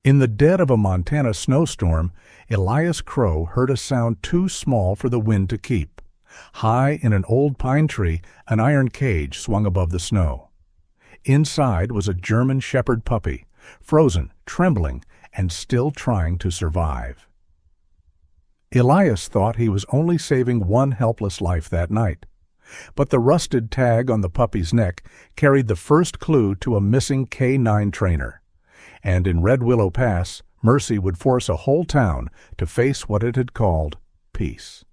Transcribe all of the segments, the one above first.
In the dead of a Montana snowstorm, Elias Crowe heard a sound too small for the wind to keep. High in an old pine tree, an iron cage swung above the snow. Inside was a German shepherd puppy, frozen, trembling, and still trying to survive. Elias thought he was only saving one helpless life that night. But the rusted tag on the puppy's neck carried the first clue to a missing K-9 trainer. And in Red Willow Pass, mercy would force a whole town to face what it had called peace.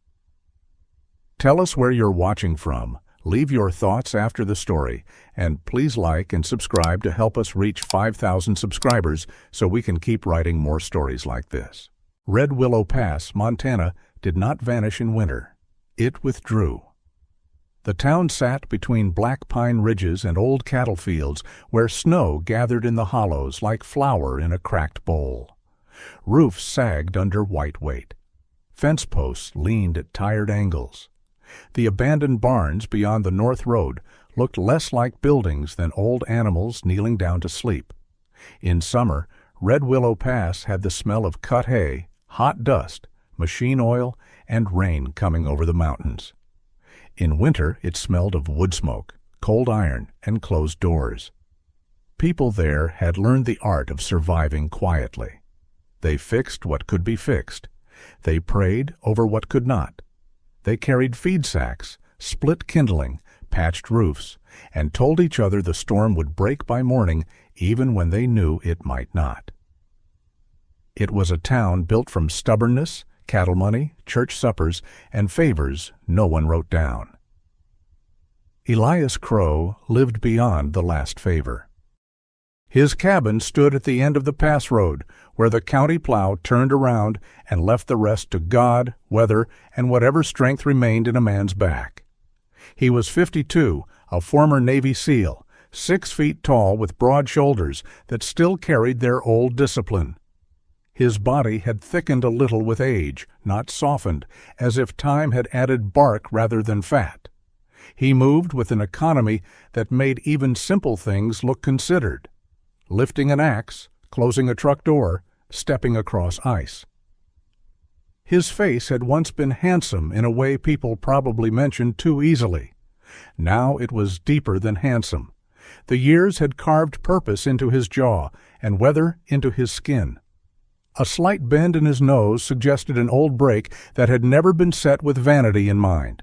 Tell us where you're watching from. Leave your thoughts after the story, and please like and subscribe to help us reach 5,000 subscribers so we can keep writing more stories like this. Red Willow Pass, Montana, did not vanish in winter. It withdrew. The town sat between black pine ridges and old cattle fields where snow gathered in the hollows like flour in a cracked bowl. Roofs sagged under white weight. Fence posts leaned at tired angles. The abandoned barns beyond the north road looked less like buildings than old animals kneeling down to sleep. In summer, Red Willow Pass had the smell of cut hay, hot dust, machine oil, and rain coming over the mountains. In winter, it smelled of wood smoke, cold iron, and closed doors. People there had learned the art of surviving quietly. They fixed what could be fixed. They prayed over what could not. They carried feed sacks, split kindling, patched roofs, and told each other the storm would break by morning even when they knew it might not. It was a town built from stubbornness, cattle money, church suppers, and favors no one wrote down. Elias Crowe lived beyond the last favor. His cabin stood at the end of the pass road, where the county plow turned around and left the rest to God, weather, and whatever strength remained in a man's back. He was 52, a former Navy SEAL, 6 feet tall with broad shoulders that still carried their old discipline. His body had thickened a little with age, not softened, as if time had added bark rather than fat. He moved with an economy that made even simple things look considered. Lifting an axe, closing a truck door, stepping across ice. His face had once been handsome in a way people probably mentioned too easily. Now it was deeper than handsome. The years had carved purpose into his jaw and weather into his skin. A slight bend in his nose suggested an old break that had never been set with vanity in mind.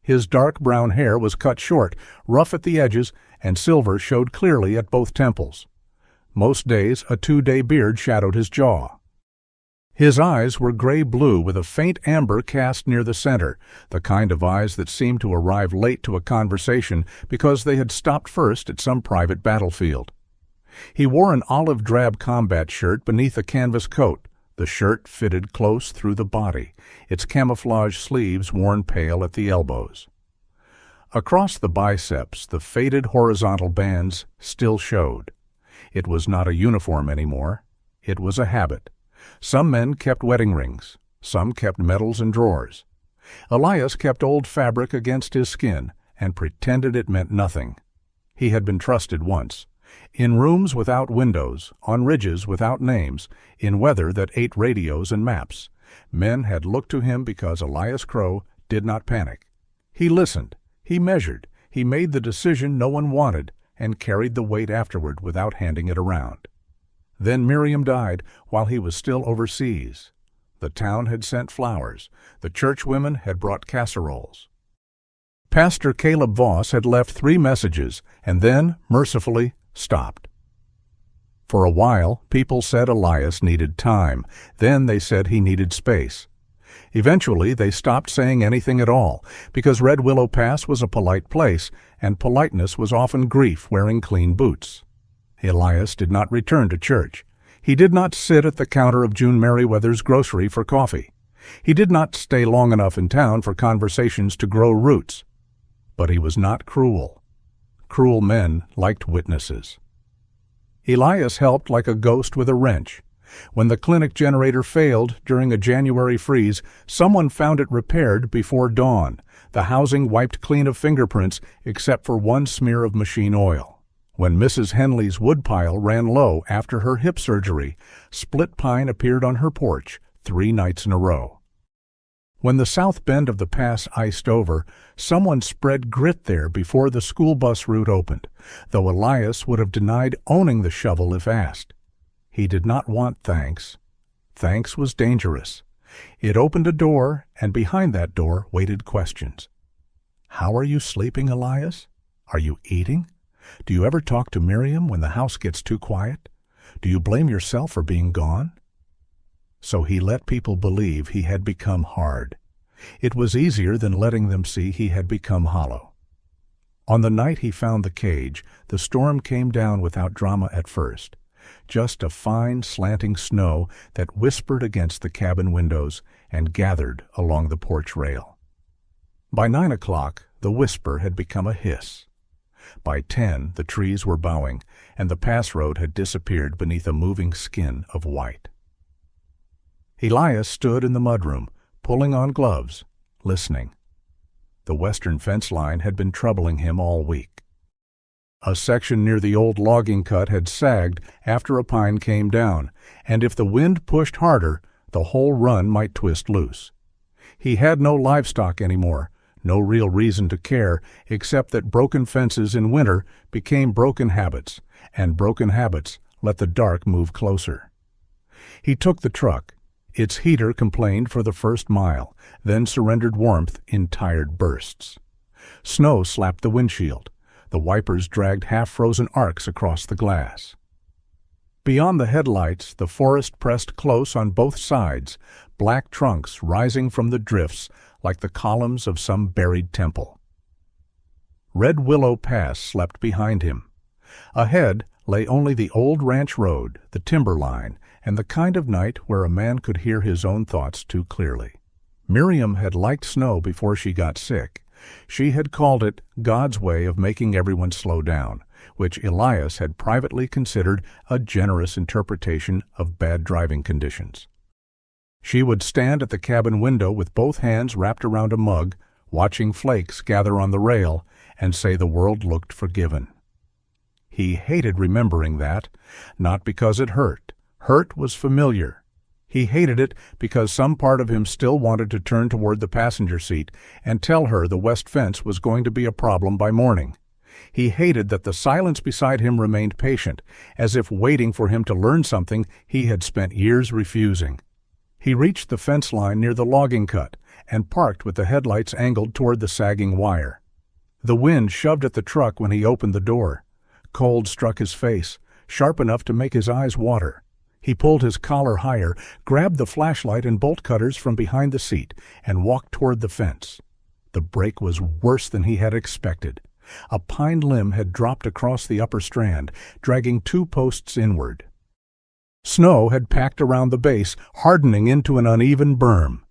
His dark brown hair was cut short, rough at the edges, and silver showed clearly at both temples. Most days, a 2-day beard shadowed his jaw. His eyes were gray-blue with a faint amber cast near the center, the kind of eyes that seemed to arrive late to a conversation because they had stopped first at some private battlefield. He wore an olive-drab combat shirt beneath a canvas coat. The shirt fitted close through the body, its camouflage sleeves worn pale at the elbows. Across the biceps, the faded horizontal bands still showed. It was not a uniform anymore. It was a habit. Some men kept wedding rings. Some kept medals in drawers. Elias kept old fabric against his skin and pretended it meant nothing. He had been trusted once. In rooms without windows, on ridges without names, in weather that ate radios and maps, men had looked to him because Elias Crowe did not panic. He listened, he measured, he made the decision no one wanted, and carried the weight afterward without handing it around. Then Miriam died while he was still overseas. The town had sent flowers. The church women had brought casseroles. Pastor Caleb Voss had left 3 messages and then, mercifully, stopped. For a while, people said Elias needed time. Then they said he needed space. Eventually, they stopped saying anything at all, because Red Willow Pass was a polite place, and politeness was often grief wearing clean boots. Elias did not return to church. He did not sit at the counter of June Merriweather's grocery for coffee. He did not stay long enough in town for conversations to grow roots. But he was not cruel. Cruel men liked witnesses. Elias helped like a ghost with a wrench. When the clinic generator failed during a January freeze, someone found it repaired before dawn. The housing wiped clean of fingerprints except for one smear of machine oil. When Mrs. Henley's woodpile ran low after her hip surgery, split pine appeared on her porch 3 nights in a row. When the south bend of the pass iced over, someone spread grit there before the school bus route opened, though Elias would have denied owning the shovel if asked. He did not want thanks. Thanks was dangerous. It opened a door, and behind that door waited questions. How are you sleeping, Elias? Are you eating? Do you ever talk to Miriam when the house gets too quiet? Do you blame yourself for being gone? So he let people believe he had become hard. It was easier than letting them see he had become hollow. On the night he found the cage, the storm came down without drama at first. Just a fine, slanting snow that whispered against the cabin windows and gathered along the porch rail. By 9 o'clock, the whisper had become a hiss. By 10, the trees were bowing, and the pass road had disappeared beneath a moving skin of white. Elias stood in the mudroom, pulling on gloves, listening. The western fence line had been troubling him all week. A section near the old logging cut had sagged after a pine came down, and if the wind pushed harder, the whole run might twist loose. He had no livestock anymore, no real reason to care except that broken fences in winter became broken habits, and broken habits let the dark move closer. He took the truck. Its heater complained for the first mile, then surrendered warmth in tired bursts. Snow slapped the windshield. The wipers dragged half-frozen arcs across the glass. Beyond the headlights, the forest pressed close on both sides, black trunks rising from the drifts like the columns of some buried temple. Red Willow Pass slept behind him. Ahead lay only the old ranch road, the timber line, and the kind of night where a man could hear his own thoughts too clearly. Miriam had liked snow before she got sick. She had called it God's way of making everyone slow down, which Elias had privately considered a generous interpretation of bad driving conditions. She would stand at the cabin window with both hands wrapped around a mug, watching flakes gather on the rail, and say the world looked forgiven. He hated remembering that, not because it hurt. Hurt was familiar. He hated it because some part of him still wanted to turn toward the passenger seat and tell her the west fence was going to be a problem by morning. He hated that the silence beside him remained patient, as if waiting for him to learn something he had spent years refusing. He reached the fence line near the logging cut and parked with the headlights angled toward the sagging wire. The wind shoved at the truck when he opened the door. Cold struck his face, sharp enough to make his eyes water. He pulled his collar higher, grabbed the flashlight and bolt cutters from behind the seat, and walked toward the fence. The break was worse than he had expected. A pine limb had dropped across the upper strand, dragging 2 posts inward. Snow had packed around the base, hardening into an uneven berm.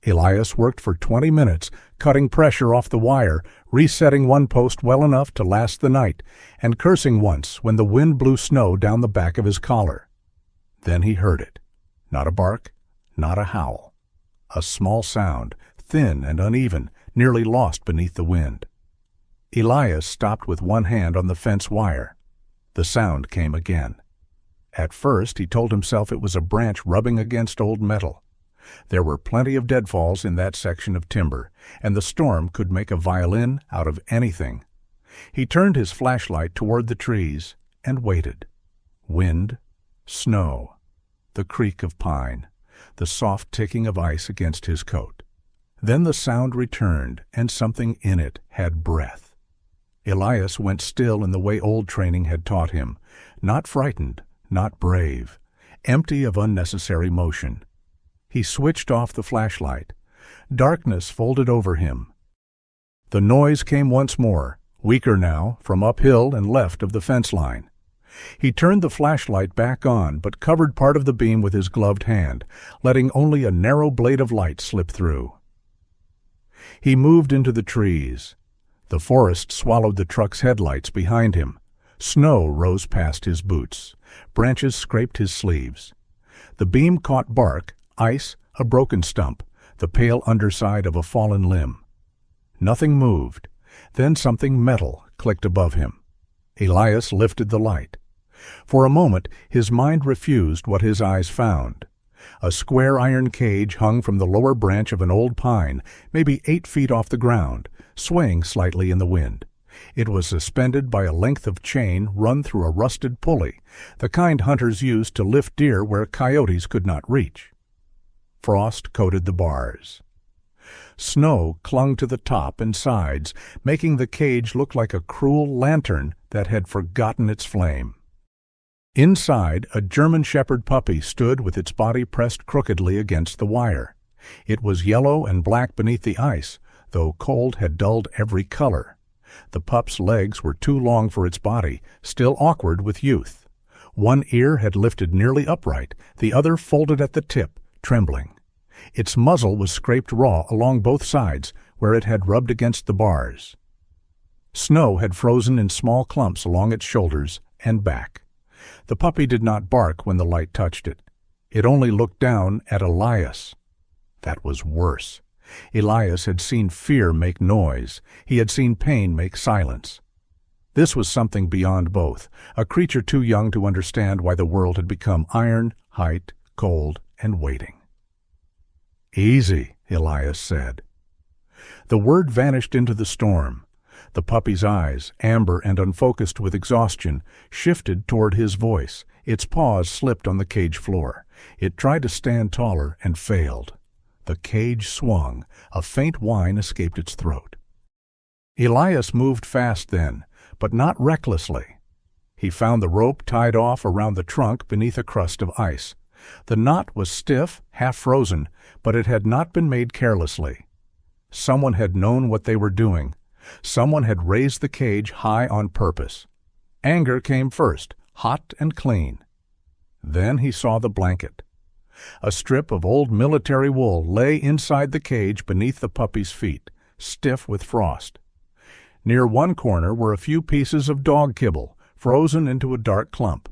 Elias worked for 20 minutes, cutting pressure off the wire, resetting one post well enough to last the night, and cursing once when the wind blew snow down the back of his collar. Then he heard it. Not a bark, not a howl. A small sound, thin and uneven, nearly lost beneath the wind. Elias stopped with one hand on the fence wire. The sound came again. At first he told himself it was a branch rubbing against old metal. There were plenty of deadfalls in that section of timber, and the storm could make a violin out of anything. He turned his flashlight toward the trees and waited. Wind, snow, the creak of pine, the soft ticking of ice against his coat. Then the sound returned, and something in it had breath. Elias went still in the way old training had taught him, not frightened, not brave, empty of unnecessary motion. He switched off the flashlight. Darkness folded over him. The noise came once more, weaker now, from uphill and left of the fence line. He turned the flashlight back on, but covered part of the beam with his gloved hand, letting only a narrow blade of light slip through. He moved into the trees. The forest swallowed the truck's headlights behind him. Snow rose past his boots. Branches scraped his sleeves. The beam caught bark, ice, a broken stump, the pale underside of a fallen limb. Nothing moved. Then something metal clicked above him. Elias lifted the light. For a moment his mind refused what his eyes found. A square iron cage hung from the lower branch of an old pine, maybe 8 feet off the ground, swaying slightly in the wind. It was suspended by a length of chain run through a rusted pulley, the kind hunters used to lift deer where coyotes could not reach. Frost coated the bars. Snow clung to the top and sides, making the cage look like a cruel lantern that had forgotten its flame. Inside, a German Shepherd puppy stood with its body pressed crookedly against the wire. It was yellow and black beneath the ice, though cold had dulled every color. The pup's legs were too long for its body, still awkward with youth. One ear had lifted nearly upright, the other folded at the tip, trembling. Its muzzle was scraped raw along both sides, where it had rubbed against the bars. Snow had frozen in small clumps along its shoulders and back. The puppy did not bark when the light touched it. It only looked down at Elias. That was worse. Elias had seen fear make noise. He had seen pain make silence. This was something beyond both, a creature too young to understand why the world had become iron, height, cold, and waiting. "Easy," Elias said. The word vanished into the storm. The puppy's eyes, amber and unfocused with exhaustion, shifted toward his voice. Its paws slipped on the cage floor. It tried to stand taller and failed. The cage swung. A faint whine escaped its throat. Elias moved fast then, but not recklessly. He found the rope tied off around the trunk beneath a crust of ice. The knot was stiff, half frozen, but it had not been made carelessly. Someone had known what they were doing. Someone had raised the cage high on purpose. Anger came first, hot and clean. Then he saw the blanket. A strip of old military wool lay inside the cage beneath the puppy's feet, stiff with frost. Near one corner were a few pieces of dog kibble, frozen into a dark clump.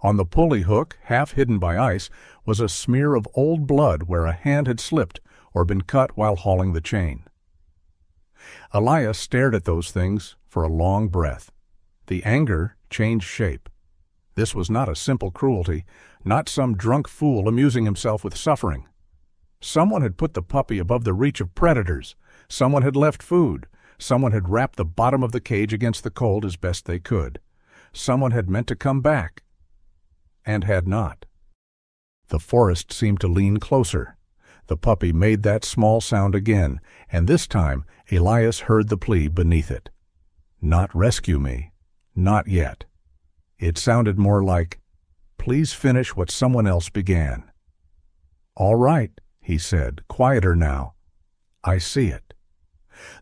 On the pulley hook, half hidden by ice, was a smear of old blood where a hand had slipped or been cut while hauling the chain. Elias stared at those things for a long breath. The anger changed shape. This was not a simple cruelty, not some drunk fool amusing himself with suffering. Someone had put the puppy above the reach of predators. Someone had left food. Someone had wrapped the bottom of the cage against the cold as best they could. Someone had meant to come back, and had not. The forest seemed to lean closer. The puppy made that small sound again, and this time Elias heard the plea beneath it. "Not rescue me. Not yet." It sounded more like, "Please finish what someone else began." "All right," he said, quieter now. "I see it."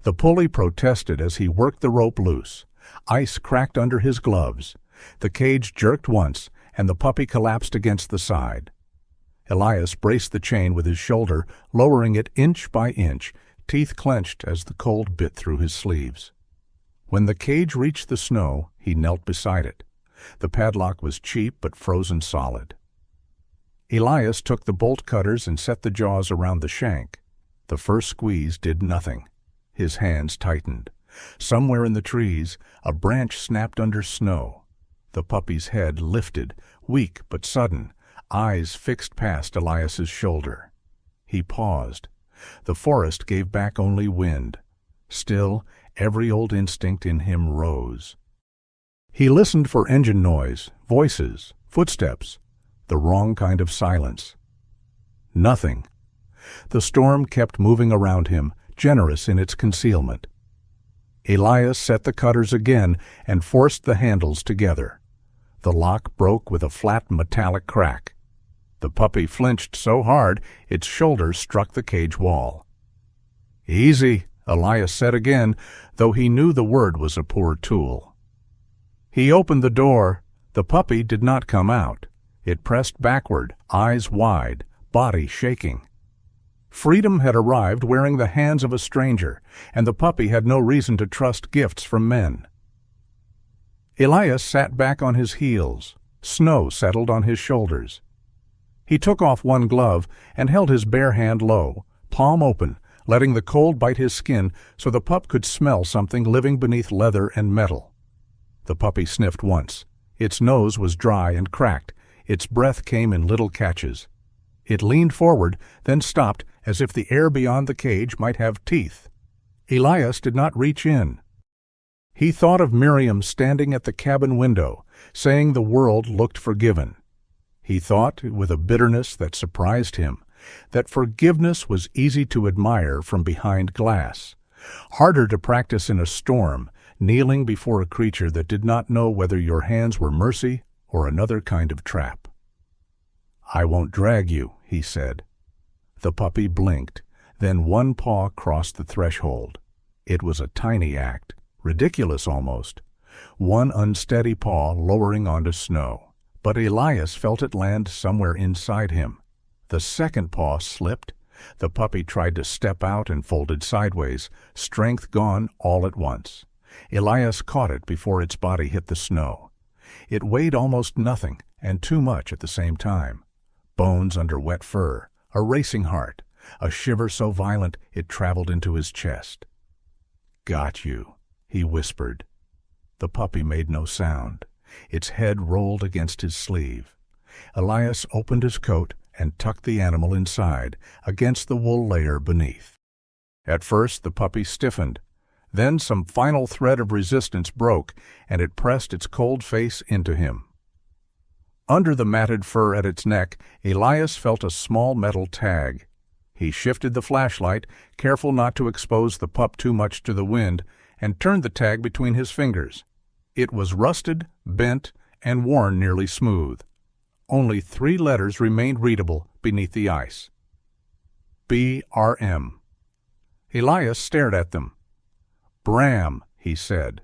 The pulley protested as he worked the rope loose. Ice cracked under his gloves. The cage jerked once, and the puppy collapsed against the side. Elias braced the chain with his shoulder, lowering it inch by inch, teeth clenched as the cold bit through his sleeves. When the cage reached the snow, he knelt beside it. The padlock was cheap but frozen solid. Elias took the bolt cutters and set the jaws around the shank. The first squeeze did nothing. His hands tightened. Somewhere in the trees, a branch snapped under snow. The puppy's head lifted, weak but sudden, eyes fixed past Elias's shoulder. He paused. The forest gave back only wind. Still, every old instinct in him rose. He listened for engine noise, voices, footsteps, the wrong kind of silence. Nothing. The storm kept moving around him, generous in its concealment. Elias set the cutters again and forced the handles together. The lock broke with a flat metallic crack. The puppy flinched so hard its shoulder struck the cage wall. "Easy," Elias said again, though he knew the word was a poor tool. He opened the door. The puppy did not come out. It pressed backward, eyes wide, body shaking. Freedom had arrived wearing the hands of a stranger, and the puppy had no reason to trust gifts from men. Elias sat back on his heels. Snow settled on his shoulders. He took off one glove and held his bare hand low, palm open, letting the cold bite his skin so the pup could smell something living beneath leather and metal. The puppy sniffed once. Its nose was dry and cracked. Its breath came in little catches. It leaned forward, then stopped as if the air beyond the cage might have teeth. Elias did not reach in. He thought of Miriam standing at the cabin window, saying the world looked forgiven. He thought, with a bitterness that surprised him, that forgiveness was easy to admire from behind glass, harder to practice in a storm, kneeling before a creature that did not know whether your hands were mercy or another kind of trap. "I won't drag you," he said. The puppy blinked, then one paw crossed the threshold. It was a tiny act, ridiculous almost, one unsteady paw lowering onto snow. But Elias felt it land somewhere inside him. The second paw slipped. The puppy tried to step out and folded sideways, strength gone all at once. Elias caught it before its body hit the snow. It weighed almost nothing, and too much at the same time. Bones under wet fur, a racing heart, a shiver so violent it traveled into his chest. "Got you," he whispered. The puppy made no sound. Its head rolled against his sleeve. Elias opened his coat and tucked the animal inside, against the wool layer beneath. At first the puppy stiffened. Then some final thread of resistance broke, and it pressed its cold face into him. Under the matted fur at its neck, Elias felt a small metal tag. He shifted the flashlight, careful not to expose the pup too much to the wind, and turned the tag between his fingers. It was rusted, bent, and worn nearly smooth. Only 3 letters remained readable beneath the ice. B-R-M. Elias stared at them. "Bram," he said.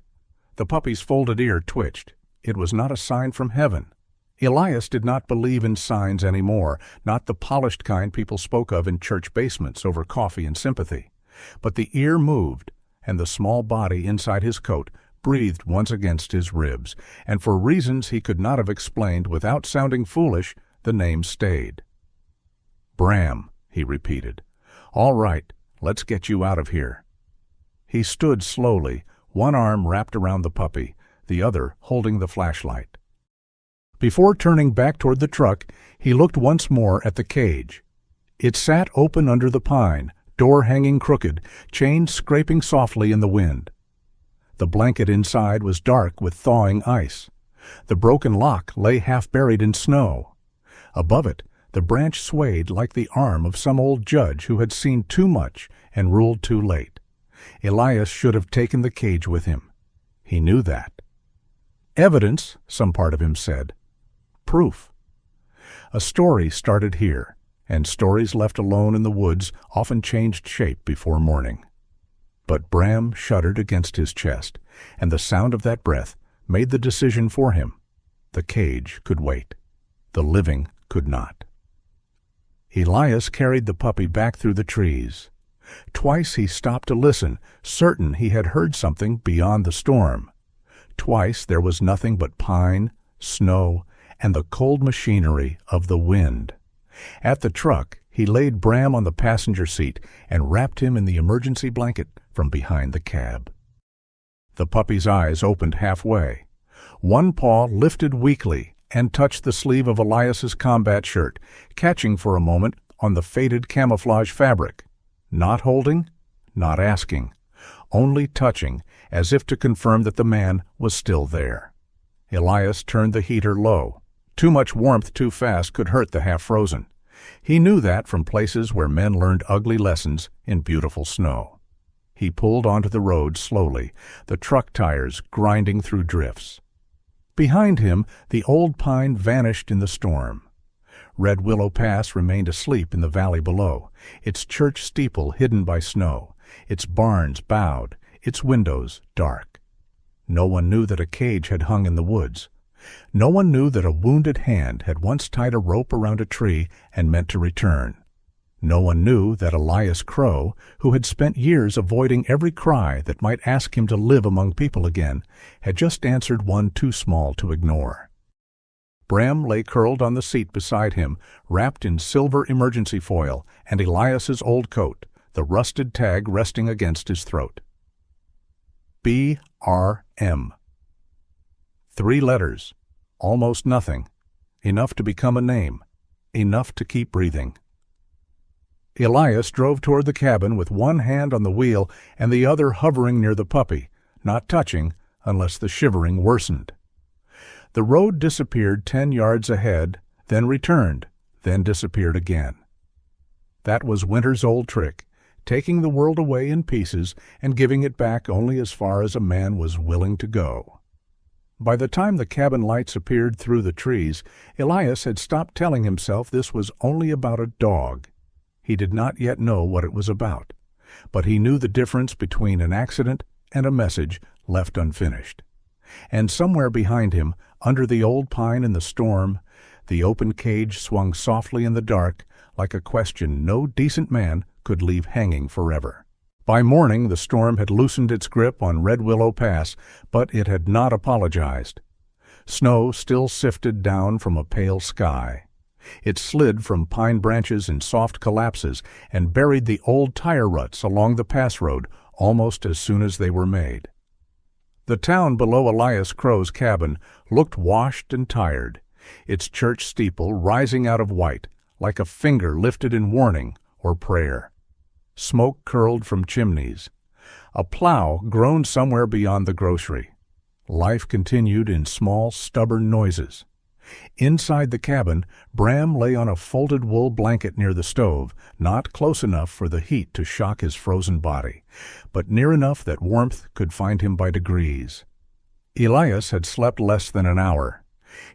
The puppy's folded ear twitched. It was not a sign from heaven. Elias did not believe in signs anymore, not the polished kind people spoke of in church basements over coffee and sympathy. But the ear moved, and the small body inside his coat breathed once against his ribs, and for reasons he could not have explained without sounding foolish, the name stayed. "Bram," he repeated. "All right, let's get you out of here." He stood slowly, one arm wrapped around the puppy, the other holding the flashlight. Before turning back toward the truck, he looked once more at the cage. It sat open under the pine, door hanging crooked, chains scraping softly in the wind. The blanket inside was dark with thawing ice. The broken lock lay half buried in snow. Above it, the branch swayed like the arm of some old judge who had seen too much and ruled too late. Elias should have taken the cage with him. He knew that. Evidence, some part of him said. Proof. A story started here, and stories left alone in the woods often changed shape before morning. But Bram shuddered against his chest, and the sound of that breath made the decision for him. The cage could wait. The living could not. Elias carried the puppy back through the trees. Twice he stopped to listen, certain he had heard something beyond the storm. Twice there was nothing but pine, snow, and the cold machinery of the wind. At the truck, he laid Bram on the passenger seat and wrapped him in the emergency blanket from behind the cab. The puppy's eyes opened halfway. One paw lifted weakly and touched the sleeve of Elias's combat shirt, catching for a moment on the faded camouflage fabric. Not holding, not asking, only touching, as if to confirm that the man was still there. Elias turned the heater low. Too much warmth too fast could hurt the half-frozen. He knew that from places where men learned ugly lessons in beautiful snow. He pulled onto the road slowly, the truck tires grinding through drifts. Behind him, the old pine vanished in the storm. Red Willow Pass remained asleep in the valley below, its church steeple hidden by snow, its barns bowed, its windows dark. No one knew that a cage had hung in the woods. No one knew that a wounded hand had once tied a rope around a tree and meant to return. No one knew that Elias Crowe, who had spent years avoiding every cry that might ask him to live among people again, had just answered one too small to ignore. Bram lay curled on the seat beside him, wrapped in silver emergency foil and Elias's old coat, the rusted tag resting against his throat. B.R.M. 3 letters. Almost nothing. Enough to become a name. Enough to keep breathing. Elias drove toward the cabin with one hand on the wheel and the other hovering near the puppy, not touching unless the shivering worsened. The road disappeared 10 yards ahead, then returned, then disappeared again. That was winter's old trick, taking the world away in pieces and giving it back only as far as a man was willing to go. By the time the cabin lights appeared through the trees, Elias had stopped telling himself this was only about a dog. He did not yet know what it was about, but he knew the difference between an accident and a message left unfinished. And somewhere behind him, under the old pine in the storm, the open cage swung softly in the dark like a question no decent man could leave hanging forever. By morning, the storm had loosened its grip on Red Willow Pass, but it had not apologized. Snow still sifted down from a pale sky. It slid from pine branches in soft collapses and buried the old tire ruts along the pass road almost as soon as they were made. The town below Elias Crowe's cabin looked washed and tired, its church steeple rising out of white, like a finger lifted in warning or prayer. Smoke curled from chimneys. A plow groaned somewhere beyond the grocery. Life continued in small, stubborn noises. Inside the cabin, Bram lay on a folded wool blanket near the stove, not close enough for the heat to shock his frozen body, but near enough that warmth could find him by degrees. Elias had slept less than an hour.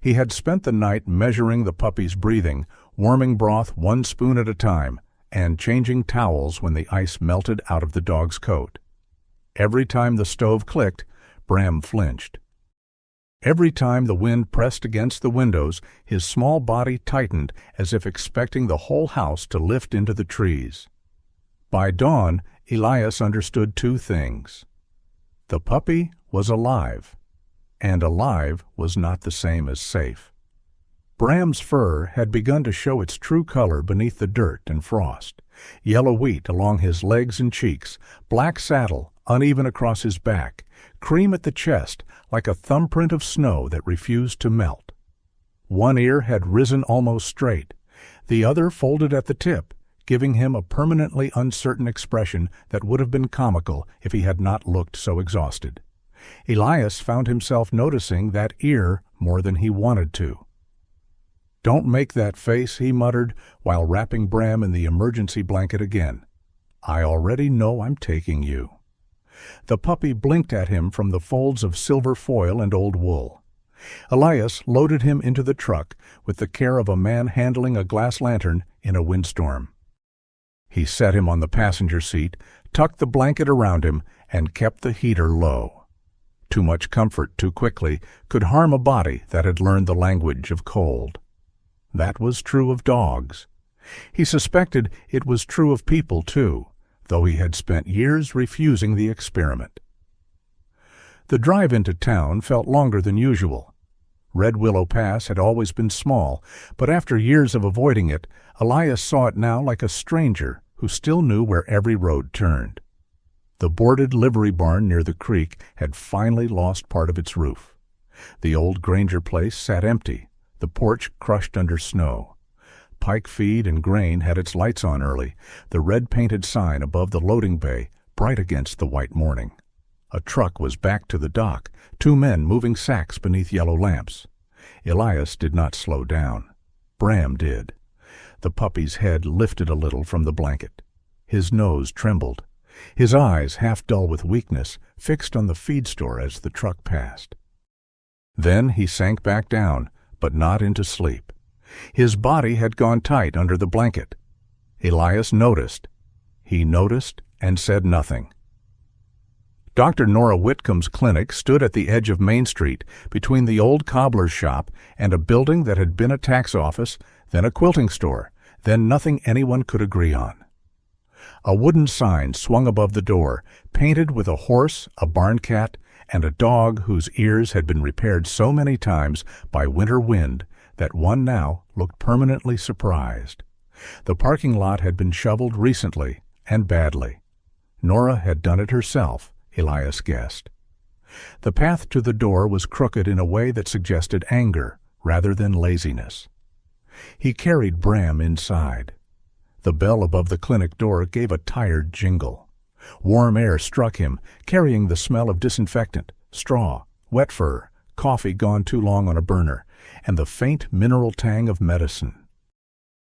He had spent the night measuring the puppy's breathing, warming broth 1 spoon at a time, and changing towels when the ice melted out of the dog's coat. Every time the stove clicked, Bram flinched. Every time the wind pressed against the windows, his small body tightened as if expecting the whole house to lift into the trees. By dawn, Elias understood 2 things. The puppy was alive, and alive was not the same as safe. Bram's fur had begun to show its true color beneath the dirt and frost. Yellow wheat along his legs and cheeks, black saddle uneven across his back, cream at the chest like a thumbprint of snow that refused to melt. One ear had risen almost straight, the other folded at the tip, giving him a permanently uncertain expression that would have been comical if he had not looked so exhausted. Elias found himself noticing that ear more than he wanted to. "Don't make that face," he muttered, while wrapping Bram in the emergency blanket again. "I already know I'm taking you." The puppy blinked at him from the folds of silver foil and old wool. Elias loaded him into the truck with the care of a man handling a glass lantern in a windstorm. He set him on the passenger seat, tucked the blanket around him, and kept the heater low. Too much comfort too quickly could harm a body that had learned the language of cold. That was true of dogs. He suspected it was true of people, too, though he had spent years refusing the experiment. The drive into town felt longer than usual. Red Willow Pass had always been small, but after years of avoiding it, Elias saw it now like a stranger who still knew where every road turned. The boarded livery barn near the creek had finally lost part of its roof. The old Granger place sat empty, the porch crushed under snow. Pike feed and grain had its lights on early, the red-painted sign above the loading bay bright against the white morning. A truck was backed to the dock, 2 men moving sacks beneath yellow lamps. Elias did not slow down. Bram did. The puppy's head lifted a little from the blanket. His nose trembled. His eyes, half dull with weakness, fixed on the feed store as the truck passed. Then he sank back down, but not into sleep. His body had gone tight under the blanket. Elias noticed. He noticed and said nothing. Dr. Nora Whitcomb's clinic stood at the edge of Main Street, between the old cobbler's shop and a building that had been a tax office, then a quilting store, then nothing anyone could agree on. A wooden sign swung above the door, painted with a horse, a barn cat, and a dog whose ears had been repaired so many times by winter wind that one now looked permanently surprised. The parking lot had been shoveled recently and badly. Nora had done it herself, Elias guessed. The path to the door was crooked in a way that suggested anger rather than laziness. He carried Bram inside. The bell above the clinic door gave a tired jingle. Warm air struck him, carrying the smell of disinfectant, straw, wet fur, coffee gone too long on a burner, and the faint mineral tang of medicine.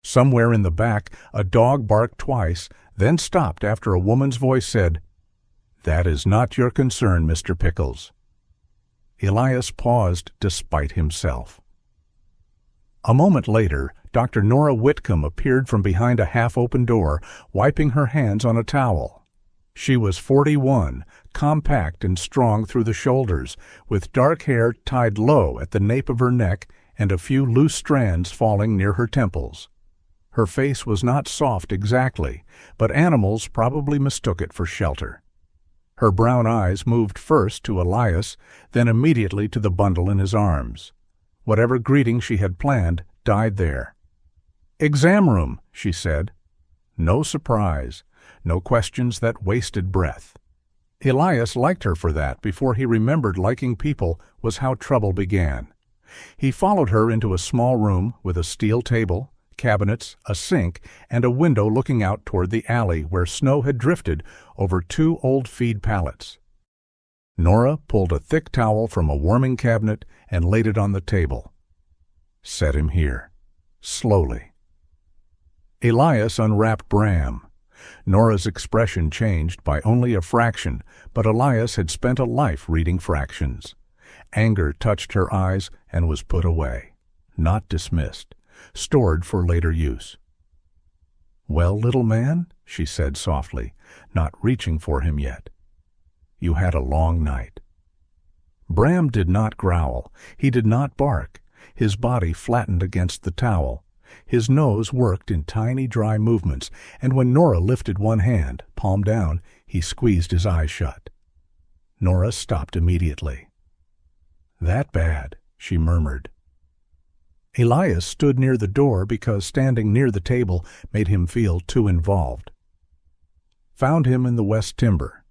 Somewhere in the back, a dog barked twice, then stopped after a woman's voice said, "That is not your concern, Mr. Pickles." Elias paused despite himself. A moment later, Dr. Nora Whitcomb appeared from behind a half-open door, wiping her hands on a towel. She was 41, compact and strong through the shoulders, with dark hair tied low at the nape of her neck and a few loose strands falling near her temples. Her face was not soft exactly, but animals probably mistook it for shelter. Her brown eyes moved first to Elias, then immediately to the bundle in his arms. Whatever greeting she had planned died there. "Exam room," she said. No surprise, no questions that wasted breath. Elias liked her for that before he remembered liking people was how trouble began. He followed her into a small room with a steel table, cabinets, a sink, and a window looking out toward the alley where snow had drifted over 2 old feed pallets. Nora pulled a thick towel from a warming cabinet and laid it on the table. "Set him here, slowly." Elias unwrapped Bram. Nora's expression changed by only a fraction, but Elias had spent a life reading fractions. Anger touched her eyes and was put away, not dismissed, stored for later use. "Well, little man," she said softly, not reaching for him yet. "You had a long night." Bram did not growl. He did not bark. His body flattened against the towel. His nose worked in tiny, dry movements, and when Nora lifted one hand, palm down, he squeezed his eyes shut. Nora stopped immediately. "That bad," she murmured. Elias stood near the door because standing near the table made him feel too involved. "Found him in the West Timber."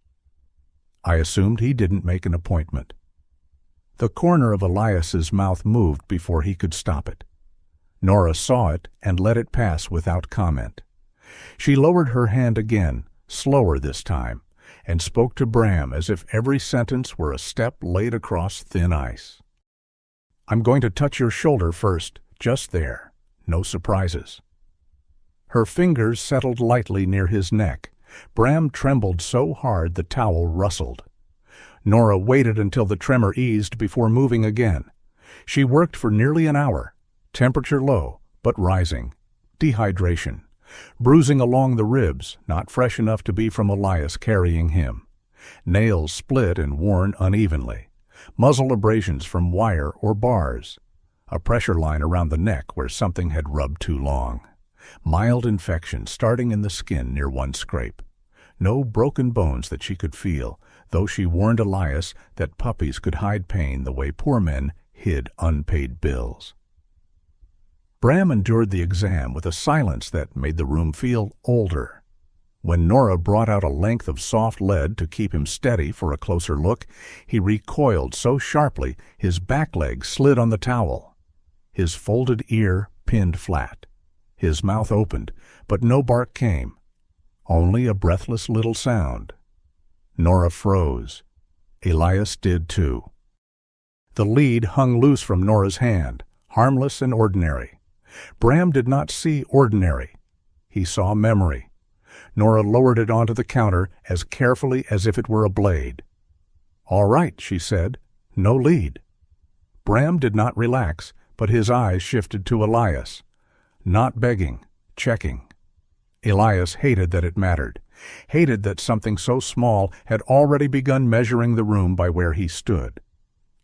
I assumed he didn't make an appointment. The corner of Elias's mouth moved before he could stop it. Nora saw it and let it pass without comment. She lowered her hand again, slower this time, and spoke to Bram as if every sentence were a step laid across thin ice. "I'm going to touch your shoulder first, just there. No surprises." Her fingers settled lightly near his neck. Bram trembled so hard the towel rustled. Nora waited until the tremor eased before moving again. She worked for nearly an hour, temperature low, but rising. Dehydration. Bruising along the ribs, not fresh enough to be from Elias carrying him. Nails split and worn unevenly. Muzzle abrasions from wire or bars. A pressure line around the neck where something had rubbed too long. Mild infection starting in the skin near one scrape. No broken bones that she could feel, though she warned Elias that puppies could hide pain the way poor men hid unpaid bills. Bram endured the exam with a silence that made the room feel older. When Nora brought out a length of soft lead to keep him steady for a closer look, he recoiled so sharply his back leg slid on the towel. His folded ear pinned flat. His mouth opened, but no bark came. Only a breathless little sound. Nora froze. Elias did too. The lead hung loose from Nora's hand, harmless and ordinary. Bram did not see ordinary. He saw memory. Nora lowered it onto the counter as carefully as if it were a blade. "All right," she said. "No lead." Bram did not relax, but his eyes shifted to Elias. Not begging, checking. Elias hated that it mattered, hated that something so small had already begun measuring the room by where he stood.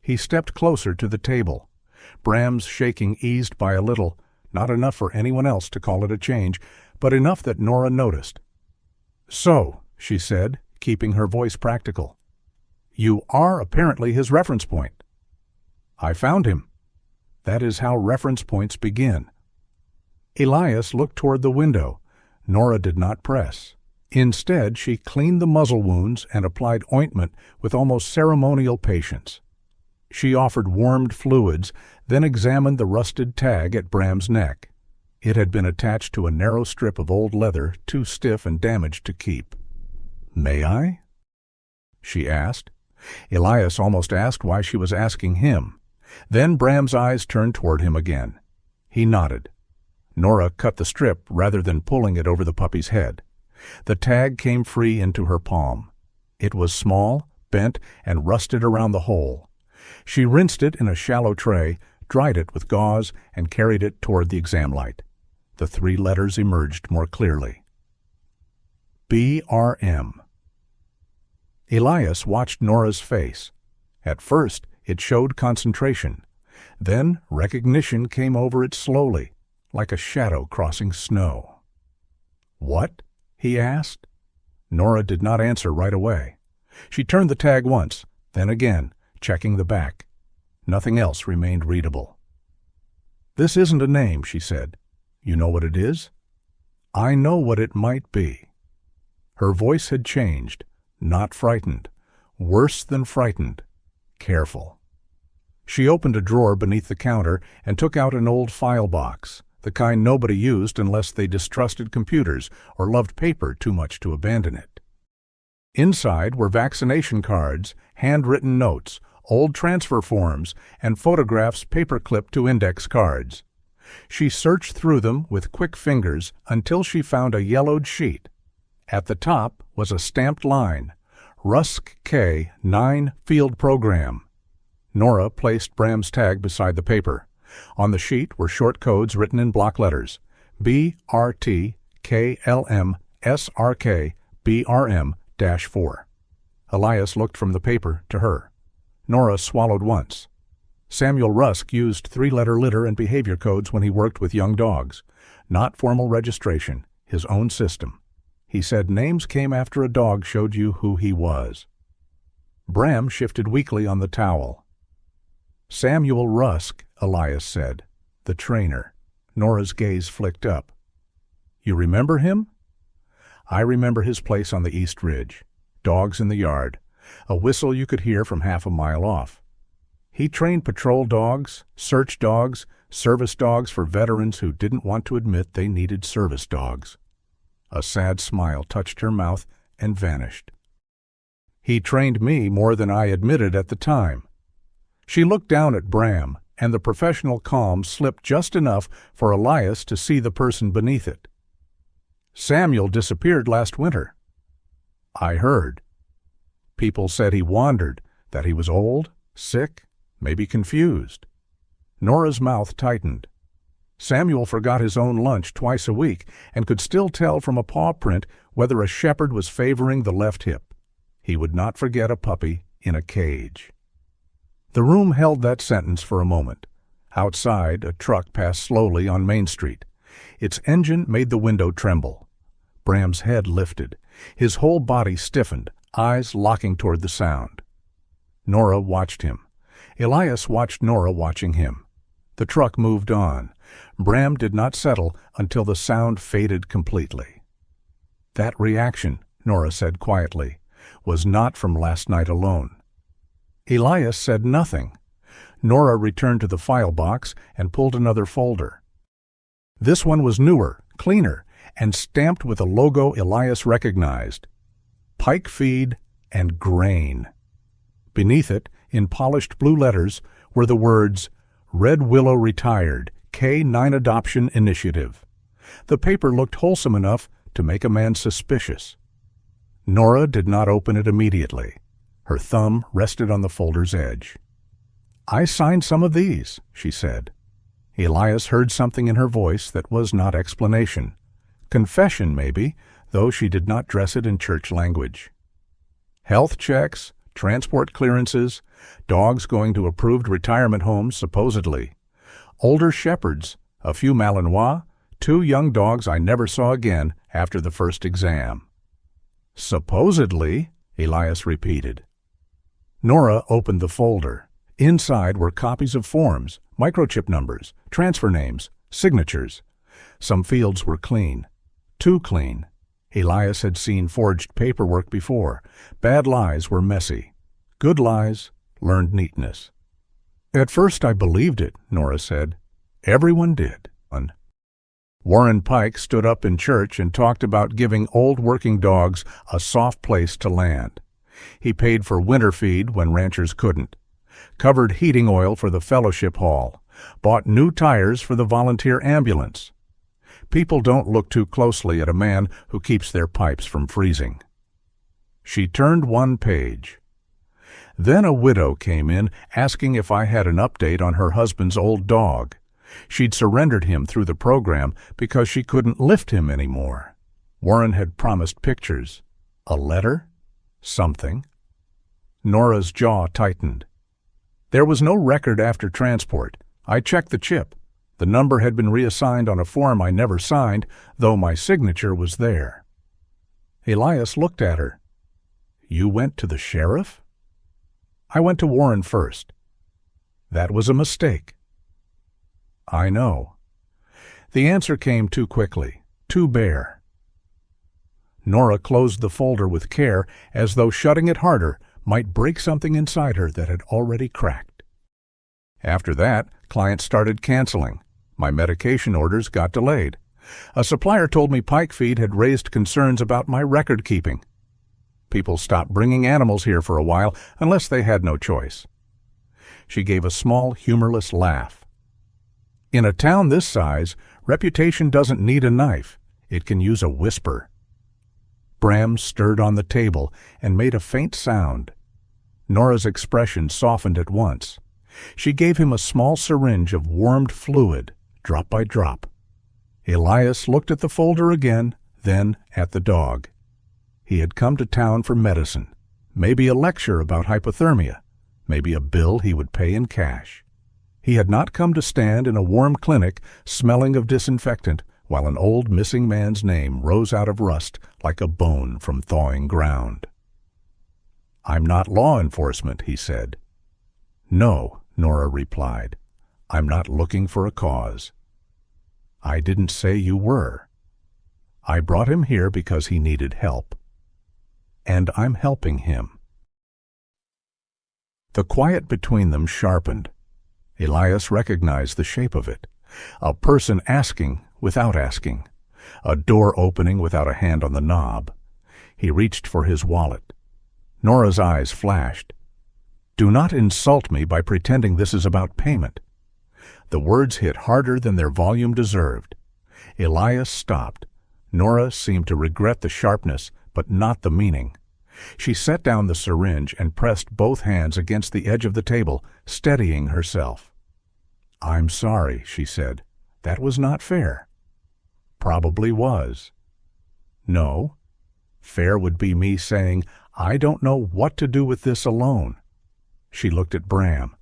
He stepped closer to the table. Bram's shaking eased by a little, not enough for anyone else to call it a change, but enough that Nora noticed. "So," she said, keeping her voice practical, "you are apparently his reference point." "I found him." That is how reference points begin. Elias looked toward the window. Nora did not press. Instead, she cleaned the muzzle wounds and applied ointment with almost ceremonial patience. She offered warmed fluids, then examined the rusted tag at Bram's neck. It had been attached to a narrow strip of old leather, too stiff and damaged to keep. "May I?" she asked. Elias almost asked why she was asking him. Then Bram's eyes turned toward him again. He nodded. Nora cut the strip rather than pulling it over the puppy's head. The tag came free into her palm. It was small, bent, and rusted around the hole. She rinsed it in a shallow tray, dried it with gauze, and carried it toward the exam light. The 3 letters emerged more clearly. BRM. Elias watched Nora's face. At first, it showed concentration. Then recognition came over it slowly, like a shadow crossing snow. "What?" he asked. Nora did not answer right away. She turned the tag once, then again, checking the back. Nothing else remained readable. "This isn't a name," she said. "You know what it is?" "I know what it might be." Her voice had changed. Not frightened. Worse than frightened. Careful. She opened a drawer beneath the counter and took out an old file box, the kind nobody used unless they distrusted computers or loved paper too much to abandon it. Inside were vaccination cards, handwritten notes, old transfer forms, and photographs paper-clipped to index cards. She searched through them with quick fingers until she found a yellowed sheet. At the top was a stamped line, Rusk K 9 Field Program. Nora placed Bram's tag beside the paper. On the sheet were short codes written in block letters, BRT KLM SRK BRM-4. Elias looked from the paper to her. Nora swallowed once. Samuel Rusk used 3-letter litter and behavior codes when he worked with young dogs. Not formal registration, his own system. He said names came after a dog showed you who he was. Bram shifted weakly on the towel. "Samuel Rusk," Elias said. "The trainer." Nora's gaze flicked up. "You remember him?" "I remember his place on the East Ridge. Dogs in the yard. A whistle you could hear from half a mile off. He trained patrol dogs, search dogs, service dogs for veterans who didn't want to admit they needed service dogs." A sad smile touched her mouth and vanished. "He trained me more than I admitted at the time." She looked down at Bram, and the professional calm slipped just enough for Elias to see the person beneath it. "Samuel disappeared last winter." "I heard. People said he wandered, that he was old, sick, maybe confused." Nora's mouth tightened. Samuel forgot his own lunch twice a week and could still tell from a paw print whether a shepherd was favoring the left hip. He would not forget a puppy in a cage. The room held that sentence for a moment. Outside, a truck passed slowly on Main Street. Its engine made the window tremble. Bram's head lifted. His whole body stiffened, eyes locking toward the sound. Nora watched him. Elias watched Nora watching him. The truck moved on. Bram did not settle until the sound faded completely. "That reaction," Nora said quietly, "was not from last night alone." Elias said nothing. Nora returned to the file box and pulled another folder. This one was newer, cleaner, and stamped with a logo Elias recognized. Pike Feed and Grain. Beneath it, in polished blue letters, were the words, "Red Willow Retired, K9 Adoption Initiative." The paper looked wholesome enough to make a man suspicious. Nora did not open it immediately. Her thumb rested on the folder's edge. "I signed some of these," she said. Elias heard something in her voice that was not explanation. Confession, maybe, though she did not dress it in church language. Health checks, transport clearances, dogs going to approved retirement homes, supposedly. Older shepherds, a few Malinois, 2 young dogs I never saw again after the first exam. "Supposedly," Elias repeated. Nora opened the folder. Inside were copies of forms, microchip numbers, transfer names, signatures. Some fields were clean. Too clean. Elias had seen forged paperwork before. Bad lies were messy. Good lies learned neatness. "At first I believed it," Nora said. "Everyone did." Warren Pike stood up in church and talked about giving old working dogs a soft place to land. He paid for winter feed when ranchers couldn't, covered heating oil for the fellowship hall, bought new tires for the volunteer ambulance. People don't look too closely at a man who keeps their pipes from freezing. She turned one page. Then a widow came in asking if I had an update on her husband's old dog. She'd surrendered him through the program because she couldn't lift him anymore. Warren had promised pictures. A letter? Something. Nora's jaw tightened. There was no record after transport. I checked the chip. The number had been reassigned on a form I never signed, though my signature was there. Elias looked at her. "You went to the sheriff?" "I went to Warren first." "That was a mistake." "I know." The answer came too quickly, too bare. Nora closed the folder with care, as though shutting it harder might break something inside her that had already cracked. After that, clients started canceling. My medication orders got delayed. A supplier told me Pike Feed had raised concerns about my record keeping. People stopped bringing animals here for a while unless they had no choice. She gave a small, humorless laugh. In a town this size, reputation doesn't need a knife. It can use a whisper. Bram stirred on the table and made a faint sound. Nora's expression softened at once. She gave him a small syringe of warmed fluid, drop by drop. Elias looked at the folder again, then at the dog. He had come to town for medicine, maybe a lecture about hypothermia, maybe a bill he would pay in cash. He had not come to stand in a warm clinic smelling of disinfectant while an old missing man's name rose out of rust like a bone from thawing ground. "I'm not law enforcement," he said. "No," Nora replied. "I'm not looking for a cause." "I didn't say you were. I brought him here because he needed help. And I'm helping him." The quiet between them sharpened. Elias recognized the shape of it. A person asking without asking. A door opening without a hand on the knob. He reached for his wallet. Nora's eyes flashed. "Do not insult me by pretending this is about payment." The words hit harder than their volume deserved. Elias stopped. Nora seemed to regret the sharpness, but not the meaning. She set down the syringe and pressed both hands against the edge of the table, steadying herself. "I'm sorry," she said. "That was not fair." "Probably was." "No. Fair would be me saying, 'I don't know what to do with this alone.'" She looked at Bram.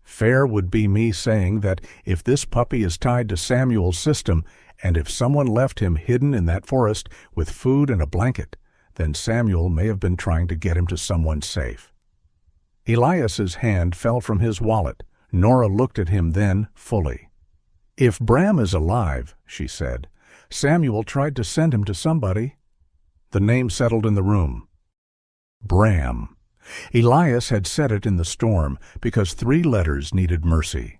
"Fair would be me saying that if this puppy is tied to Samuel's system, and if someone left him hidden in that forest with food and a blanket, then Samuel may have been trying to get him to someone safe." Elias's hand fell from his wallet. Nora looked at him then fully. "If Bram is alive," she said, "Samuel tried to send him to somebody." The name settled in the room. Bram. Elias had said it in the storm because 3 letters needed mercy.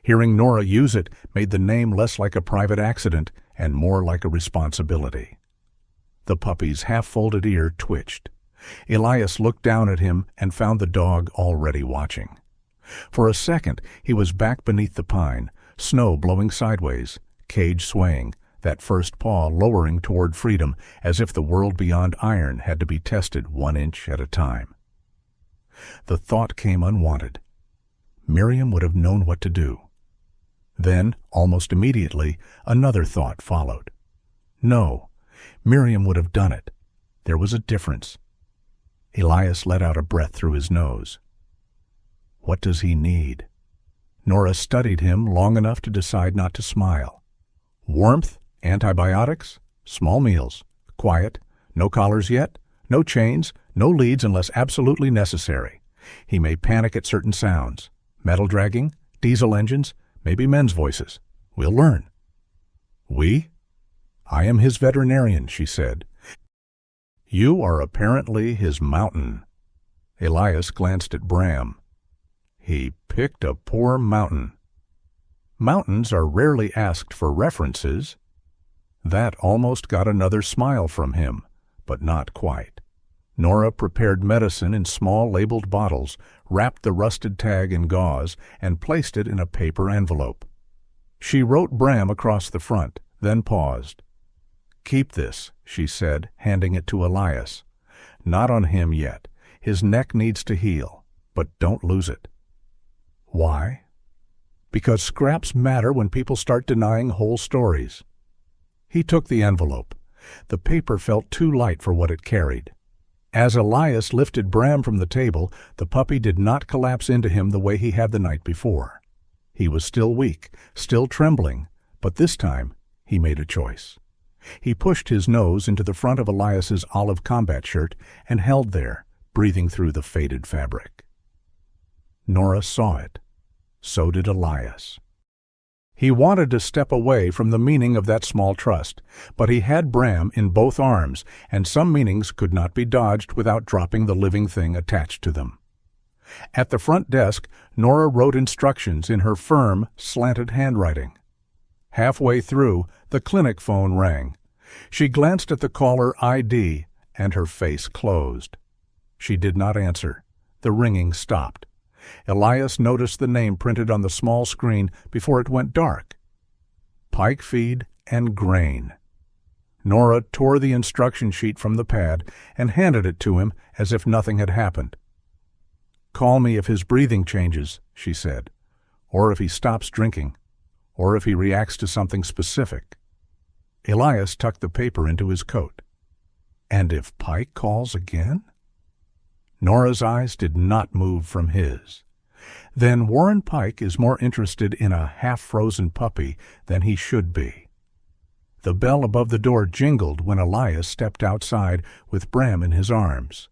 Hearing Nora use it made the name less like a private accident and more like a responsibility. The puppy's half-folded ear twitched. Elias looked down at him and found the dog already watching. For a second he was back beneath the pine, snow blowing sideways, cage swaying, that first paw lowering toward freedom as if the world beyond iron had to be tested 1 inch at a time. The thought came unwanted. Miriam would have known what to do. Then, almost immediately, another thought followed. No, Miriam would have done it. There was a difference. Elias let out a breath through his nose. What does he need? Nora studied him long enough to decide not to smile. Warmth, antibiotics, small meals, quiet, no collars yet, no chains, no leads unless absolutely necessary. He may panic at certain sounds. Metal dragging, diesel engines, maybe men's voices. We'll learn. We? I am his veterinarian, she said. You are apparently his mountain." Elias glanced at Bram. "He picked a poor mountain." Mountains are rarely asked for references. That almost got another smile from him, but not quite. Nora prepared medicine in small labeled bottles, wrapped the rusted tag in gauze, and placed it in a paper envelope. She wrote Bram across the front, then paused. "Keep this," she said, handing it to Elias. "Not on him yet. His neck needs to heal, but don't lose it." "Why?" "Because scraps matter when people start denying whole stories." He took the envelope. The paper felt too light for what it carried. As Elias lifted Bram from the table, the puppy did not collapse into him the way he had the night before. He was still weak, still trembling, but this time he made a choice. He pushed his nose into the front of Elias's olive combat shirt and held there, breathing through the faded fabric. Nora saw it. So did Elias. He wanted to step away from the meaning of that small trust, but he had Bram in both arms, and some meanings could not be dodged without dropping the living thing attached to them. At the front desk, Nora wrote instructions in her firm, slanted handwriting. Halfway through, the clinic phone rang. She glanced at the caller ID, and her face closed. She did not answer. The ringing stopped. Elias noticed the name printed on the small screen before it went dark. Pike feed and grain. Nora tore the instruction sheet from the pad and handed it to him as if nothing had happened. "Call me if his breathing changes," she said, "or if he stops drinking, or if he reacts to something specific." Elias tucked the paper into his coat. "And if Pike calls again?" Nora's eyes did not move from his. "Then Warren Pike is more interested in a half-frozen puppy than he should be." The bell above the door jingled when Elias stepped outside with Bram in his arms.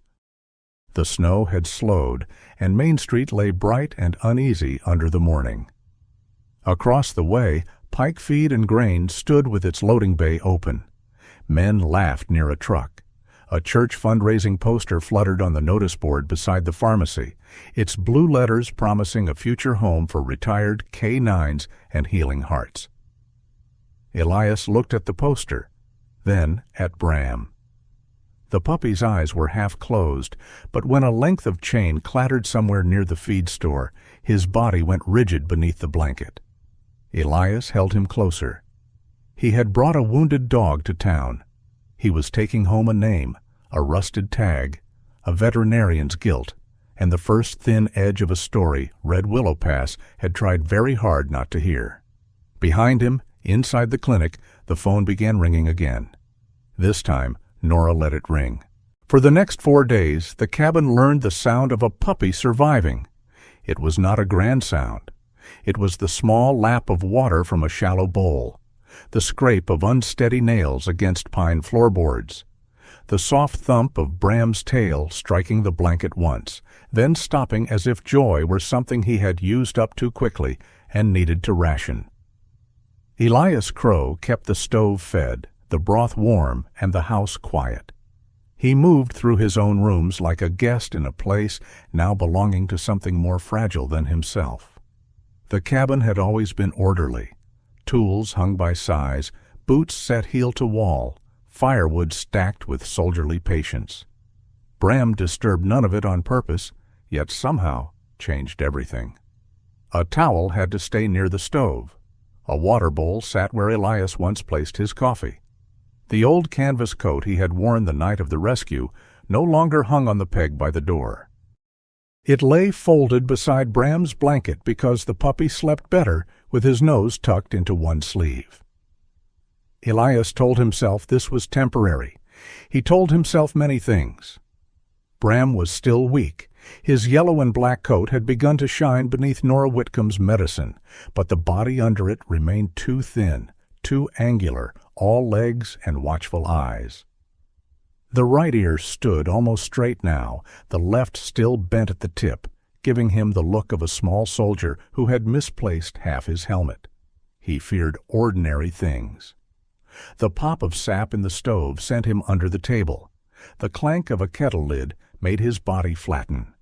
The snow had slowed, and Main Street lay bright and uneasy under the morning. Across the way, Pike Feed and Grain stood with its loading bay open. Men laughed near a truck. A church fundraising poster fluttered on the notice board beside the pharmacy, its blue letters promising a future home for retired K-9s and healing hearts. Elias looked at the poster, then at Bram. The puppy's eyes were half closed, but when a length of chain clattered somewhere near the feed store, his body went rigid beneath the blanket. Elias held him closer. He had brought a wounded dog to town. He was taking home a name, a rusted tag, a veterinarian's guilt, and the first thin edge of a story Red Willow Pass had tried very hard not to hear. Behind him, inside the clinic, the phone began ringing again. This time, Nora let it ring. For the next 4 days, the cabin learned the sound of a puppy surviving. It was not a grand sound. It was the small lap of water from a shallow bowl, the scrape of unsteady nails against pine floorboards, the soft thump of Bram's tail striking the blanket once, then stopping as if joy were something he had used up too quickly and needed to ration. Elias Crowe kept the stove fed, the broth warm, and the house quiet. He moved through his own rooms like a guest in a place now belonging to something more fragile than himself. The cabin had always been orderly. Tools hung by size, boots set heel to wall, firewood stacked with soldierly patience. Bram disturbed none of it on purpose, yet somehow changed everything. A towel had to stay near the stove. A water bowl sat where Elias once placed his coffee. The old canvas coat he had worn the night of the rescue no longer hung on the peg by the door. It lay folded beside Bram's blanket because the puppy slept better with his nose tucked into one sleeve. Elias told himself this was temporary. He told himself many things. Bram was still weak. His yellow and black coat had begun to shine beneath Nora Whitcomb's medicine, but the body under it remained too thin, too angular, all legs and watchful eyes. The right ear stood almost straight now, the left still bent at the tip, giving him the look of a small soldier who had misplaced half his helmet. He feared ordinary things. The pop of sap in the stove sent him under the table. The clank of a kettle lid made his body flatten.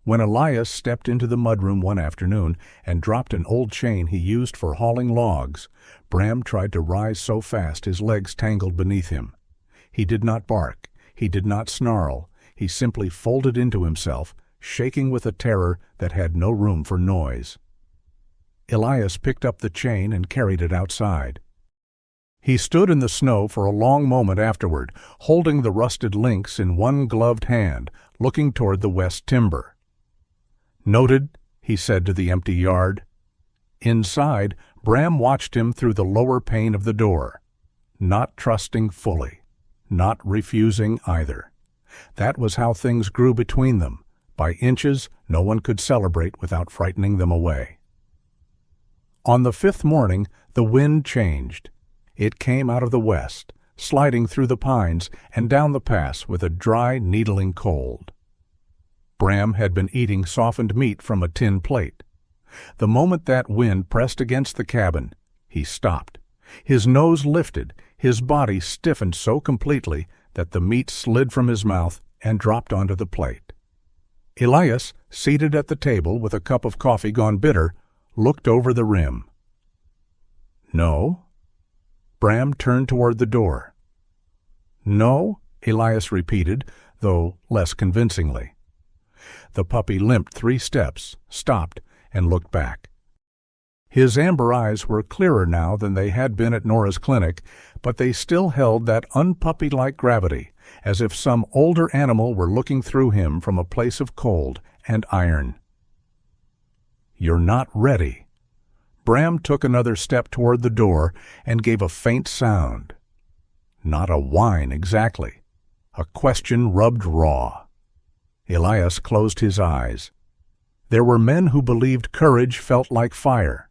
When Elias stepped into the mudroom one afternoon and dropped an old chain he used for hauling logs, Bram tried to rise so fast his legs tangled beneath him. He did not bark. He did not snarl. He simply folded into himself, shaking with a terror that had no room for noise. Elias picked up the chain and carried it outside. He stood in the snow for a long moment afterward, holding the rusted links in one gloved hand, looking toward the west timber. "Noted," he said to the empty yard. Inside, Bram watched him through the lower pane of the door, not trusting fully, not refusing either. That was how things grew between them. By inches, no one could celebrate without frightening them away. On the fifth morning, the wind changed. It came out of the west, sliding through the pines and down the pass with a dry, needling cold. Bram had been eating softened meat from a tin plate. The moment that wind pressed against the cabin, he stopped. His nose lifted, his body stiffened so completely that the meat slid from his mouth and dropped onto the plate. Elias, seated at the table with a cup of coffee gone bitter, looked over the rim. "No?" Bram turned toward the door. "No?" Elias repeated, though less convincingly. The puppy limped 3 steps, stopped, and looked back. His amber eyes were clearer now than they had been at Nora's clinic, but they still held that unpuppy-like gravity, as if some older animal were looking through him from a place of cold and iron. "You're not ready." Bram took another step toward the door and gave a faint sound. Not a whine exactly. A question rubbed raw. Elias closed his eyes. There were men who believed courage felt like fire.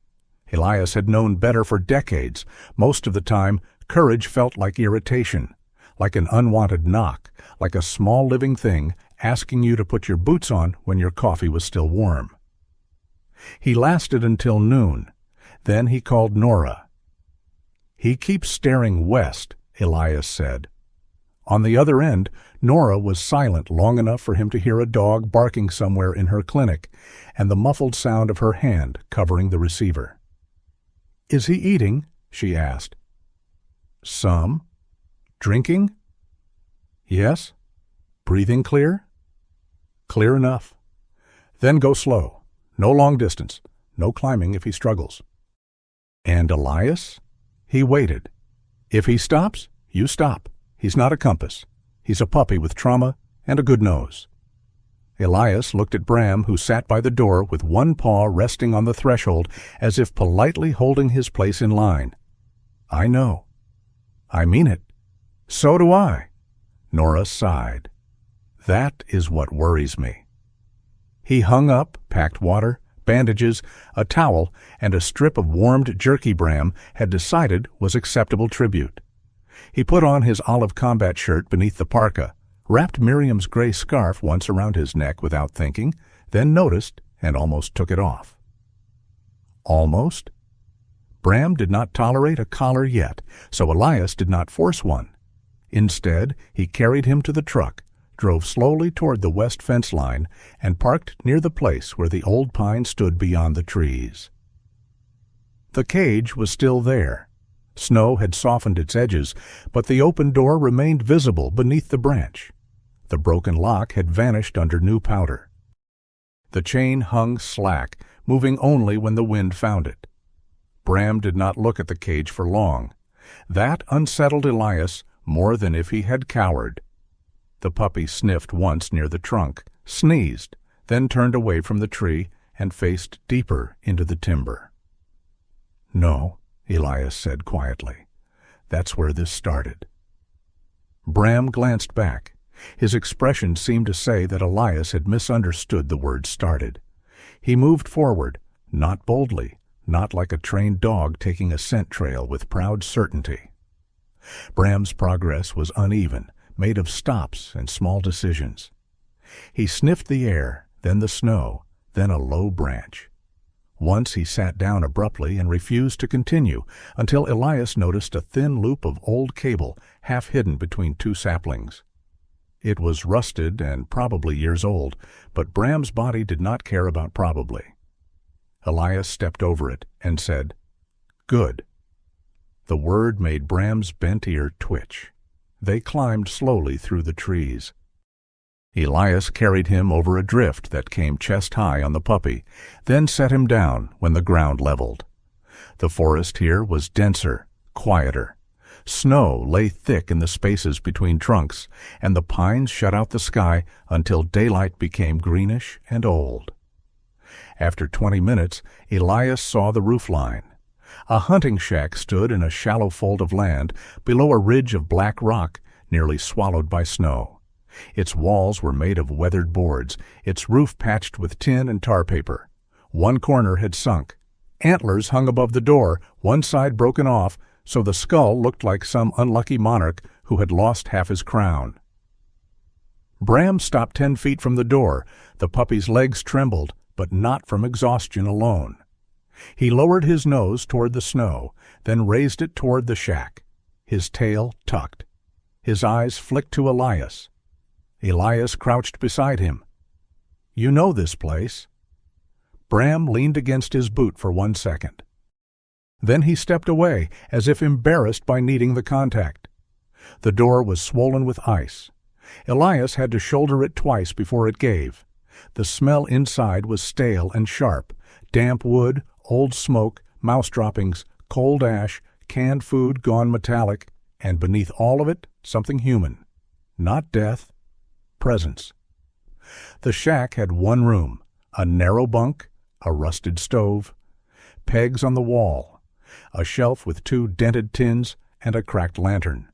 Elias had known better for decades. Most of the time, courage felt like irritation, like an unwanted knock, like a small living thing asking you to put your boots on when your coffee was still warm. He lasted until noon. Then he called Nora. "He keeps staring west," Elias said. On the other end, Nora was silent long enough for him to hear a dog barking somewhere in her clinic and the muffled sound of her hand covering the receiver. "Is he eating?" she asked. "Some." "Drinking?" "Yes." "Breathing clear?" "Clear enough." "Then go slow. No long distance. No climbing if he struggles." "And Elias?" He waited. "If he stops, you stop. He's not a compass. He's a puppy with trauma and a good nose." Elias looked at Bram, who sat by the door with one paw resting on the threshold as if politely holding his place in line. "I know." "I mean it." "So do I." Nora sighed. "That is what worries me." He hung up, packed water, bandages, a towel, and a strip of warmed jerky Bram had decided was acceptable tribute. He put on his olive combat shirt beneath the parka, wrapped Miriam's gray scarf once around his neck without thinking, then noticed and almost took it off. Almost? Bram did not tolerate a collar yet, so Elias did not force one. Instead, he carried him to the truck, drove slowly toward the west fence line, and parked near the place where the old pine stood beyond the trees. The cage was still there. Snow had softened its edges, but the open door remained visible beneath the branch. The broken lock had vanished under new powder. The chain hung slack, moving only when the wind found it. Bram did not look at the cage for long. That unsettled Elias more than if he had cowered. The puppy sniffed once near the trunk, sneezed, then turned away from the tree and faced deeper into the timber. "No," Elias said quietly. "That's where this started." Bram glanced back. His expression seemed to say that Elias had misunderstood the word started. He moved forward, not boldly, not like a trained dog taking a scent trail with proud certainty. Bram's progress was uneven, made of stops and small decisions. He sniffed the air, then the snow, then a low branch. Once he sat down abruptly and refused to continue until Elias noticed a thin loop of old cable half hidden between 2 saplings. It was rusted and probably years old, but Bram's body did not care about probably. Elias stepped over it and said, "Good." The word made Bram's bent ear twitch. They climbed slowly through the trees. Elias carried him over a drift that came chest-high on the puppy, then set him down when the ground leveled. The forest here was denser, quieter. Snow lay thick in the spaces between trunks, and the pines shut out the sky until daylight became greenish and old. After 20 minutes, Elias saw the roofline. A hunting shack stood in a shallow fold of land below a ridge of black rock nearly swallowed by snow. Its walls were made of weathered boards, its roof patched with tin and tar paper. One corner had sunk. Antlers hung above the door, one side broken off, so the skull looked like some unlucky monarch who had lost half his crown. Bram stopped 10 feet from the door. The puppy's legs trembled, but not from exhaustion alone. He lowered his nose toward the snow, then raised it toward the shack, his tail tucked. His eyes flicked to Elias. Elias crouched beside him. "You know this place." Bram leaned against his boot for 1 second. Then he stepped away, as if embarrassed by needing the contact. The door was swollen with ice. Elias had to shoulder it twice before it gave. The smell inside was stale and sharp: damp wood, old smoke, mouse droppings, cold ash, canned food gone metallic, and beneath all of it, something human. Not death. Presence. The shack had one room, a narrow bunk, a rusted stove, pegs on the wall, a shelf with 2 dented tins, and a cracked lantern.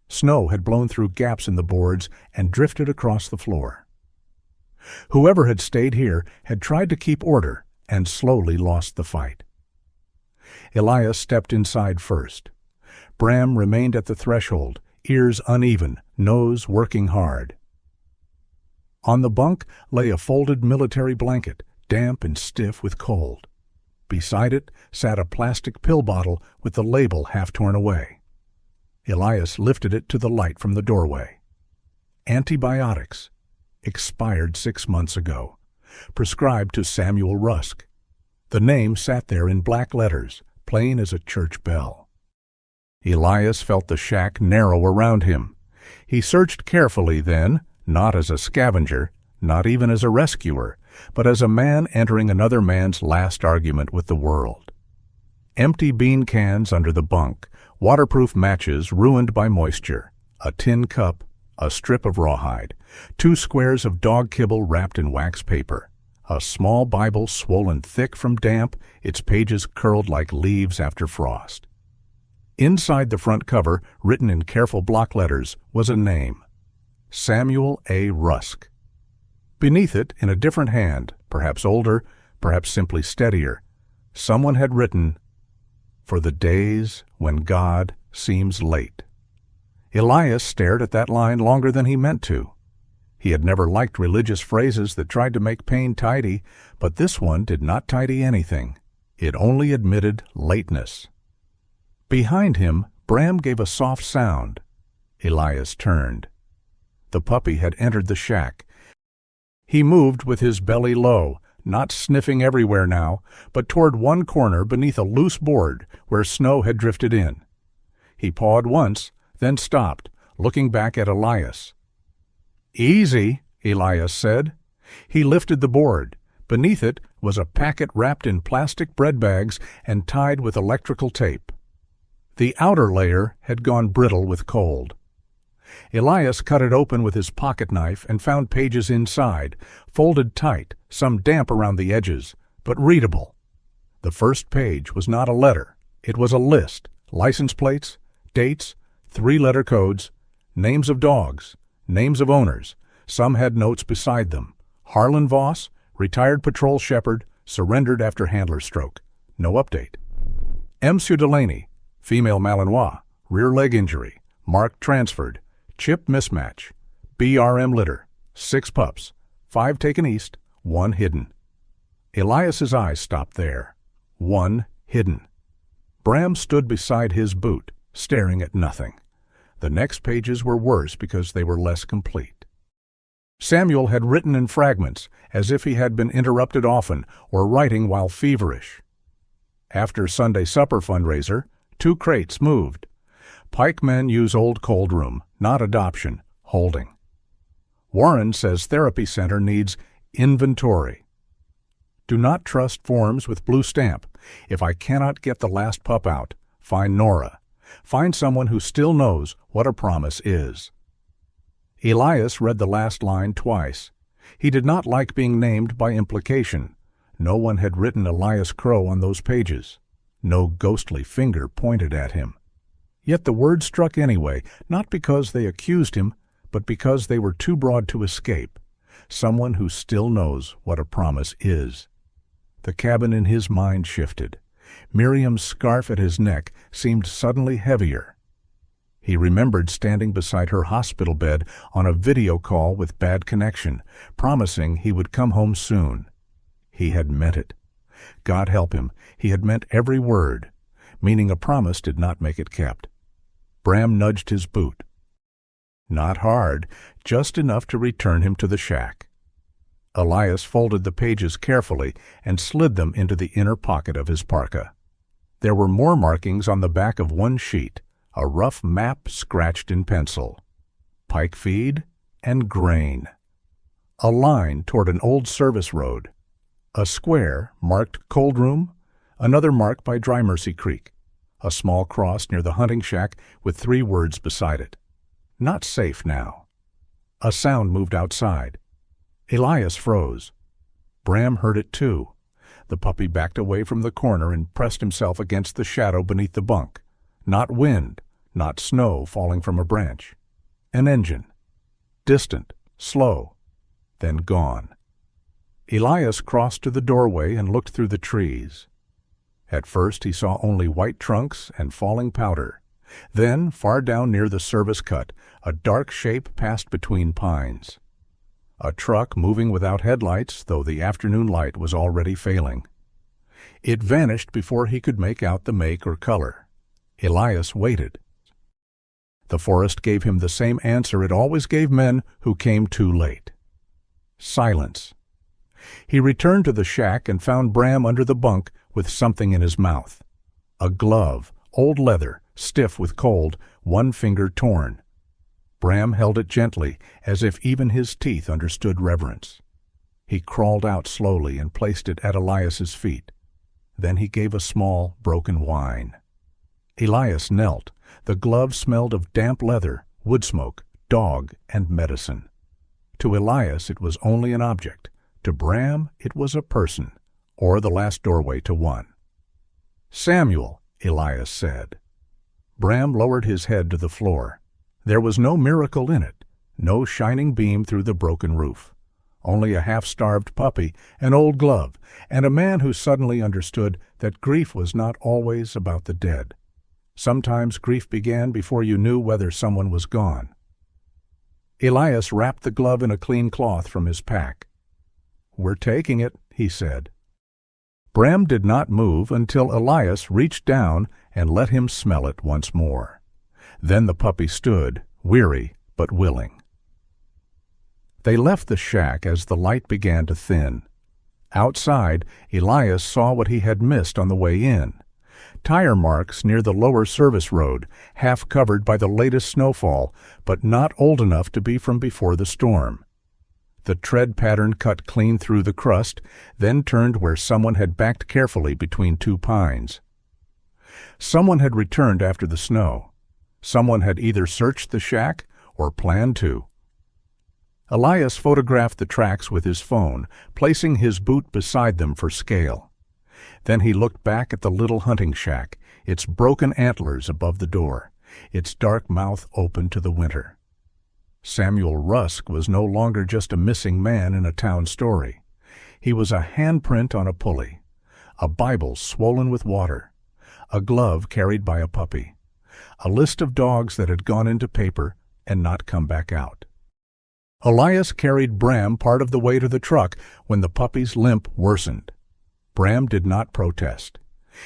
Snow had blown through gaps in the boards and drifted across the floor. Whoever had stayed here had tried to keep order and slowly lost the fight. Elias stepped inside first. Bram remained at the threshold, ears uneven, nose working hard. On the bunk lay a folded military blanket, damp and stiff with cold. Beside it sat a plastic pill bottle with the label half torn away. Elias lifted it to the light from the doorway. Antibiotics. Expired 6 months ago. Prescribed to Samuel Rusk. The name sat there in black letters, plain as a church bell. Elias felt the shack narrow around him. He searched carefully then, not as a scavenger, not even as a rescuer, but as a man entering another man's last argument with the world. Empty bean cans under the bunk, waterproof matches ruined by moisture, a tin cup, a strip of rawhide, 2 squares of dog kibble wrapped in wax paper, a small Bible swollen thick from damp, its pages curled like leaves after frost. Inside the front cover, written in careful block letters, was a name: Samuel A. Rusk. Beneath it, in a different hand, perhaps older, perhaps simply steadier, someone had written, "For the days when God seems late." Elias stared at that line longer than he meant to. He had never liked religious phrases that tried to make pain tidy, but this one did not tidy anything. It only admitted lateness. Behind him, Bram gave a soft sound. Elias turned. The puppy had entered the shack. He moved with his belly low, not sniffing everywhere now, but toward one corner beneath a loose board where snow had drifted in. He pawed once, then stopped, looking back at Elias. "Easy," Elias said. He lifted the board. Beneath it was a packet wrapped in plastic bread bags and tied with electrical tape. The outer layer had gone brittle with cold. Elias cut it open with his pocket knife and found pages inside, folded tight, some damp around the edges, but readable. The first page was not a letter. It was a list: license plates, dates, 3-letter codes, names of dogs, names of owners. Some had notes beside them. Harlan Voss, retired patrol shepherd, surrendered after handler stroke. No update. Monsieur Delaney, female Malinois, rear leg injury, marked transferred, chip mismatch, BRM litter, 6 pups, 5 taken east, 1 hidden. Elias's eyes stopped there. 1 hidden. Bram stood beside his boot, staring at nothing. The next pages were worse because they were less complete. Samuel had written in fragments, as if he had been interrupted often or writing while feverish. After Sunday supper fundraiser, 2 crates moved. Pike men use old cold room, not adoption, holding. Warren says therapy center needs inventory. Do not trust forms with blue stamp. If I cannot get the last pup out, find Nora. Find someone who still knows what a promise is. Elias read the last line twice. He did not like being named by implication. No one had written Elias Crowe on those pages. No ghostly finger pointed at him. Yet the word struck anyway, not because they accused him, but because they were too broad to escape. Someone who still knows what a promise is. The cabin in his mind shifted. Miriam's scarf at his neck seemed suddenly heavier. He remembered standing beside her hospital bed on a video call with bad connection, promising he would come home soon. He had meant it. God help him, he had meant every word, meaning a promise did not make it kept. Bram nudged his boot. Not hard, just enough to return him to the shack. Elias folded the pages carefully and slid them into the inner pocket of his parka. There were more markings on the back of one sheet, a rough map scratched in pencil. Pike feed and grain. A line toward an old service road. A square marked cold room, another marked by Dry Mercy Creek. A small cross near the hunting shack with 3 words beside it. Not safe now. A sound moved outside. Elias froze. Bram heard it too. The puppy backed away from the corner and pressed himself against the shadow beneath the bunk. Not wind, not snow falling from a branch. An engine. Distant, slow, then gone. Elias crossed to the doorway and looked through the trees. At first he saw only white trunks and falling powder. Then, far down near the service cut, a dark shape passed between pines. A truck moving without headlights, though the afternoon light was already failing. It vanished before he could make out the make or color. Elias waited. The forest gave him the same answer it always gave men who came too late. Silence. He returned to the shack and found Bram under the bunk with something in his mouth. A glove, old leather, stiff with cold, one finger torn. Bram held it gently, as if even his teeth understood reverence. He crawled out slowly and placed it at Elias's feet. Then he gave a small, broken whine. Elias knelt. The glove smelled of damp leather, wood smoke, dog, and medicine. To Elias it was only an object. To Bram it was a person, or the last doorway to one. "Samuel," Elias said. Bram lowered his head to the floor. There was no miracle in it, no shining beam through the broken roof. Only a half-starved puppy, an old glove, and a man who suddenly understood that grief was not always about the dead. Sometimes grief began before you knew whether someone was gone. Elias wrapped the glove in a clean cloth from his pack. "We're taking it," he said. Bram did not move until Elias reached down and let him smell it once more. Then the puppy stood, weary but willing. They left the shack as the light began to thin. Outside, Elias saw what he had missed on the way in. Tire marks near the lower service road, half covered by the latest snowfall, but not old enough to be from before the storm. The tread pattern cut clean through the crust, then turned where someone had backed carefully between 2 pines. Someone had returned after the snow. Someone had either searched the shack or planned to. Elias photographed the tracks with his phone, placing his boot beside them for scale. Then he looked back at the little hunting shack, its broken antlers above the door, its dark mouth open to the winter. Samuel Rusk was no longer just a missing man in a town story. He was a handprint on a pulley, a Bible swollen with water, a glove carried by a puppy, a list of dogs that had gone into paper and not come back out. Elias carried Bram part of the way to the truck when the puppy's limp worsened. Bram did not protest.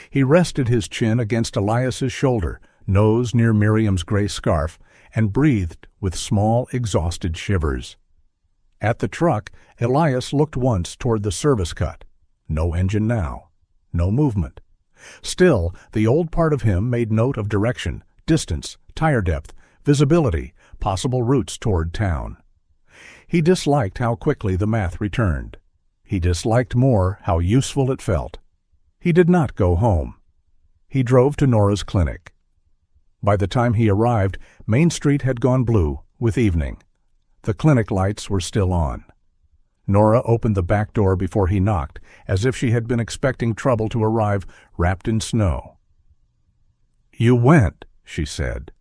He rested his chin against Elias's shoulder, nose near Miriam's gray scarf, and breathed with small, exhausted shivers. At the truck, Elias looked once toward the service cut. No engine now. No movement. Still, the old part of him made note of direction, distance, tire depth, visibility, possible routes toward town. He disliked how quickly the math returned. He disliked more how useful it felt. He did not go home. He drove to Nora's clinic. By the time he arrived, Main Street had gone blue with evening. The clinic lights were still on. Nora opened the back door before he knocked, as if she had been expecting trouble to arrive wrapped in snow. "You went," she said.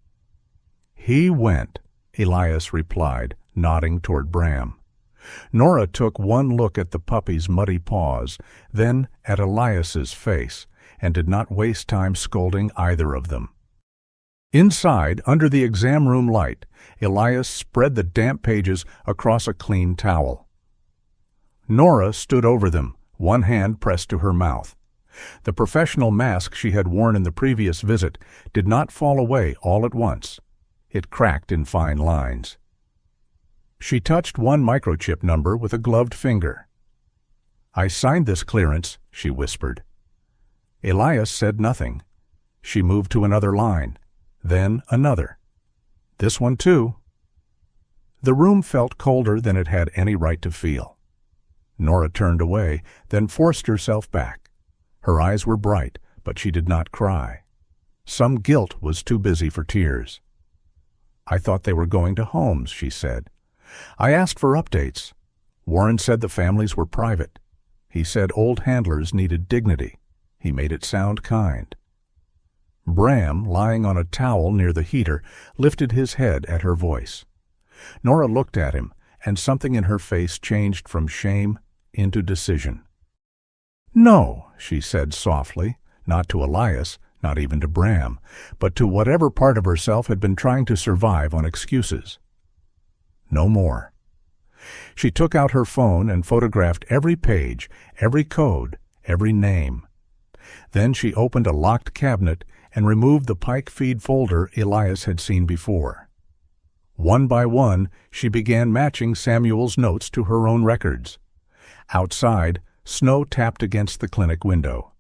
"He went," Elias replied, nodding toward Bram. Nora took one look at the puppy's muddy paws, then at Elias's face, and did not waste time scolding either of them. Inside, under the exam room light, Elias spread the damp pages across a clean towel. Nora stood over them, one hand pressed to her mouth. The professional mask she had worn in the previous visit did not fall away all at once. It cracked in fine lines. She touched one microchip number with a gloved finger. "I signed this clearance," she whispered. Elias said nothing. She moved to another line, then another. "This one too." The room felt colder than it had any right to feel. Nora turned away, then forced herself back. Her eyes were bright, but she did not cry. Some guilt was too busy for tears. "I thought they were going to homes," she said. "I asked for updates. Warren said the families were private. He said old handlers needed dignity. He made it sound kind." Bram, lying on a towel near the heater, lifted his head at her voice. Nora looked at him, and something in her face changed from shame into decision. "No," she said softly, not to Elias, not even to Bram, but to whatever part of herself had been trying to survive on excuses. "No more." She took out her phone and photographed every page, every code, every name. Then she opened a locked cabinet and removed the Pike feed folder Elias had seen before. One by one, she began matching Samuel's notes to her own records. Outside, snow tapped against the clinic window.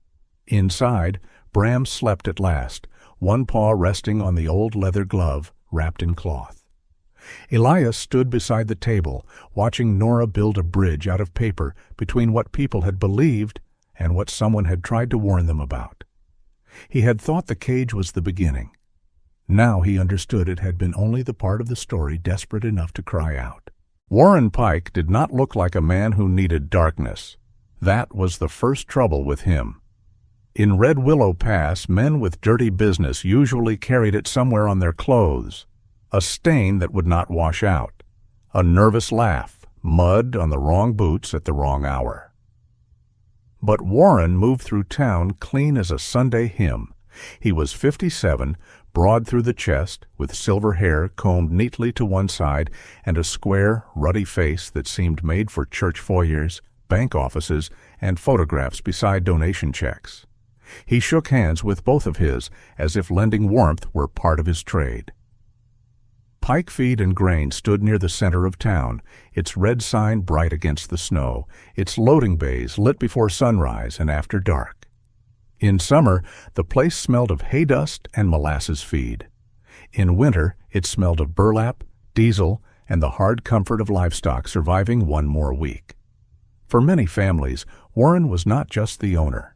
Inside, Bram slept at last, one paw resting on the old leather glove wrapped in cloth. Elias stood beside the table, watching Nora build a bridge out of paper between what people had believed and what someone had tried to warn them about. He had thought the cage was the beginning. Now he understood it had been only the part of the story desperate enough to cry out. Warren Pike did not look like a man who needed darkness. That was the first trouble with him. In Red Willow Pass, men with dirty business usually carried it somewhere on their clothes. A stain that would not wash out. A nervous laugh. Mud on the wrong boots at the wrong hour. But Warren moved through town clean as a Sunday hymn. He was 57, broad through the chest, with silver hair combed neatly to one side and a square, ruddy face that seemed made for church foyers, bank offices, and photographs beside donation checks. He shook hands with both of his, as if lending warmth were part of his trade. Pike Feed and Grain stood near the center of town, its red sign bright against the snow, its loading bays lit before sunrise and after dark. In summer, the place smelled of hay dust and molasses feed. In winter, it smelled of burlap, diesel, and the hard comfort of livestock surviving one more week. For many families, Warren was not just the owner.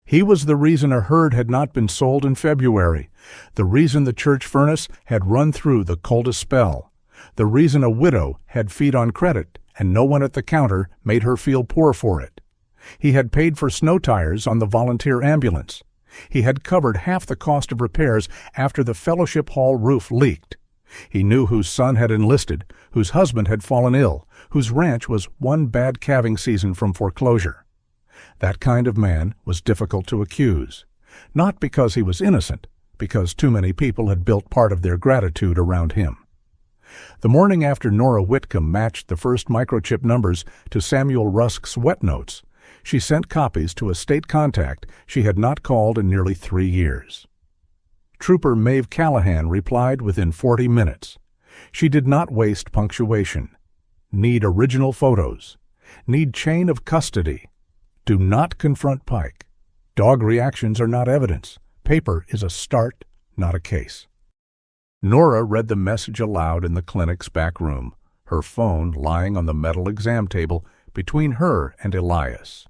He was the reason a herd had not been sold in February, the reason the church furnace had run through the coldest spell, the reason a widow had feed on credit and no one at the counter made her feel poor for it. He had paid for snow tires on the volunteer ambulance. He had covered half the cost of repairs after the fellowship hall roof leaked. He knew whose son had enlisted, whose husband had fallen ill, whose ranch was one bad calving season from foreclosure. That kind of man was difficult to accuse, not because he was innocent, because too many people had built part of their gratitude around him. The morning after Nora Whitcomb matched the first microchip numbers to Samuel Rusk's wet notes, she sent copies to a state contact she had not called in nearly 3 years. Trooper Maeve Callahan replied within 40 minutes. She did not waste punctuation. Need original photos. Need chain of custody. Do not confront Pike. Dog reactions are not evidence. Paper is a start, not a case. Nora read the message aloud in the clinic's back room, her phone lying on the metal exam table between her and Elias.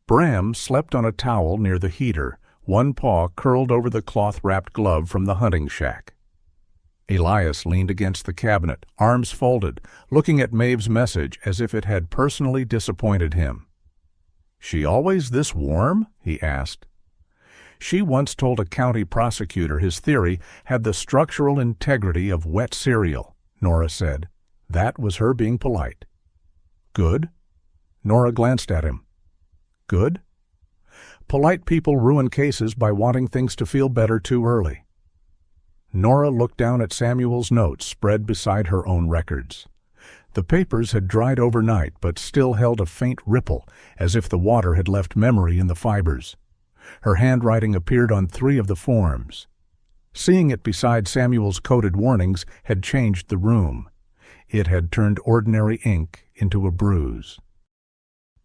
Bram slept on a towel near the heater, one paw curled over the cloth-wrapped glove from the hunting shack. Elias leaned against the cabinet, arms folded, looking at Maeve's message as if it had personally disappointed him. "She always this warm?" he asked. She once told a county prosecutor his theory had the structural integrity of wet cereal, Nora said. That was her being polite. "Good?" Nora glanced at him. "Good?" Polite people ruin cases by wanting things to feel better too early. Nora looked down at Samuel's notes spread beside her own records. The papers had dried overnight but still held a faint ripple, as if the water had left memory in the fibers. Her handwriting appeared on 3 of the forms. Seeing it beside Samuel's coded warnings had changed the room. It had turned ordinary ink into a bruise.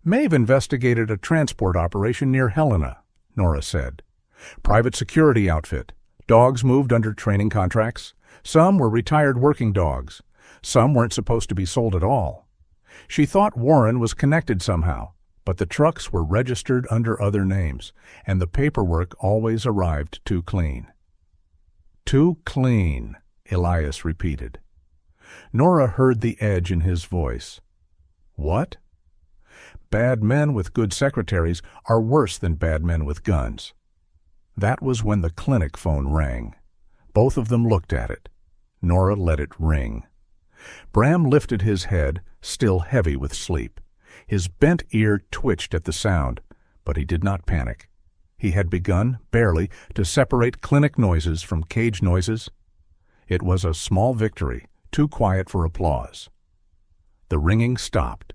"Maeve investigated a transport operation near Helena," Nora said. "Private security outfit. Dogs moved under training contracts. Some were retired working dogs. Some weren't supposed to be sold at all. She thought Warren was connected somehow, but the trucks were registered under other names, and the paperwork always arrived too clean." "Too clean," Elias repeated. Nora heard the edge in his voice. "What?" "Bad men with good secretaries are worse than bad men with guns." That was when the clinic phone rang. Both of them looked at it. Nora let it ring. Bram lifted his head, still heavy with sleep. His bent ear twitched at the sound, but he did not panic. He had begun, barely, to separate clinic noises from cage noises. It was a small victory, too quiet for applause. The ringing stopped.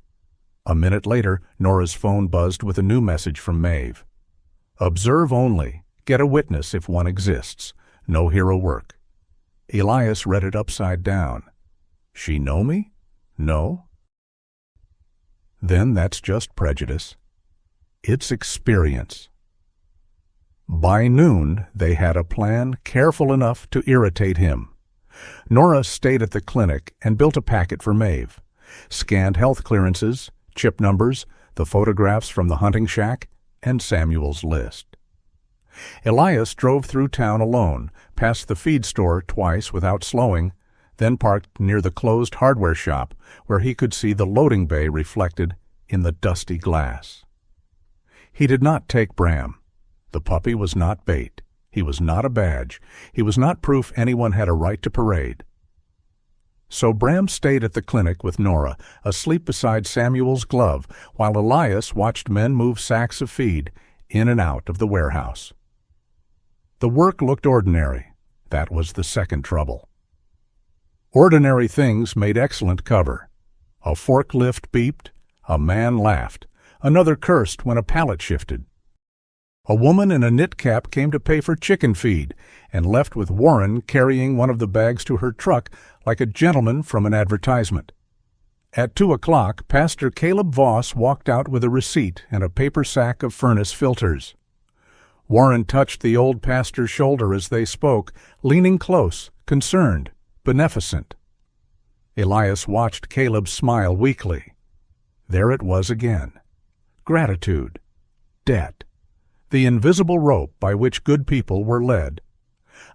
A minute later, Nora's phone buzzed with a new message from Maeve. "Observe only. Get a witness if one exists. No hero work." Elias read it upside down. "She know me? No?" "Then that's just prejudice." "It's experience." By noon, they had a plan careful enough to irritate him. Nora stayed at the clinic and built a packet for Maeve. Scanned health clearances, chip numbers, the photographs from the hunting shack, and Samuel's list. Elias drove through town alone, past the feed store twice without slowing, then parked near the closed hardware shop where he could see the loading bay reflected in the dusty glass. He did not take Bram. The puppy was not bait. He was not a badge. He was not proof anyone had a right to parade. So Bram stayed at the clinic with Nora, asleep beside Samuel's glove, while Elias watched men move sacks of feed in and out of the warehouse. The work looked ordinary. That was the second trouble. Ordinary things made excellent cover. A forklift beeped, a man laughed, another cursed when a pallet shifted. A woman in a knit cap came to pay for chicken feed and left with Warren carrying one of the bags to her truck like a gentleman from an advertisement. At 2 o'clock, Pastor Caleb Voss walked out with a receipt and a paper sack of furnace filters. Warren touched the old pastor's shoulder as they spoke, leaning close, concerned, beneficent. Elias watched Caleb smile weakly. There it was again. Gratitude. Debt. The invisible rope by which good people were led.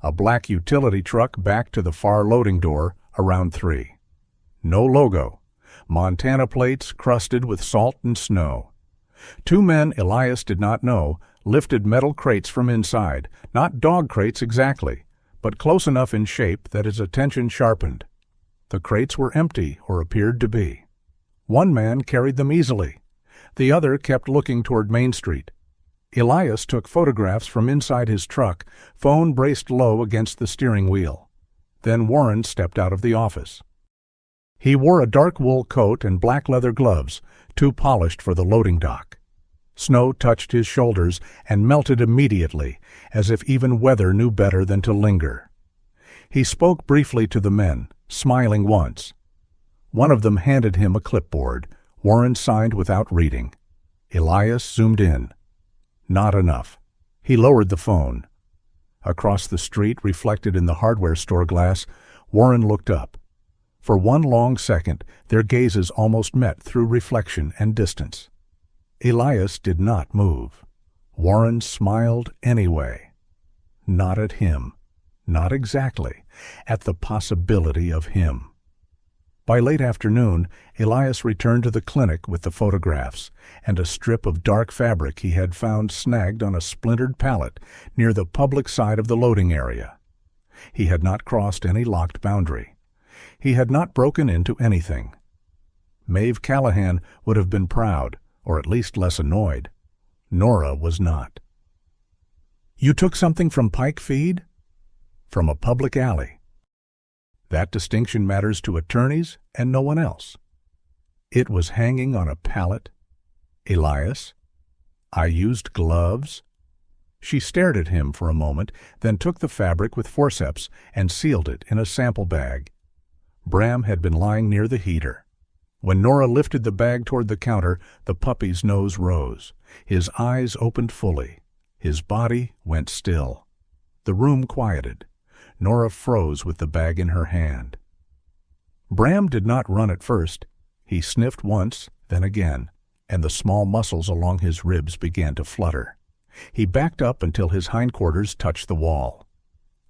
A black utility truck backed to the far loading door around 3. No logo. Montana plates crusted with salt and snow. 2 men Elias did not know lifted metal crates from inside, not dog crates exactly, but close enough in shape that his attention sharpened. The crates were empty, or appeared to be. One man carried them easily. The other kept looking toward Main Street. Elias took photographs from inside his truck, phone braced low against the steering wheel. Then Warren stepped out of the office. He wore a dark wool coat and black leather gloves, too polished for the loading dock. Snow touched his shoulders and melted immediately, as if even weather knew better than to linger. He spoke briefly to the men, smiling once. One of them handed him a clipboard. Warren signed without reading. Elias zoomed in. Not enough. He lowered the phone. Across the street, reflected in the hardware store glass, Warren looked up. For one long second, their gazes almost met through reflection and distance. Elias did not move. Warren smiled anyway. Not at him. Not exactly. At the possibility of him. By late afternoon, Elias returned to the clinic with the photographs and a strip of dark fabric he had found snagged on a splintered pallet near the public side of the loading area. He had not crossed any locked boundary. He had not broken into anything. Maeve Callahan would have been proud, or at least less annoyed. Nora was not. "You took something from Pike Feed?" "From a public alley." That distinction matters to attorneys and no one else. It was hanging on a pallet. Elias? I used gloves? She stared at him for a moment, then took the fabric with forceps and sealed it in a sample bag. Bram had been lying near the heater. When Nora lifted the bag toward the counter, the puppy's nose rose. His eyes opened fully. His body went still. The room quieted. Nora froze with the bag in her hand. Bram did not run at first. He sniffed once, then again, and the small muscles along his ribs began to flutter. He backed up until his hindquarters touched the wall.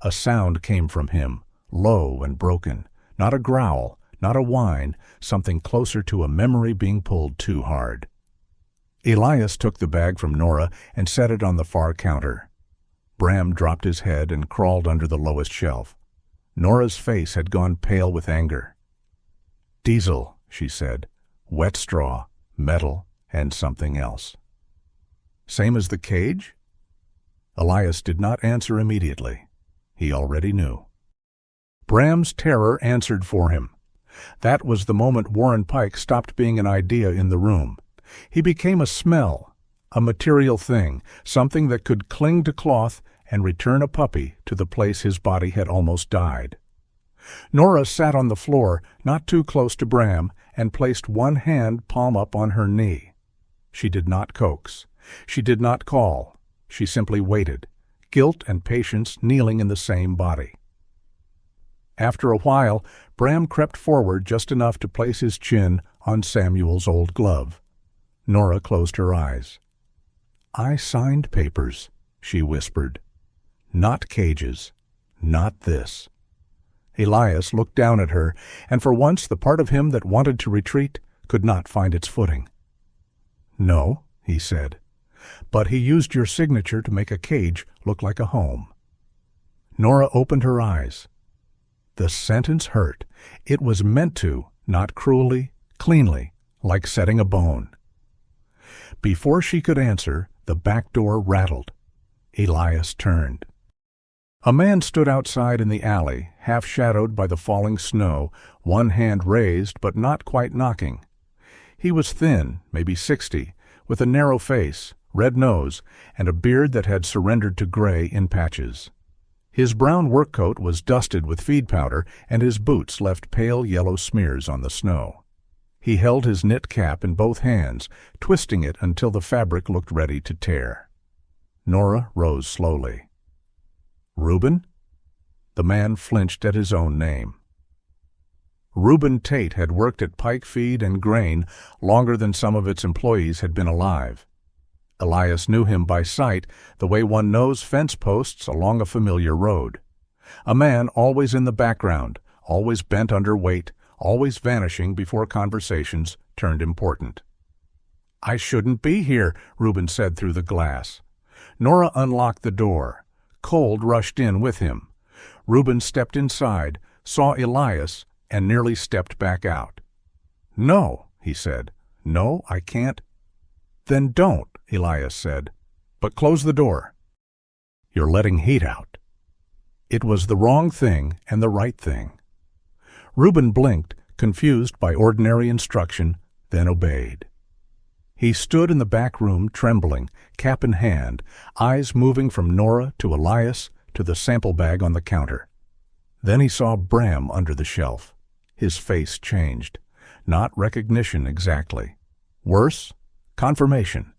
A sound came from him, low and broken, not a growl, not a whine, something closer to a memory being pulled too hard. Elias took the bag from Nora and set it on the far counter. Bram dropped his head and crawled under the lowest shelf. Nora's face had gone pale with anger. "Diesel," she said. "Wet straw, metal, and something else." "Same as the cage?" Elias did not answer immediately. He already knew. Bram's terror answered for him. That was the moment Warren Pike stopped being an idea in the room. He became a smell, a material thing, something that could cling to cloth and return a puppy to the place his body had almost died. Nora sat on the floor, not too close to Bram, and placed one hand palm up on her knee. She did not coax. She did not call. She simply waited, guilt and patience kneeling in the same body. After a while, Bram crept forward just enough to place his chin on Samuel's old glove. Nora closed her eyes. "I signed papers," she whispered. "Not cages. Not this." Elias looked down at her, and for once the part of him that wanted to retreat could not find its footing. "No," he said, "but he used your signature to make a cage look like a home." Nora opened her eyes. The sentence hurt. It was meant to, not cruelly, cleanly, like setting a bone. Before she could answer, the back door rattled. Elias turned. A man stood outside in the alley, half-shadowed by the falling snow, one hand raised but not quite knocking. He was thin, maybe 60, with a narrow face, red nose, and a beard that had surrendered to gray in patches. His brown work coat was dusted with feed powder, and his boots left pale yellow smears on the snow. He held his knit cap in both hands, twisting it until the fabric looked ready to tear. Nora rose slowly. "Reuben?" The man flinched at his own name. Reuben Tate had worked at Pike Feed and Grain longer than some of its employees had been alive. Elias knew him by sight, the way one knows fence posts along a familiar road. A man always in the background, always bent under weight, always vanishing before conversations turned important. "I shouldn't be here," Reuben said through the glass. Nora unlocked the door. Cold rushed in with him. Reuben stepped inside, saw Elias, and nearly stepped back out. "No," he said. "No, I can't." "Then don't," Elias said. "But close the door." "You're letting heat out." It was the wrong thing and the right thing. Reuben blinked, confused by ordinary instruction, then obeyed. He stood in the back room trembling, cap in hand, eyes moving from Nora to Elias to the sample bag on the counter. Then he saw Bram under the shelf. His face changed. Not recognition exactly. Worse, confirmation.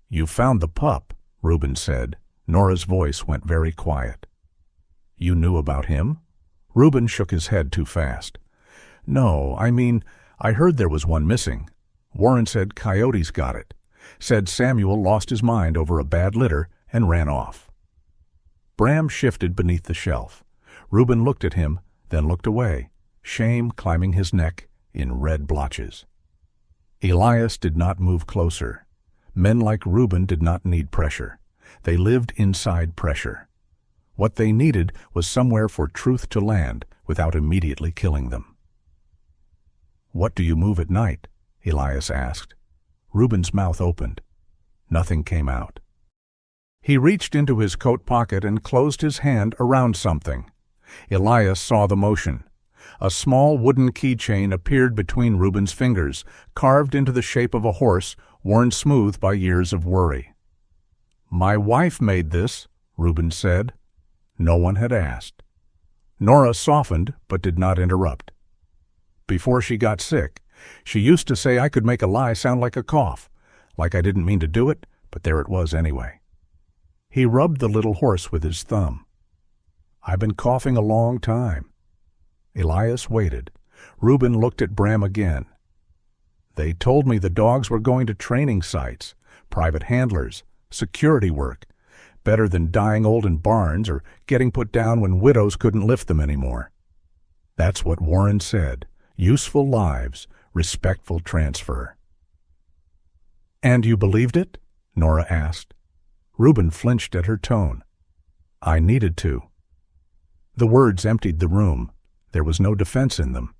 "You found the pup," Reuben said. Nora's voice went very quiet. "You knew about him?" Reuben shook his head too fast. "No, I heard there was one missing. Warren said coyotes got it. Said Samuel lost his mind over a bad litter and ran off." Bram shifted beneath the shelf. Reuben looked at him, then looked away, shame climbing his neck in red blotches. Elias did not move closer. Men like Reuben did not need pressure. They lived inside pressure. What they needed was somewhere for truth to land without immediately killing them. "What do you move at night?" Elias asked. Reuben's mouth opened. Nothing came out. He reached into his coat pocket and closed his hand around something. Elias saw the motion. A small wooden keychain appeared between Reuben's fingers, carved into the shape of a horse worn smooth by years of worry. "My wife made this," Reuben said. No one had asked. Nora softened but did not interrupt. "Before she got sick, she used to say I could make a lie sound like a cough, like I didn't mean to do it, but there it was anyway." He rubbed the little horse with his thumb. "I've been coughing a long time." Elias waited. Reuben looked at Bram again. "They told me the dogs were going to training sites, private handlers, security work, better than dying old in barns or getting put down when widows couldn't lift them anymore. That's what Warren said. Useful lives, respectful transfer." "And you believed it?" Nora asked. Reuben flinched at her tone. "I needed to." The words emptied the room. There was no defense in them.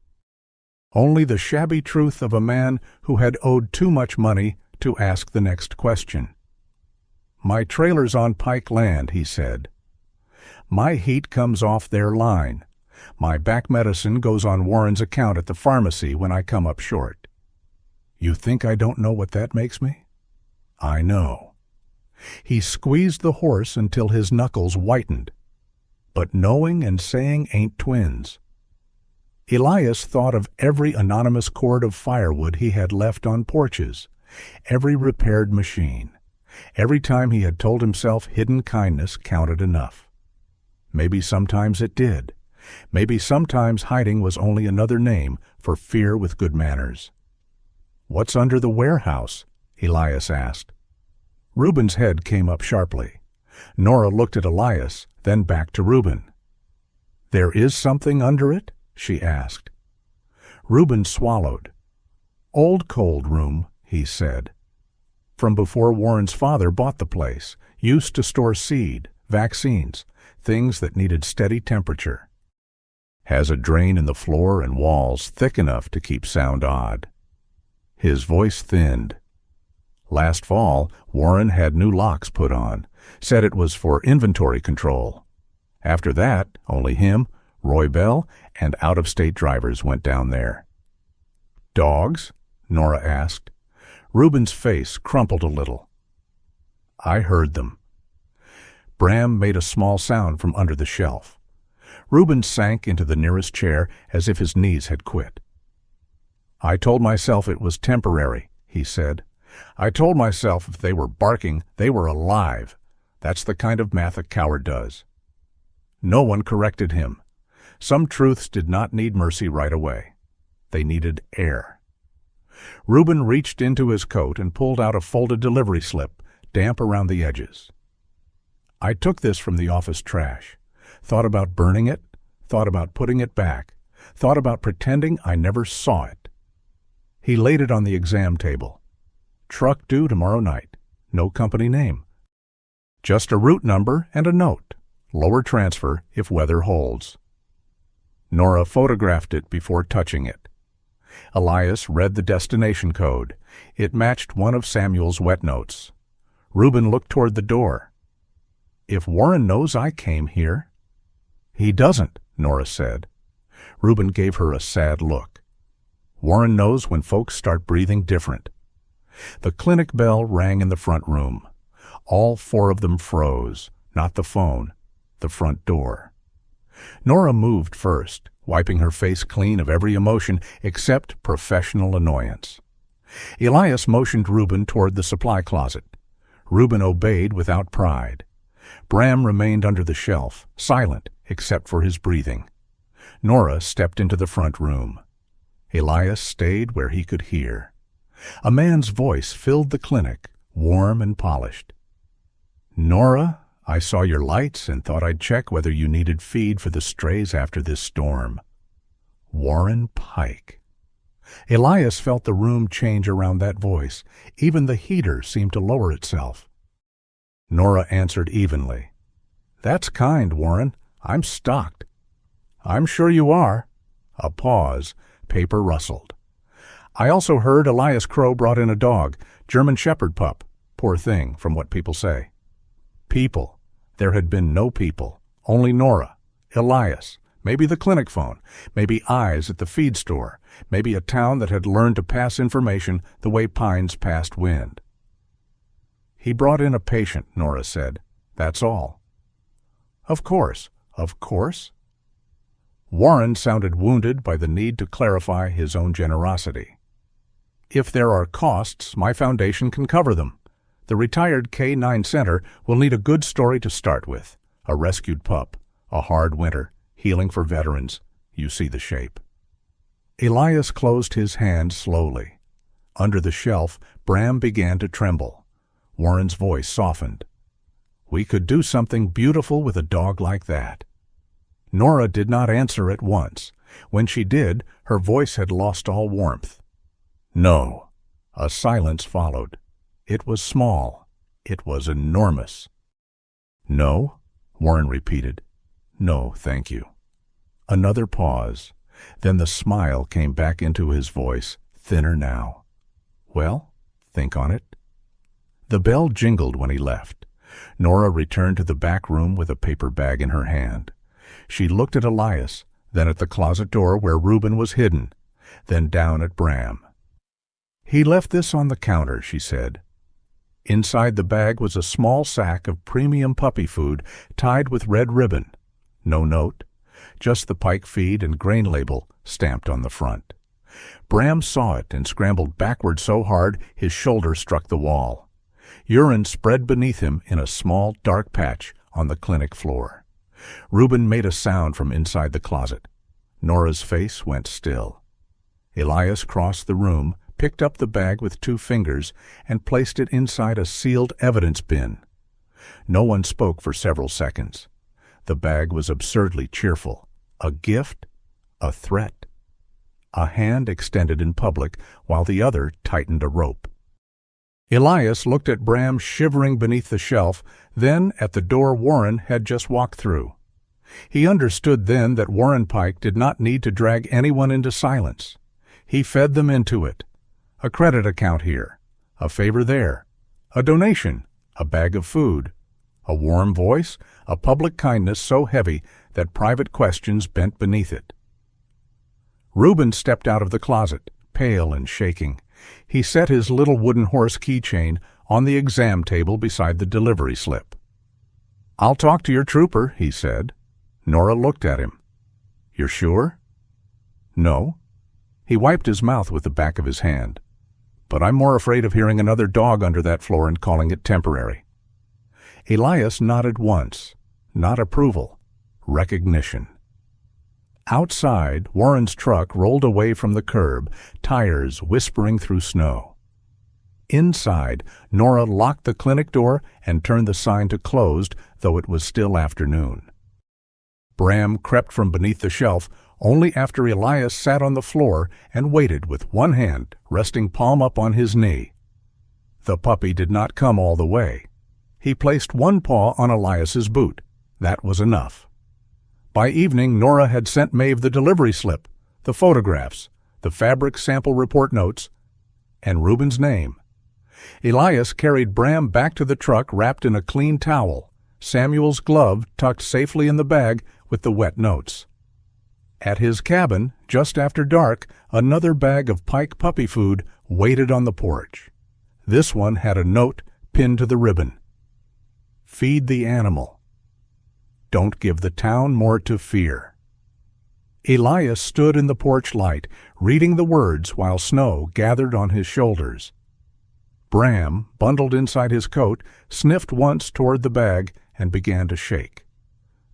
Only the shabby truth of a man who had owed too much money to ask the next question. "My trailer's on Pike land," he said. "My heat comes off their line. My back medicine goes on Warren's account at the pharmacy when I come up short. You think I don't know what that makes me? I know." He squeezed the horse until his knuckles whitened. But knowing and saying ain't twins. Elias thought of every anonymous cord of firewood he had left on porches, every repaired machine. Every time he had told himself hidden kindness counted enough. Maybe sometimes it did. Maybe sometimes hiding was only another name for fear with good manners. "What's under the warehouse?" Elias asked. Reuben's head came up sharply. Nora looked at Elias, then back to Reuben. "There is something under it?" she asked. Reuben swallowed. "Old cold room," he said. "From before Warren's father bought the place, used to store seed, vaccines, things that needed steady temperature. Has a drain in the floor and walls thick enough to keep sound odd." His voice thinned. "Last fall, Warren had new locks put on, said it was for inventory control. After that, only him, Roy Bell, and out-of-state drivers went down there." "Dogs?" Nora asked. Reuben's face crumpled a little. "I heard them." Bram made a small sound from under the shelf. Reuben sank into the nearest chair as if his knees had quit. "I told myself it was temporary," he said. "I told myself if they were barking, they were alive. That's the kind of math a coward does." No one corrected him. Some truths did not need mercy right away. They needed air. Reuben reached into his coat and pulled out a folded delivery slip, damp around the edges. "I took this from the office trash. Thought about burning it, thought about putting it back, thought about pretending I never saw it." He laid it on the exam table. "Truck due tomorrow night. No company name. Just a route number and a note. Lower transfer if weather holds." Nora photographed it before touching it. Elias read the destination code. It matched one of Samuel's wet notes. Reuben looked toward the door. "If Warren knows I came here—" "He doesn't," Nora said. Reuben gave her a sad look. "Warren knows when folks start breathing different." The clinic bell rang in the front room. All four of them froze, not the phone, the front door. Nora moved first, wiping her face clean of every emotion except professional annoyance. Elias motioned Reuben toward the supply closet. Reuben obeyed without pride. Bram remained under the shelf, silent except for his breathing. Nora stepped into the front room. Elias stayed where he could hear. A man's voice filled the clinic, warm and polished. "Nora, I saw your lights and thought I'd check whether you needed feed for the strays after this storm." Warren Pike. Elias felt the room change around that voice. Even the heater seemed to lower itself. Nora answered evenly. "That's kind, Warren. I'm stocked." "I'm sure you are." A pause. Paper rustled. "I also heard Elias Crowe brought in a dog, German Shepherd pup. Poor thing, from what people say." People. There had been no people. Only Nora, Elias, maybe the clinic phone, maybe eyes at the feed store, maybe a town that had learned to pass information the way pines passed wind. "He brought in a patient," Nora said. "That's all." Of course. Of course?" Warren sounded wounded by the need to clarify his own generosity. "If there are costs, my foundation can cover them. The retired K-9 center will need a good story to start with. A rescued pup, a hard winter, healing for veterans. You see the shape." Elias closed his hand slowly. Under the shelf, Bram began to tremble. Warren's voice softened. "We could do something beautiful with a dog like that." Nora did not answer at once. When she did, her voice had lost all warmth. "No." A silence followed. It was small. It was enormous. "No?" Warren repeated. "No, thank you." Another pause. Then the smile came back into his voice, thinner now. "Well, think on it." The bell jingled when he left. Nora returned to the back room with a paper bag in her hand. She looked at Elias, then at the closet door where Reuben was hidden, then down at Bram. "He left this on the counter," she said. Inside the bag was a small sack of premium puppy food tied with red ribbon. No note, just the Pike feed and grain label stamped on the front. Bram saw it and scrambled backward so hard his shoulder struck the wall. Urine spread beneath him in a small dark patch on the clinic floor. Reuben made a sound from inside the closet. Nora's face went still. Elias crossed the room, picked up the bag with 2 fingers, and placed it inside a sealed evidence bin. No one spoke for several seconds. The bag was absurdly cheerful. A gift? A threat? A hand extended in public while the other tightened a rope. Elias looked at Bram shivering beneath the shelf, then at the door Warren had just walked through. He understood then that Warren Pike did not need to drag anyone into silence. He fed them into it. A credit account here, a favor there, a donation, a bag of food, a warm voice, a public kindness so heavy that private questions bent beneath it. Reuben stepped out of the closet, pale and shaking. He set his little wooden horse keychain on the exam table beside the delivery slip. "I'll talk to your trooper," he said. Nora looked at him. "You're sure?" "No." He wiped his mouth with the back of his hand. "But I'm more afraid of hearing another dog under that floor and calling it temporary." Elias nodded once. Not approval. Recognition. Outside, Warren's truck rolled away from the curb, tires whispering through snow. Inside, Nora locked the clinic door and turned the sign to closed, though it was still afternoon. Bram crept from beneath the shelf only after Elias sat on the floor and waited with one hand resting palm up on his knee. The puppy did not come all the way. He placed one paw on Elias's boot. That was enough. By evening, Nora had sent Maeve the delivery slip, the photographs, the fabric sample report notes, and Reuben's name. Elias carried Bram back to the truck wrapped in a clean towel, Samuel's glove tucked safely in the bag with the wet notes. At his cabin, just after dark, another bag of Pike puppy food waited on the porch. This one had a note pinned to the ribbon. "Feed the animal. Don't give the town more to fear." Elias stood in the porch light, reading the words while snow gathered on his shoulders. Bram, bundled inside his coat, sniffed once toward the bag and began to shake.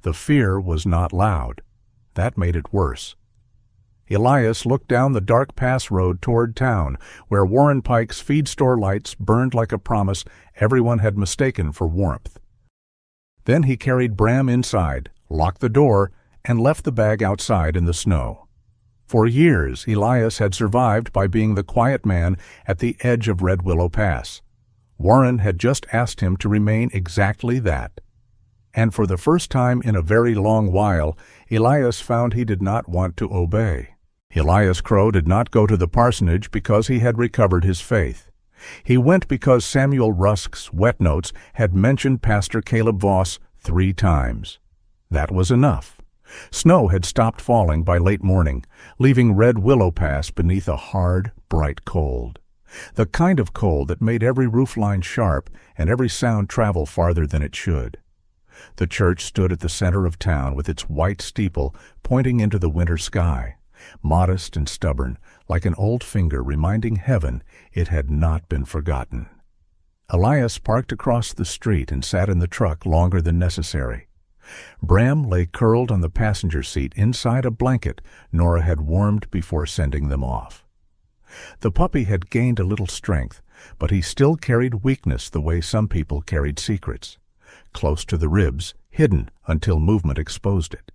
The fear was not loud. That made it worse. Elias looked down the dark pass road toward town, where Warren Pike's feed store lights burned like a promise everyone had mistaken for warmth. Then he carried Bram inside, locked the door, and left the bag outside in the snow. For years, Elias had survived by being the quiet man at the edge of Red Willow Pass. Warren had just asked him to remain exactly that. And for the first time in a very long while, Elias found he did not want to obey. Elias Crowe did not go to the parsonage because he had recovered his faith. He went because Samuel Rusk's wet notes had mentioned Pastor Caleb Voss 3 times. That was enough. Snow had stopped falling by late morning, leaving Red Willow Pass beneath a hard, bright cold. The kind of cold that made every roofline sharp and every sound travel farther than it should. The church stood at the center of town with its white steeple pointing into the winter sky, modest and stubborn, like an old finger reminding heaven it had not been forgotten. Elias parked across the street and sat in the truck longer than necessary. Bram lay curled on the passenger seat inside a blanket Nora had warmed before sending them off. The puppy had gained a little strength, but he still carried weakness the way some people carried secrets, close to the ribs, hidden until movement exposed it.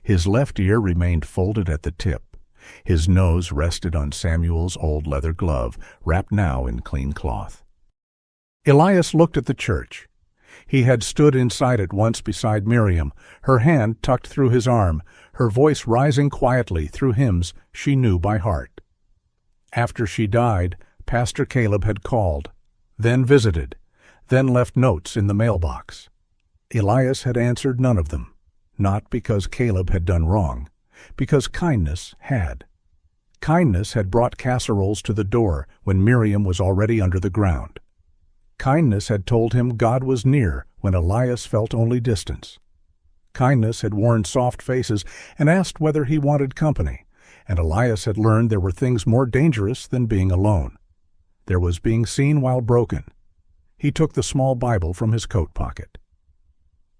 His left ear remained folded at the tip. His nose rested on Samuel's old leather glove, wrapped now in clean cloth. Elias looked at the church. He had stood inside it once beside Miriam, her hand tucked through his arm, her voice rising quietly through hymns she knew by heart. After she died, Pastor Caleb had called, then visited, then left notes in the mailbox. Elias had answered none of them, not because Caleb had done wrong, because kindness had. Kindness had brought casseroles to the door when Miriam was already under the ground. Kindness had told him God was near when Elias felt only distance. Kindness had worn soft faces and asked whether he wanted company, and Elias had learned there were things more dangerous than being alone. There was being seen while broken. He took the small Bible from his coat pocket.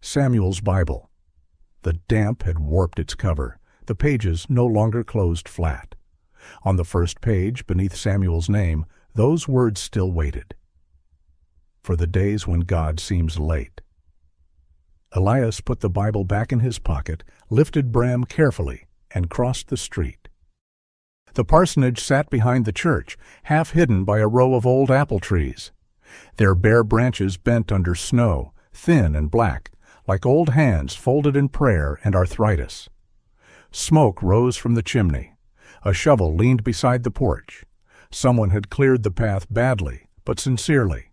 Samuel's Bible. The damp had warped its cover, the pages no longer closed flat. On the first page, beneath Samuel's name, those words still waited. For the days when God seems late. Elias put the Bible back in his pocket, lifted Bram carefully, and crossed the street. The parsonage sat behind the church, half hidden by a row of old apple trees. Their bare branches bent under snow, thin and black, like old hands folded in prayer and arthritis. Smoke rose from the chimney. A shovel leaned beside the porch. Someone had cleared the path badly, but sincerely.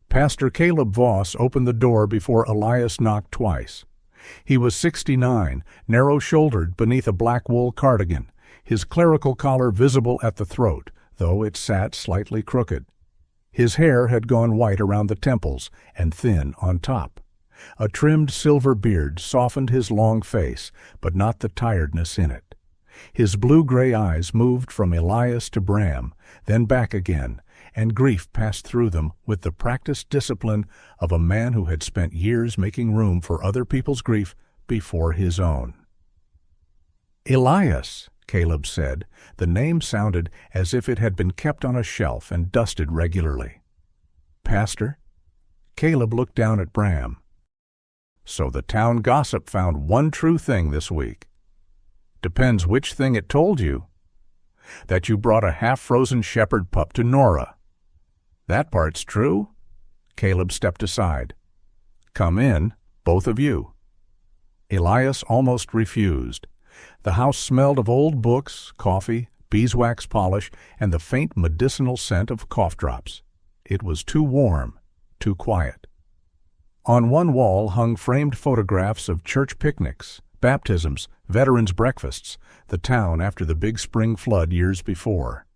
Pastor Caleb Voss opened the door before Elias knocked twice. He was 69, narrow-shouldered beneath a black wool cardigan, his clerical collar visible at the throat, though it sat slightly crooked. His hair had gone white around the temples and thin on top. A trimmed silver beard softened his long face, but not the tiredness in it. His blue-gray eyes moved from Elias to Bram, then back again, and grief passed through them with the practiced discipline of a man who had spent years making room for other people's grief before his own. Elias, Caleb said. The name sounded as if it had been kept on a shelf and dusted regularly. Pastor? Caleb looked down at Bram. So the town gossip found one true thing this week. Depends which thing it told you. That you brought a half-frozen shepherd pup to Nora. That part's true? Caleb stepped aside. Come in, both of you. Elias almost refused. The house smelled of old books, coffee, beeswax polish, and the faint medicinal scent of cough drops. It was too warm, too quiet. On one wall hung framed photographs of church picnics, baptisms, veterans' breakfasts, the town after the big spring flood years before.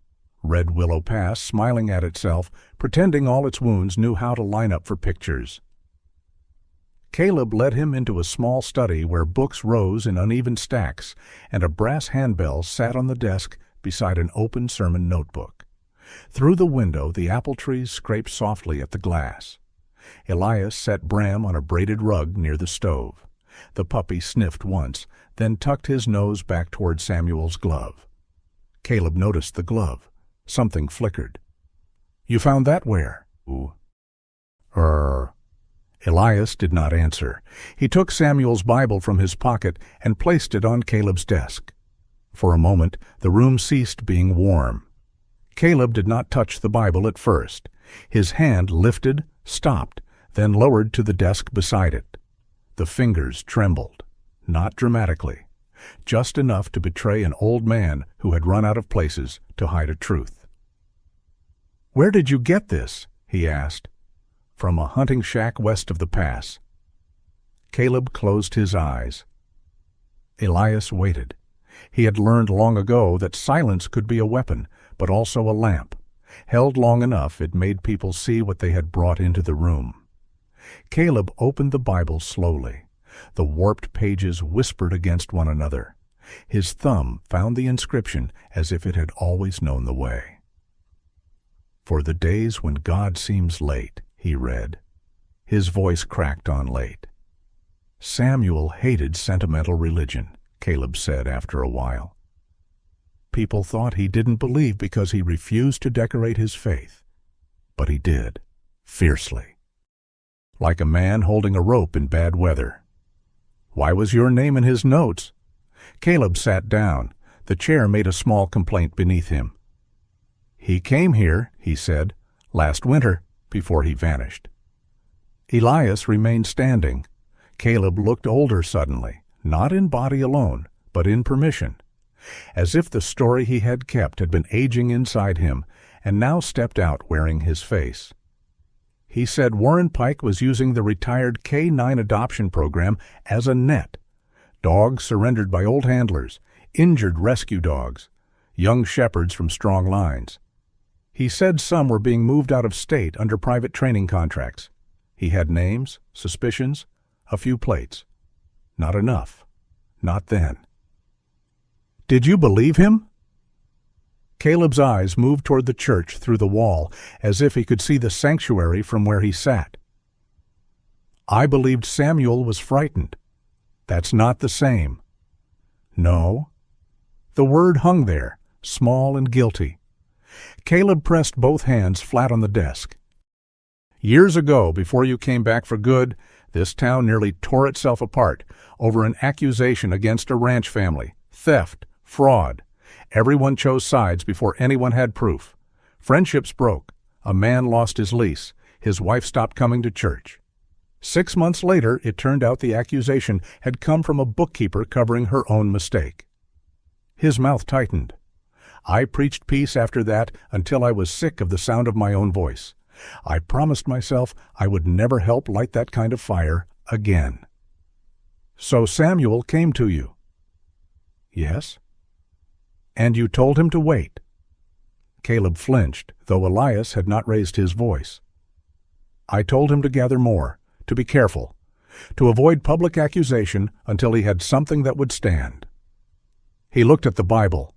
Red Willow Pass smiling at itself, pretending all its wounds knew how to line up for pictures. Caleb led him into a small study where books rose in uneven stacks, and a brass handbell sat on the desk beside an open sermon notebook. Through the window, the apple trees scraped softly at the glass. Elias set Bram on a braided rug near the stove. The puppy sniffed once, then tucked his nose back toward Samuel's glove. Caleb noticed the glove. Something flickered. "You found that where?" "Ooh." Elias did not answer. He took Samuel's Bible from his pocket and placed it on Caleb's desk. For a moment, the room ceased being warm. Caleb did not touch the Bible at first. His hand lifted, stopped, then lowered to the desk beside it. The fingers trembled, not dramatically, just enough to betray an old man who had run out of places to hide a truth. "Where did you get this?" he asked. "From a hunting shack west of the pass." Caleb closed his eyes. Elias waited. He had learned long ago that silence could be a weapon, but also a lamp. Held long enough, it made people see what they had brought into the room. Caleb opened the Bible slowly. The warped pages whispered against one another. His thumb found the inscription as if it had always known the way. "For the days when God seems late," he read. His voice cracked on late. "Samuel hated sentimental religion," Caleb said after a while. "People thought he didn't believe because he refused to decorate his faith. But he did, fiercely. Like a man holding a rope in bad weather." "Why was your name in his notes?" Caleb sat down. The chair made a small complaint beneath him. "He came here," he said, "last winter," before he vanished. Elias remained standing. Caleb looked older suddenly, not in body alone, but in permission, as if the story he had kept had been aging inside him and now stepped out wearing his face. He said Warren Pike was using the retired K-9 adoption program as a net. Dogs surrendered by old handlers, injured rescue dogs, young shepherds from strong lines. He said some were being moved out of state under private training contracts. He had names, suspicions, a few plates. Not enough. Not then. "Did you believe him?" Caleb's eyes moved toward the church through the wall, as if he could see the sanctuary from where he sat. "I believed Samuel was frightened. That's not the same." "No." The word hung there, small and guilty. Caleb pressed both hands flat on the desk. "Years ago, before you came back for good, this town nearly tore itself apart over an accusation against a ranch family, theft, fraud. Everyone chose sides before anyone had proof. Friendships broke. A man lost his lease. His wife stopped coming to church. 6 months later, it turned out the accusation had come from a bookkeeper covering her own mistake." His mouth tightened. "I preached peace after that until I was sick of the sound of my own voice. I promised myself I would never help light that kind of fire again." "So Samuel came to you?" "Yes." "And you told him to wait?" Caleb flinched, though Elias had not raised his voice. "I told him to gather more, to be careful, to avoid public accusation until he had something that would stand." He looked at the Bible.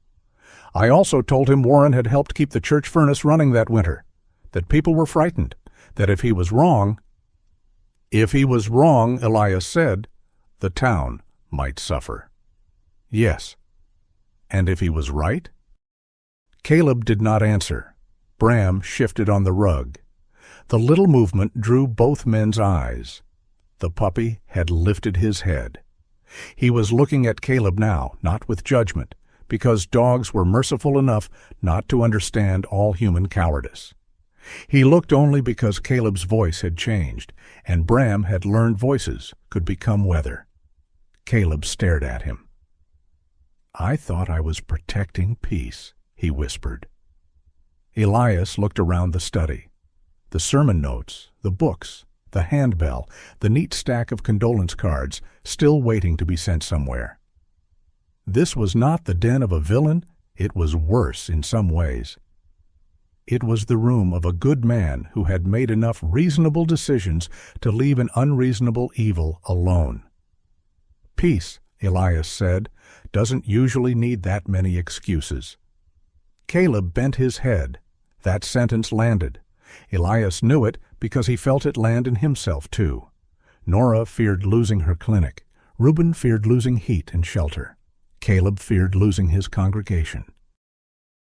"I also told him Warren had helped keep the church furnace running that winter, that people were frightened, that if he was wrong—" "If he was wrong," Elias said, "the town might suffer." "Yes." "And if he was right?" Caleb did not answer. Bram shifted on the rug. The little movement drew both men's eyes. The puppy had lifted his head. He was looking at Caleb now, not with judgment, because dogs were merciful enough not to understand all human cowardice. He looked only because Caleb's voice had changed, and Bram had learned voices could become weather. Caleb stared at him. "I thought I was protecting peace," he whispered. Elias looked around the study. The sermon notes, the books, the handbell, the neat stack of condolence cards, still waiting to be sent somewhere. This was not the den of a villain, it was worse in some ways. It was the room of a good man who had made enough reasonable decisions to leave an unreasonable evil alone. Peace, Elias said, doesn't usually need that many excuses. Caleb bent his head. That sentence landed. Elias knew it because he felt it land in himself, too. Nora feared losing her clinic. Reuben feared losing heat and shelter. Caleb feared losing his congregation.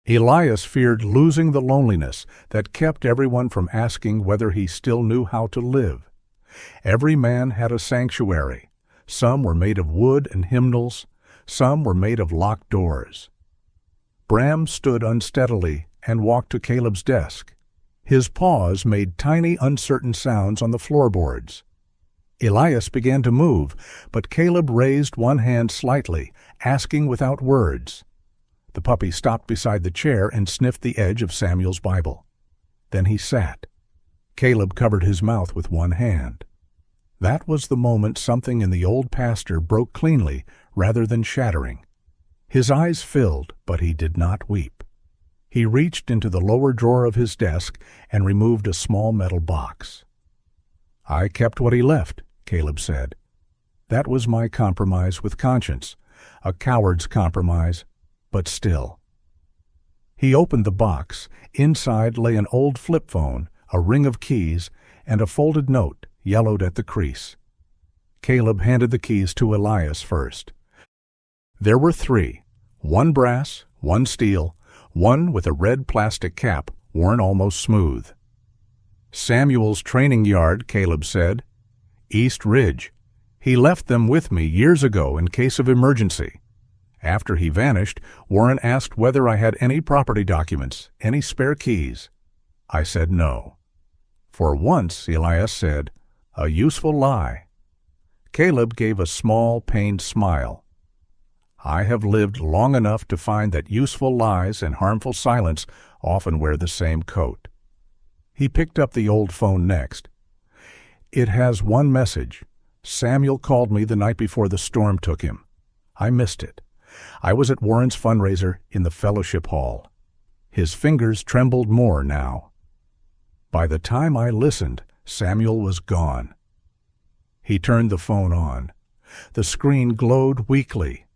Elias feared losing the loneliness that kept everyone from asking whether he still knew how to live. Every man had a sanctuary. Some were made of wood and hymnals. Some were made of locked doors. Bram stood unsteadily and walked to Caleb's desk. His paws made tiny, uncertain sounds on the floorboards. Elias began to move, but Caleb raised one hand slightly, asking without words. The puppy stopped beside the chair and sniffed the edge of Samuel's Bible. Then he sat. Caleb covered his mouth with one hand. That was the moment something in the old pastor broke cleanly rather than shattering. His eyes filled, but he did not weep. He reached into the lower drawer of his desk and removed a small metal box. "I kept what he left," Caleb said. "That was my compromise with conscience, a coward's compromise, but still." He opened the box. Inside lay an old flip phone, a ring of keys, and a folded note, yellowed at the crease. Caleb handed the keys to Elias first. There were 3, one brass, one steel, one with a red plastic cap worn almost smooth. "Samuel's training yard," Caleb said. "East Ridge. He left them with me years ago in case of emergency. After he vanished, Warren asked whether I had any property documents, any spare keys. I said no." "For once," Elias said, "a useful lie." Caleb gave a small, pained smile. "I have lived long enough to find that useful lies and harmful silence often wear the same coat." He picked up the old phone next. "It has one message. Samuel called me the night before the storm took him. I missed it. I was at Warren's fundraiser in the fellowship hall." His fingers trembled more now. "By the time I listened, Samuel was gone." He turned the phone on. The screen glowed weakly.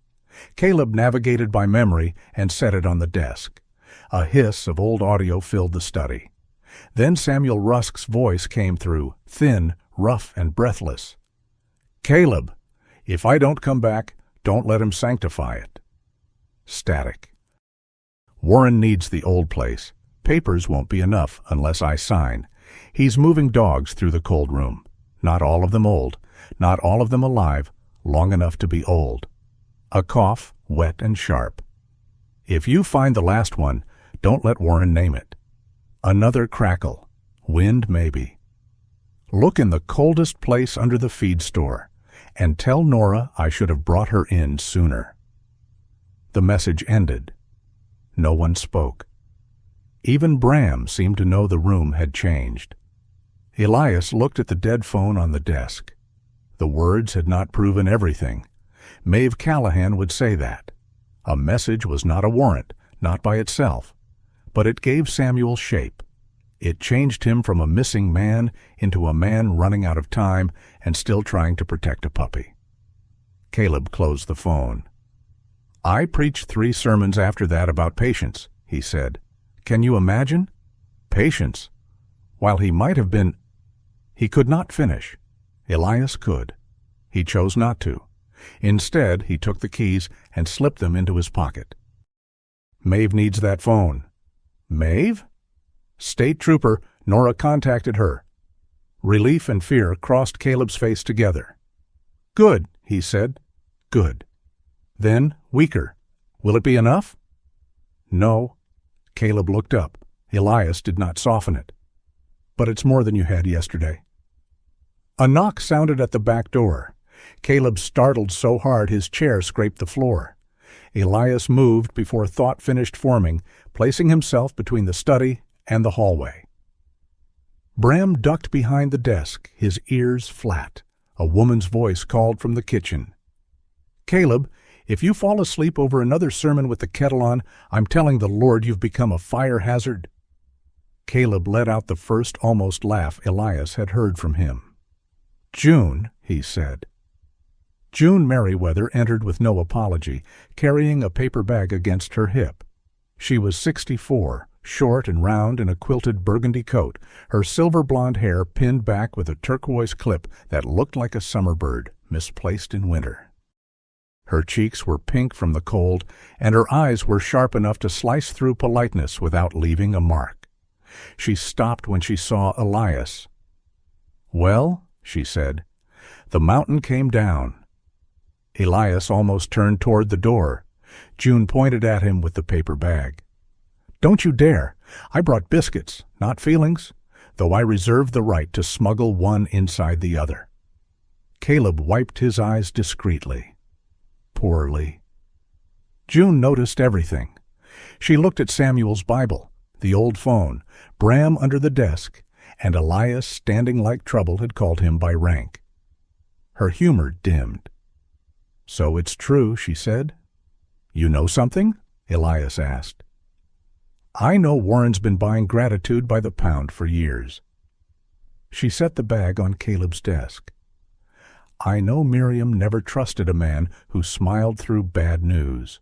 Caleb navigated by memory and set it on the desk. A hiss of old audio filled the study. Then Samuel Rusk's voice came through, thin, rough, and breathless. "Caleb, if I don't come back, don't let him sanctify it." Static. "Warren needs the old place. Papers won't be enough unless I sign. He's moving dogs through the cold room. Not all of them old, not all of them alive, long enough to be old." A cough, wet and sharp. "If you find the last one, don't let Warren name it." Another crackle. Wind, maybe. "Look in the coldest place under the feed store, and tell Nora I should have brought her in sooner." The message ended. No one spoke. Even Bram seemed to know the room had changed. Elias looked at the dead phone on the desk. The words had not proven everything. Maeve Callahan would say that. A message was not a warrant, not by itself. But it gave Samuel shape. It changed him from a missing man into a man running out of time and still trying to protect a puppy. Caleb closed the phone. "I preached 3 sermons after that about patience," he said. "Can you imagine? Patience. While he might have been—" He could not finish. Elias could. He chose not to. Instead, he took the keys and slipped them into his pocket. "Maeve needs that phone." "Maeve?" "State trooper, Nora contacted her." Relief and fear crossed Caleb's face together. "Good," he said. "Good." Then, weaker. "Will it be enough?" "No." Caleb looked up. Elias did not soften it. "But it's more than you had yesterday." A knock sounded at the back door. Caleb startled so hard his chair scraped the floor. Elias moved before thought finished forming, placing himself between the study and the hallway. Bram ducked behind the desk, his ears flat. A woman's voice called from the kitchen. "Caleb, if you fall asleep over another sermon with the kettle on, I'm telling the Lord you've become a fire hazard." Caleb let out the first almost laugh Elias had heard from him. "June," he said. June Merriweather entered with no apology, carrying a paper bag against her hip. She was 64, short and round in a quilted burgundy coat, her silver blonde hair pinned back with a turquoise clip that looked like a summer bird misplaced in winter. Her cheeks were pink from the cold, and her eyes were sharp enough to slice through politeness without leaving a mark. She stopped when she saw Elias. "Well," she said, "the mountain came down." Elias almost turned toward the door. June pointed at him with the paper bag. "Don't you dare! I brought biscuits, not feelings, though I reserve the right to smuggle one inside the other." Caleb wiped his eyes discreetly. Poorly. June noticed everything. She looked at Samuel's Bible, the old phone, Bram under the desk, and Elias standing like trouble had called him by rank. Her humor dimmed. "So it's true," she said. "You know something?" Elias asked. "I know Warren's been buying gratitude by the pound for years." She set the bag on Caleb's desk. "I know Miriam never trusted a man who smiled through bad news."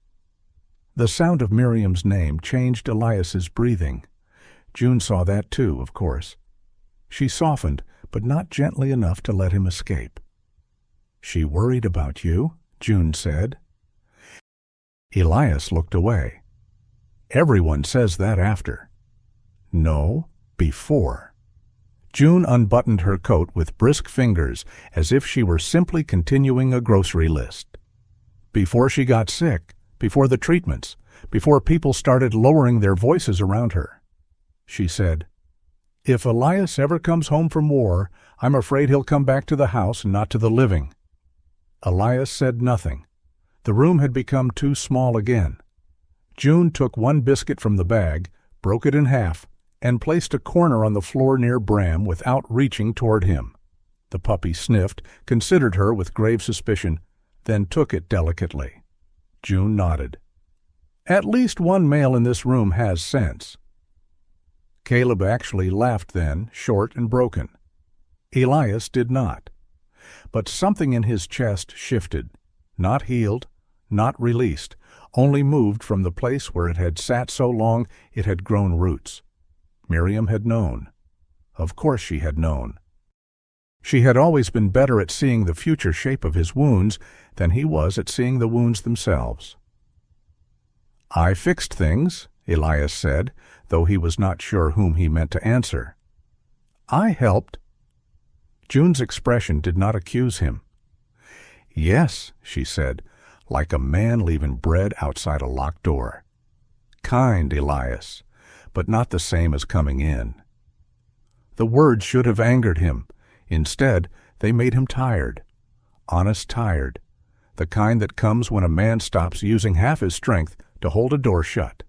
The sound of Miriam's name changed Elias's breathing. June saw that too, of course. She softened, but not gently enough to let him escape. "She worried about you," June said. Elias looked away. "Everyone says that after." "No, before." June unbuttoned her coat with brisk fingers, as if she were simply continuing a grocery list. "Before she got sick, before the treatments, before people started lowering their voices around her." She said, "If Elias ever comes home from war, I'm afraid he'll come back to the house and not to the living." Elias said nothing. The room had become too small again. June took one biscuit from the bag, broke it in half, and placed a corner on the floor near Bram without reaching toward him. The puppy sniffed, considered her with grave suspicion, then took it delicately. June nodded. "At least one male in this room has sense." Caleb actually laughed then, short and broken. Elias did not. But something in his chest shifted, not healed, not released, only moved from the place where it had sat so long it had grown roots. Miriam had known. Of course she had known. She had always been better at seeing the future shape of his wounds than he was at seeing the wounds themselves. "I fixed things," Elias said, though he was not sure whom he meant to answer. "I helped." June's expression did not accuse him. "Yes," she said, like a man leaving bread outside a locked door. "Kind, Elias, but not the same as coming in." The words should have angered him. Instead, they made him tired. Honest tired. The kind that comes when a man stops using half his strength to hold a door shut.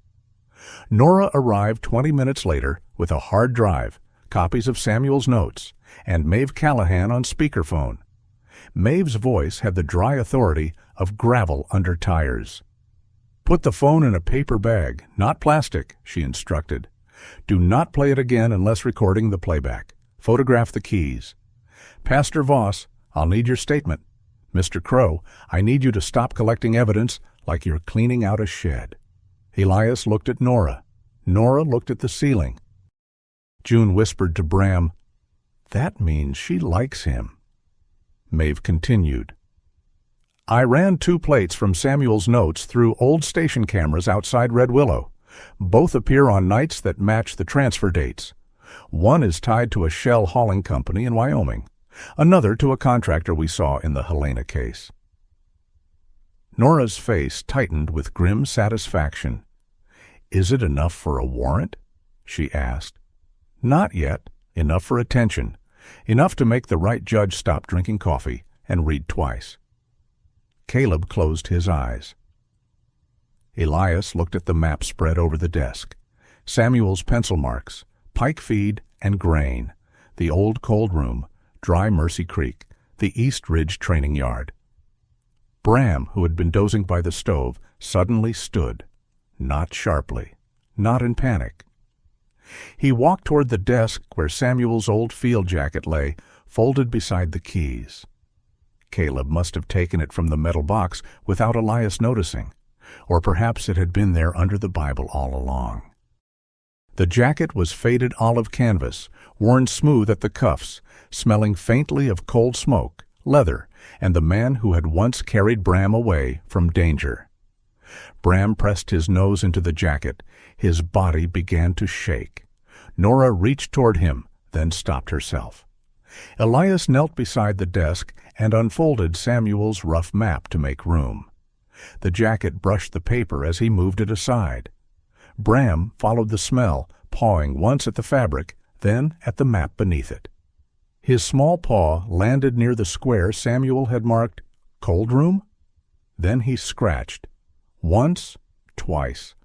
Nora arrived 20 minutes later with a hard drive, copies of Samuel's notes, and Maeve Callahan on speakerphone. Maeve's voice had the dry authority of gravel under tires. "Put the phone in a paper bag, not plastic," she instructed. "Do not play it again unless recording the playback. Photograph the keys. Pastor Voss, I'll need your statement. Mr. Crowe, I need you to stop collecting evidence like you're cleaning out a shed." Elias looked at Nora. Nora looked at the ceiling. June whispered to Bram, "That means she likes him." Maeve continued. "I ran 2 plates from Samuel's notes through old station cameras outside Red Willow. Both appear on nights that match the transfer dates. One is tied to a shell hauling company in Wyoming, another to a contractor we saw in the Helena case." Nora's face tightened with grim satisfaction. "Is it enough for a warrant?" she asked. "Not yet. Enough for attention. Enough to make the right judge stop drinking coffee and read twice." Caleb closed his eyes. Elias looked at the map spread over the desk. Samuel's pencil marks, Pike Feed and Grain, the old cold room, Dry Mercy Creek, the East Ridge training yard. Bram, who had been dozing by the stove, suddenly stood, not sharply, not in panic. He walked toward the desk where Samuel's old field jacket lay, folded beside the keys. Caleb must have taken it from the metal box without Elias noticing, or perhaps it had been there under the Bible all along. The jacket was faded olive canvas, worn smooth at the cuffs, smelling faintly of cold smoke, leather, and the man who had once carried Bram away from danger. Bram pressed his nose into the jacket. His body began to shake. Nora reached toward him, then stopped herself. Elias knelt beside the desk and unfolded Samuel's rough map to make room. The jacket brushed the paper as he moved it aside. Bram followed the smell, pawing once at the fabric, then at the map beneath it. His small paw landed near the square Samuel had marked "Cold Room." Then he scratched. Once, twice.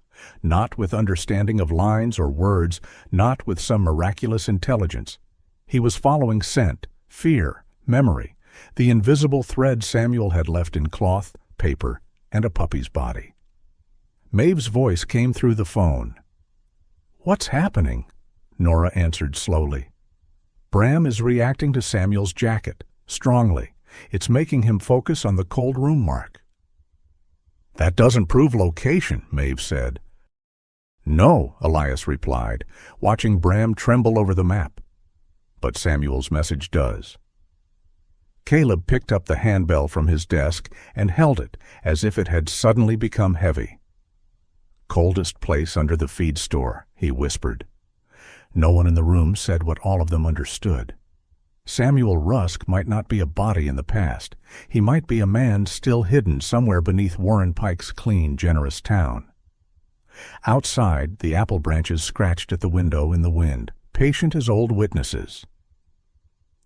Not with understanding of lines or words, not with some miraculous intelligence. He was following scent, fear, memory, the invisible thread Samuel had left in cloth, paper, and a puppy's body. Maeve's voice came through the phone. "What's happening?" Nora answered slowly. "Bram is reacting to Samuel's jacket, strongly. It's making him focus on the cold room mark." "That doesn't prove location," Maeve said. "No," Elias replied, watching Bram tremble over the map. "But Samuel's message does." Caleb picked up the handbell from his desk and held it as if it had suddenly become heavy. "Coldest place under the feed store," he whispered. No one in the room said what all of them understood. Samuel Rusk might not be a body in the past. He might be a man still hidden somewhere beneath Warren Pike's clean, generous town. Outside, the apple branches scratched at the window in the wind, patient as old witnesses.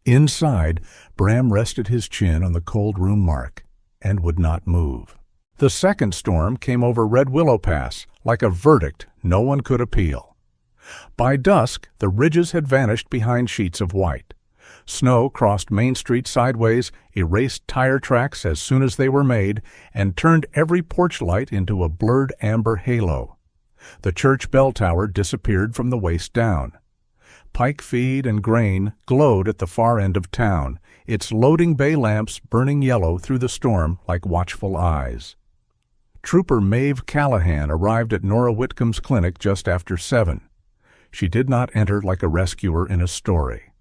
Inside, Bram rested his chin on the cold room mark and would not move. The second storm came over Red Willow Pass like a verdict no one could appeal. By dusk, the ridges had vanished behind sheets of white. Snow crossed Main Street sideways, erased tire tracks as soon as they were made, and turned every porch light into a blurred amber halo. The church bell tower disappeared from the waist down. Pike feed and grain glowed at the far end of town, its loading bay lamps burning yellow through the storm like watchful eyes. Trooper Maeve Callahan arrived at Nora Whitcomb's clinic just after 7. She did not enter like a rescuer in a story.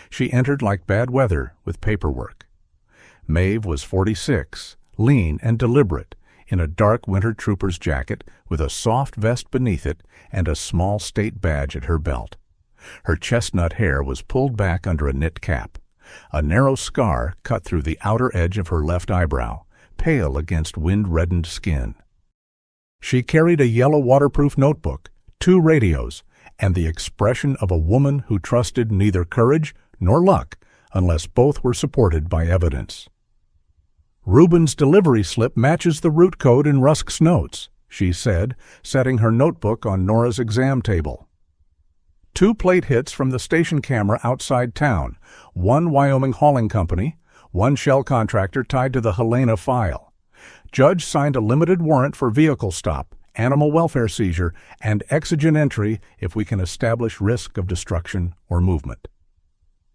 She entered like bad weather with paperwork. Maeve was 46, lean and deliberate, in a dark winter trooper's jacket with a soft vest beneath it and a small state badge at her belt. Her chestnut hair was pulled back under a knit cap. A narrow scar cut through the outer edge of her left eyebrow, pale against wind-reddened skin. She carried a yellow waterproof notebook, 2 radios, and the expression of a woman who trusted neither courage nor luck unless both were supported by evidence. "Reuben's delivery slip matches the route code in Rusk's notes," she said, setting her notebook on Nora's exam table. 2 plate hits from the station camera outside town, 1 Wyoming hauling company, 1 shell contractor tied to the Helena file. Judge signed a limited warrant for vehicle stop, animal welfare seizure, and exigent entry if we can establish risk of destruction or movement.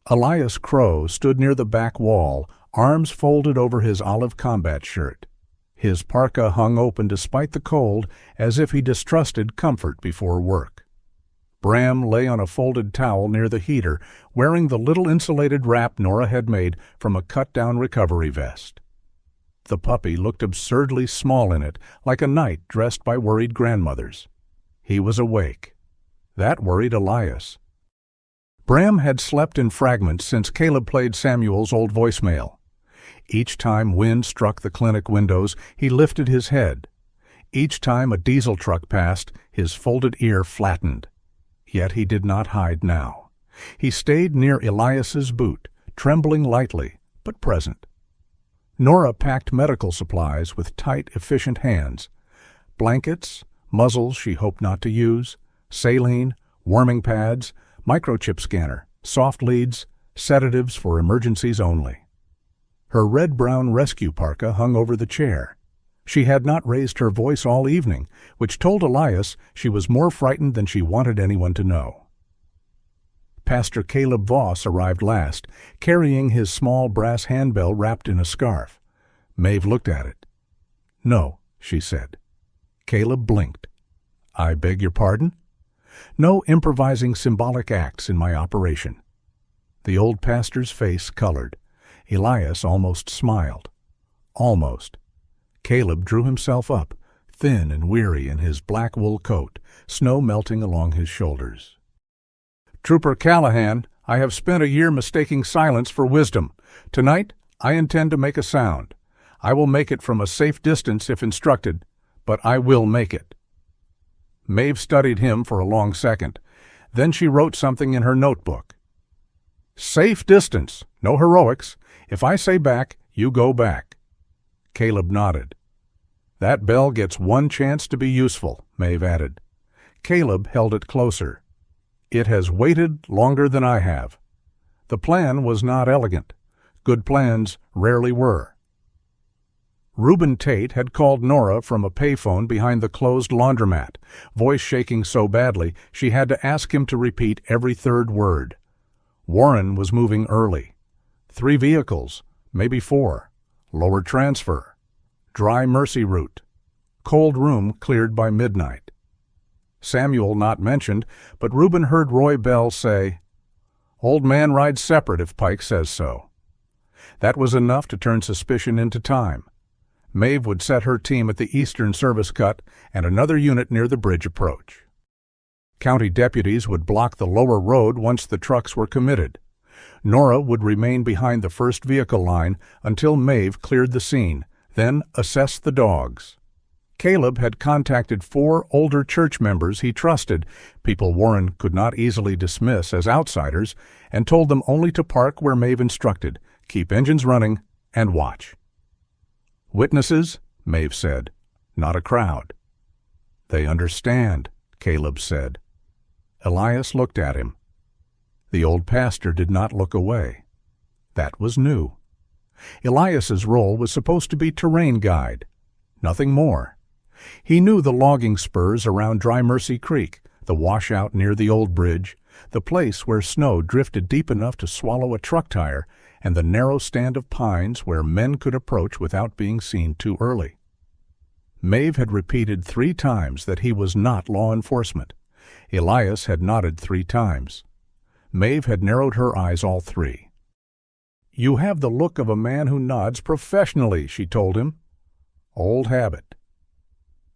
Elias Crowe stood near the back wall, arms folded over his olive combat shirt. His parka hung open despite the cold, as if he distrusted comfort before work. Bram lay on a folded towel near the heater, wearing the little insulated wrap Nora had made from a cut-down recovery vest. The puppy looked absurdly small in it, like a knight dressed by worried grandmothers. He was awake. That worried Elias. Bram had slept in fragments since Caleb played Samuel's old voicemail. Each time wind struck the clinic windows, he lifted his head. Each time a diesel truck passed, his folded ear flattened. Yet he did not hide now. He stayed near Elias's boot, trembling lightly, but present. Nora packed medical supplies with tight, efficient hands. Blankets, muzzles she hoped not to use, saline, warming pads, microchip scanner, soft leads, sedatives for emergencies only. Her red-brown rescue parka hung over the chair. She had not raised her voice all evening, which told Elias she was more frightened than she wanted anyone to know. Pastor Caleb Voss arrived last, carrying his small brass handbell wrapped in a scarf. Maeve looked at it. "No," she said. Caleb blinked. "I beg your pardon?" "No improvising symbolic acts in my operation." The old pastor's face colored. Elias almost smiled. Almost. Caleb drew himself up, thin and weary in his black wool coat, snow melting along his shoulders. "Trooper Callahan, I have spent a year mistaking silence for wisdom. Tonight, I intend to make a sound. I will make it from a safe distance if instructed, but I will make it." Maeve studied him for a long second. Then she wrote something in her notebook. "Safe distance, no heroics. If I say back, you go back." Caleb nodded. "That bell gets one chance to be useful," Maeve added. Caleb held it closer. "It has waited longer than I have." The plan was not elegant. Good plans rarely were. Reuben Tate had called Nora from a payphone behind the closed laundromat, voice shaking so badly she had to ask him to repeat every third word. Warren was moving early. 3 vehicles, maybe 4. Lower transfer. Dry Mercy route. Cold room cleared by midnight. Samuel not mentioned, but Reuben heard Roy Bell say, "Old man rides separate if Pike says so." That was enough to turn suspicion into time. Maeve would set her team at the eastern service cut and another unit near the bridge approach. County deputies would block the lower road once the trucks were committed. Nora would remain behind the first vehicle line until Maeve cleared the scene, then assess the dogs. Caleb had contacted 4 older church members he trusted, people Warren could not easily dismiss as outsiders, and told them only to park where Maeve instructed, keep engines running, and watch. "Witnesses," Maeve said, "not a crowd." "They understand," Caleb said. Elias looked at him. The old pastor did not look away. That was new. Elias's role was supposed to be terrain guide, nothing more. He knew the logging spurs around Dry Mercy Creek, the washout near the old bridge, the place where snow drifted deep enough to swallow a truck tire, and the narrow stand of pines where men could approach without being seen too early. Maeve had repeated 3 times that he was not law enforcement. Elias had nodded 3 times. Maeve had narrowed her eyes all 3. "You have the look of a man who nods professionally," she told him. "Old habit."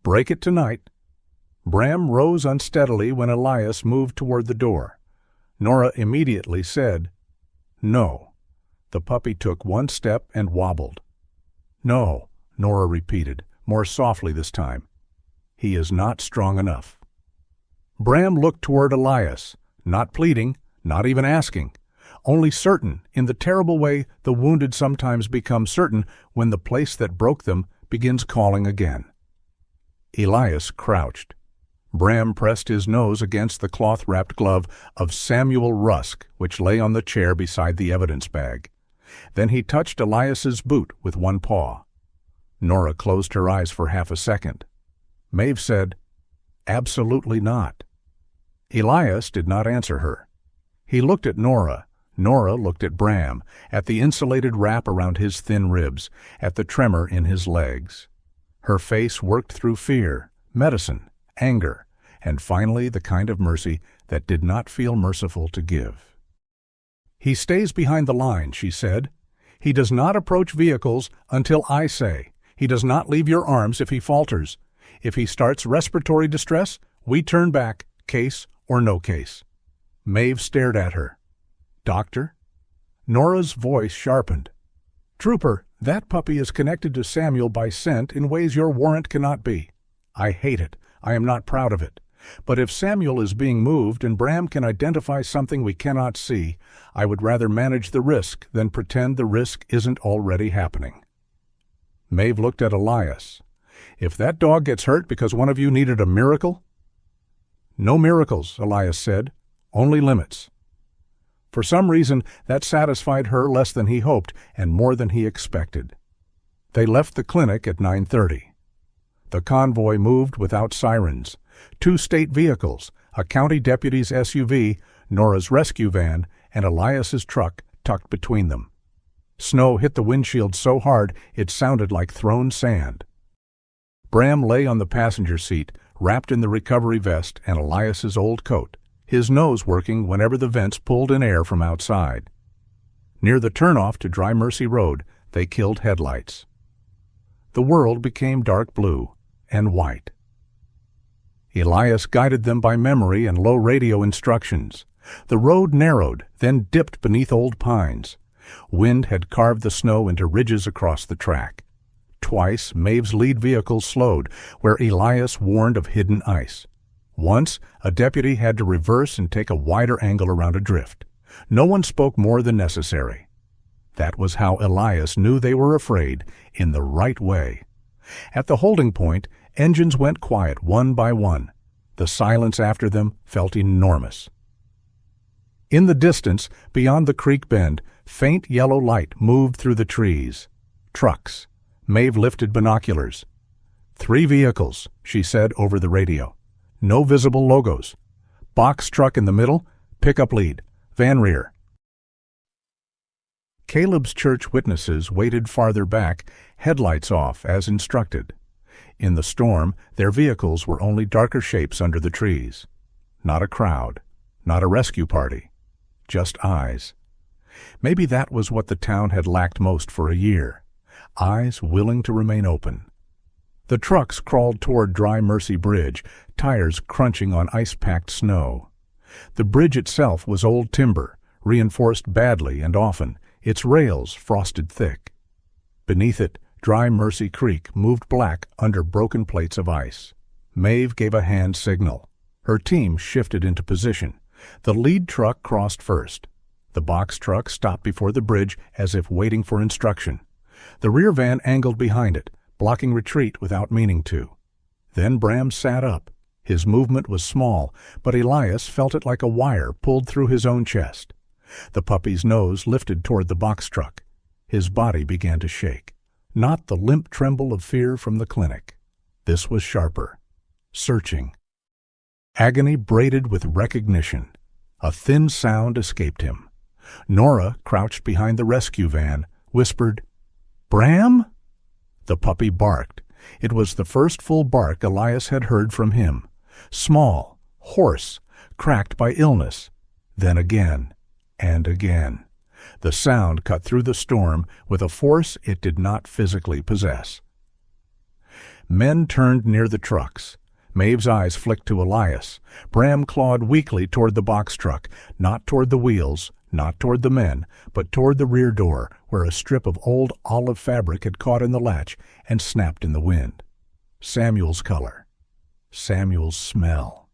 "Break it tonight." Bram rose unsteadily when Elias moved toward the door. Nora immediately said, "No." The puppy took 1 step and wobbled. "No," Nora repeated, more softly this time. "He is not strong enough." Bram looked toward Elias, not pleading, not even asking, only certain in the terrible way the wounded sometimes become certain when the place that broke them begins calling again. Elias crouched. Bram pressed his nose against the cloth-wrapped glove of Samuel Rusk, which lay on the chair beside the evidence bag. Then he touched Elias's boot with 1 paw. Nora closed her eyes for half a second. Maeve said, "Absolutely not." Elias did not answer her. He looked at Nora. Nora looked at Bram, at the insulated wrap around his thin ribs, at the tremor in his legs. Her face worked through fear, medicine, anger, and finally the kind of mercy that did not feel merciful to give. "He stays behind the line," she said. "He does not approach vehicles until I say. He does not leave your arms if he falters. If he starts respiratory distress, we turn back, case or no case." Maeve stared at her. "Doctor?" Nora's voice sharpened. "Trooper, that puppy is connected to Samuel by scent in ways your warrant cannot be. I hate it. I am not proud of it. But if Samuel is being moved and Bram can identify something we cannot see, I would rather manage the risk than pretend the risk isn't already happening." Maeve looked at Elias. "If that dog gets hurt because one of you needed a miracle?" "No miracles," Elias said. "Only limits." For some reason, that satisfied her less than he hoped and more than he expected. They left the clinic at 9:30. The convoy moved without sirens. 2 state vehicles, a county deputy's SUV, Nora's rescue van, and Elias's truck tucked between them. Snow hit the windshield so hard it sounded like thrown sand. Bram lay on the passenger seat, wrapped in the recovery vest and Elias's old coat, his nose working whenever the vents pulled in air from outside. Near the turnoff to Dry Mercy Road, they killed headlights. The world became dark blue and white. Elias guided them by memory and low radio instructions. The road narrowed, then dipped beneath old pines. Wind had carved the snow into ridges across the track. Twice, Maeve's lead vehicle slowed, where Elias warned of hidden ice. Once, a deputy had to reverse and take a wider angle around a drift. No one spoke more than necessary. That was how Elias knew they were afraid, in the right way. At the holding point, engines went quiet one by one. The silence after them felt enormous. In the distance, beyond the creek bend, faint yellow light moved through the trees. Trucks. Maeve lifted binoculars. 3 vehicles, she said over the radio. No visible logos. Box truck in the middle, pickup lead, van rear. Caleb's church witnesses waited farther back, headlights off as instructed. In the storm, their vehicles were only darker shapes under the trees. Not a crowd, not a rescue party, just eyes. Maybe that was what the town had lacked most for a year. Eyes willing to remain open. The trucks crawled toward Dry Mercy Bridge, tires crunching on ice-packed snow. The bridge itself was old timber, reinforced badly and often, its rails frosted thick. Beneath it, Dry Mercy Creek moved black under broken plates of ice. Maeve gave a hand signal. Her team shifted into position. The lead truck crossed first. The box truck stopped before the bridge as if waiting for instruction. The rear van angled behind it, blocking retreat without meaning to. Then Bram sat up. His movement was small, but Elias felt it like a wire pulled through his own chest. The puppy's nose lifted toward the box truck. His body began to shake. Not the limp tremble of fear from the clinic. This was sharper. Searching. Agony braided with recognition. A thin sound escaped him. Nora, crouched behind the rescue van, whispered, "Bram?" The puppy barked. It was the first full bark Elias had heard from him. Small, hoarse, cracked by illness. Then again, and again. The sound cut through the storm with a force it did not physically possess. Men turned near the trucks. Maeve's eyes flicked to Elias. Bram clawed weakly toward the box truck, not toward the wheels, not toward the men, but toward the rear door, where a strip of old olive fabric had caught in the latch and snapped in the wind. Samuel's color. Samuel's smell.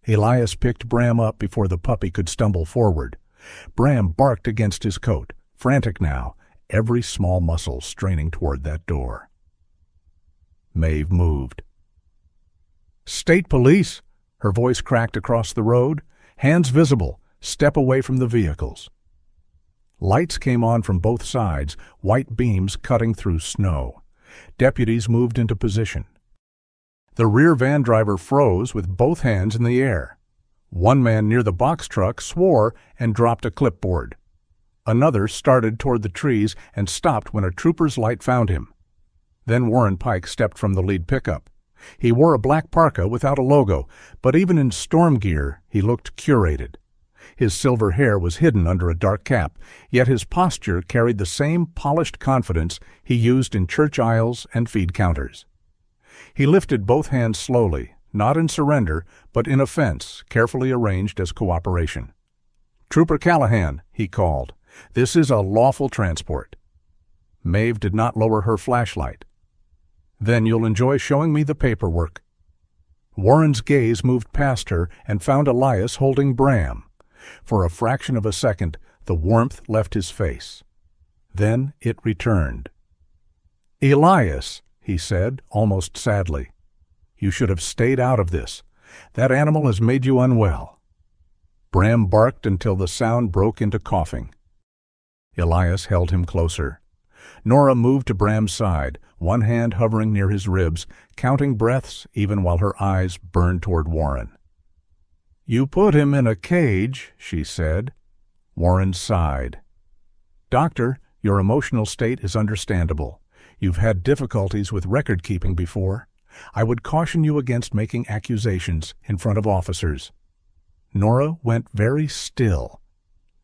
Elias picked Bram up before the puppy could stumble forward. Bram barked against his coat, frantic now, every small muscle straining toward that door. Maeve moved. "State police!" Her voice cracked across the road. "Hands visible. Step away from the vehicles." Lights came on from both sides, white beams cutting through snow. Deputies moved into position. The rear van driver froze with both hands in the air. One man near the box truck swore and dropped a clipboard. Another started toward the trees and stopped when a trooper's light found him. Then Warren Pike stepped from the lead pickup. He wore a black parka without a logo, but even in storm gear he looked curated. His silver hair was hidden under a dark cap, yet his posture carried the same polished confidence he used in church aisles and feed counters. He lifted both hands slowly, not in surrender, but in offense, carefully arranged as cooperation. "Trooper Callahan," he called, "this is a lawful transport." Maeve did not lower her flashlight. "Then you'll enjoy showing me the paperwork." Warren's gaze moved past her and found Elias holding Bram. For a fraction of a second, the warmth left his face. Then it returned. "Elias," he said, almost sadly, "you should have stayed out of this. That animal has made you unwell." Bram barked until the sound broke into coughing. Elias held him closer. Nora moved to Bram's side, one hand hovering near his ribs, counting breaths even while her eyes burned toward Warren. "You put him in a cage," she said. Warren sighed. "Doctor, your emotional state is understandable. You've had difficulties with record-keeping before. I would caution you against making accusations in front of officers." Nora went very still.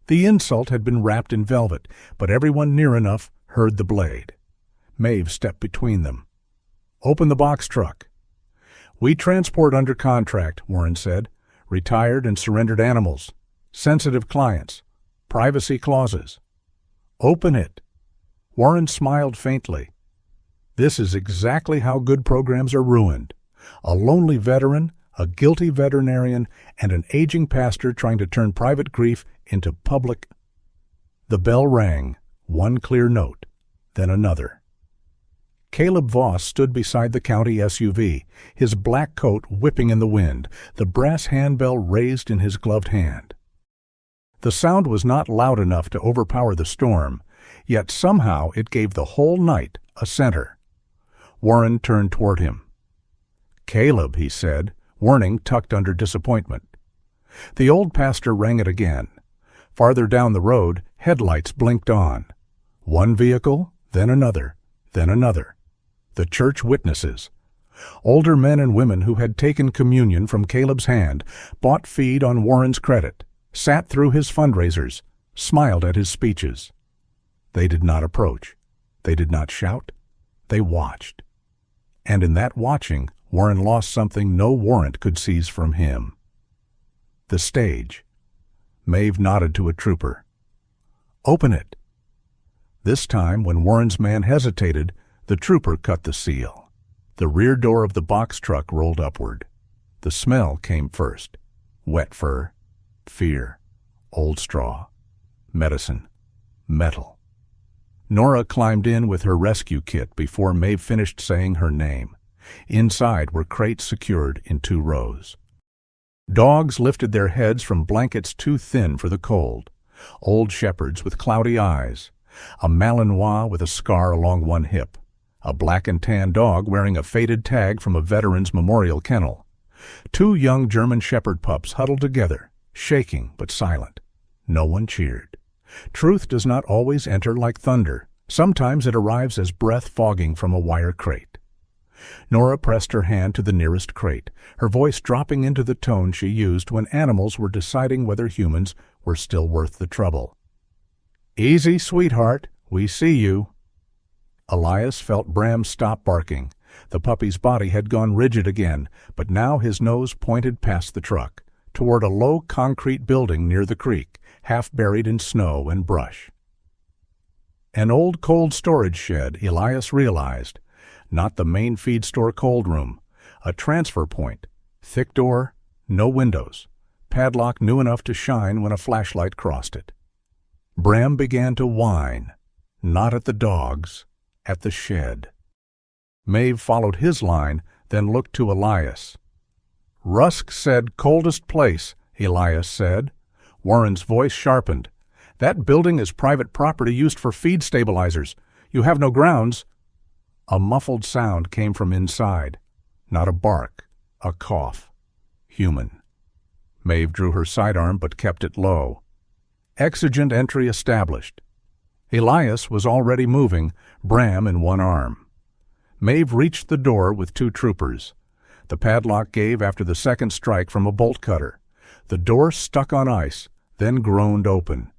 The insult had been wrapped in velvet, but everyone near enough heard the blade. Maeve stepped between them. "Open the box truck." "We transport under contract," Warren said. "Retired and surrendered animals. Sensitive clients. Privacy clauses." "Open it." Warren smiled faintly. "This is exactly how good programs are ruined. A lonely veteran, a guilty veterinarian, and an aging pastor trying to turn private grief into public." The bell rang, one clear note, then another. Caleb Voss stood beside the county SUV, his black coat whipping in the wind, the brass handbell raised in his gloved hand. The sound was not loud enough to overpower the storm, yet somehow it gave the whole night a center. Warren turned toward him. "Caleb," he said, warning tucked under disappointment. The old pastor rang it again. Farther down the road, headlights blinked on. One vehicle, then another, then another. The church witnesses. Older men and women who had taken communion from Caleb's hand, bought feed on Warren's credit, sat through his fundraisers, smiled at his speeches. They did not approach. They did not shout. They watched. And in that watching, Warren lost something no warrant could seize from him. The stage. Maeve nodded to a trooper. "Open it." This time, when Warren's man hesitated, the trooper cut the seal. The rear door of the box truck rolled upward. The smell came first. Wet fur, fear, old straw, medicine, metal. Nora climbed in with her rescue kit before Maeve finished saying her name. Inside were crates secured in 2 rows. Dogs lifted their heads from blankets too thin for the cold. Old shepherds with cloudy eyes. A Malinois with a scar along one hip. A black and tan dog wearing a faded tag from a veteran's memorial kennel. 2 young German shepherd pups huddled together, shaking but silent. No one cheered. Truth does not always enter like thunder. Sometimes it arrives as breath fogging from a wire crate. Nora pressed her hand to the nearest crate, her voice dropping into the tone she used when animals were deciding whether humans were still worth the trouble. "Easy, sweetheart. We see you." Elias felt Bram stop barking. The puppy's body had gone rigid again, but now his nose pointed past the truck, toward a low concrete building near the creek, half buried in snow and brush. An old cold storage shed, Elias realized. Not the main feed store cold room. A transfer point. Thick door, no windows. Padlock new enough to shine when a flashlight crossed it. Bram began to whine. Not at the dogs, at the shed. Maeve followed his line, then looked to Elias. "Rusk said coldest place," Elias said. Warren's voice sharpened. "That building is private property used for feed stabilizers. You have no grounds." A muffled sound came from inside. Not a bark, a cough. Human. Maeve drew her sidearm but kept it low. Exigent entry established. Elias was already moving, Bram in one arm. Maeve reached the door with 2 troopers. The padlock gave after the second strike from a bolt cutter. The door stuck on ice, then groaned open.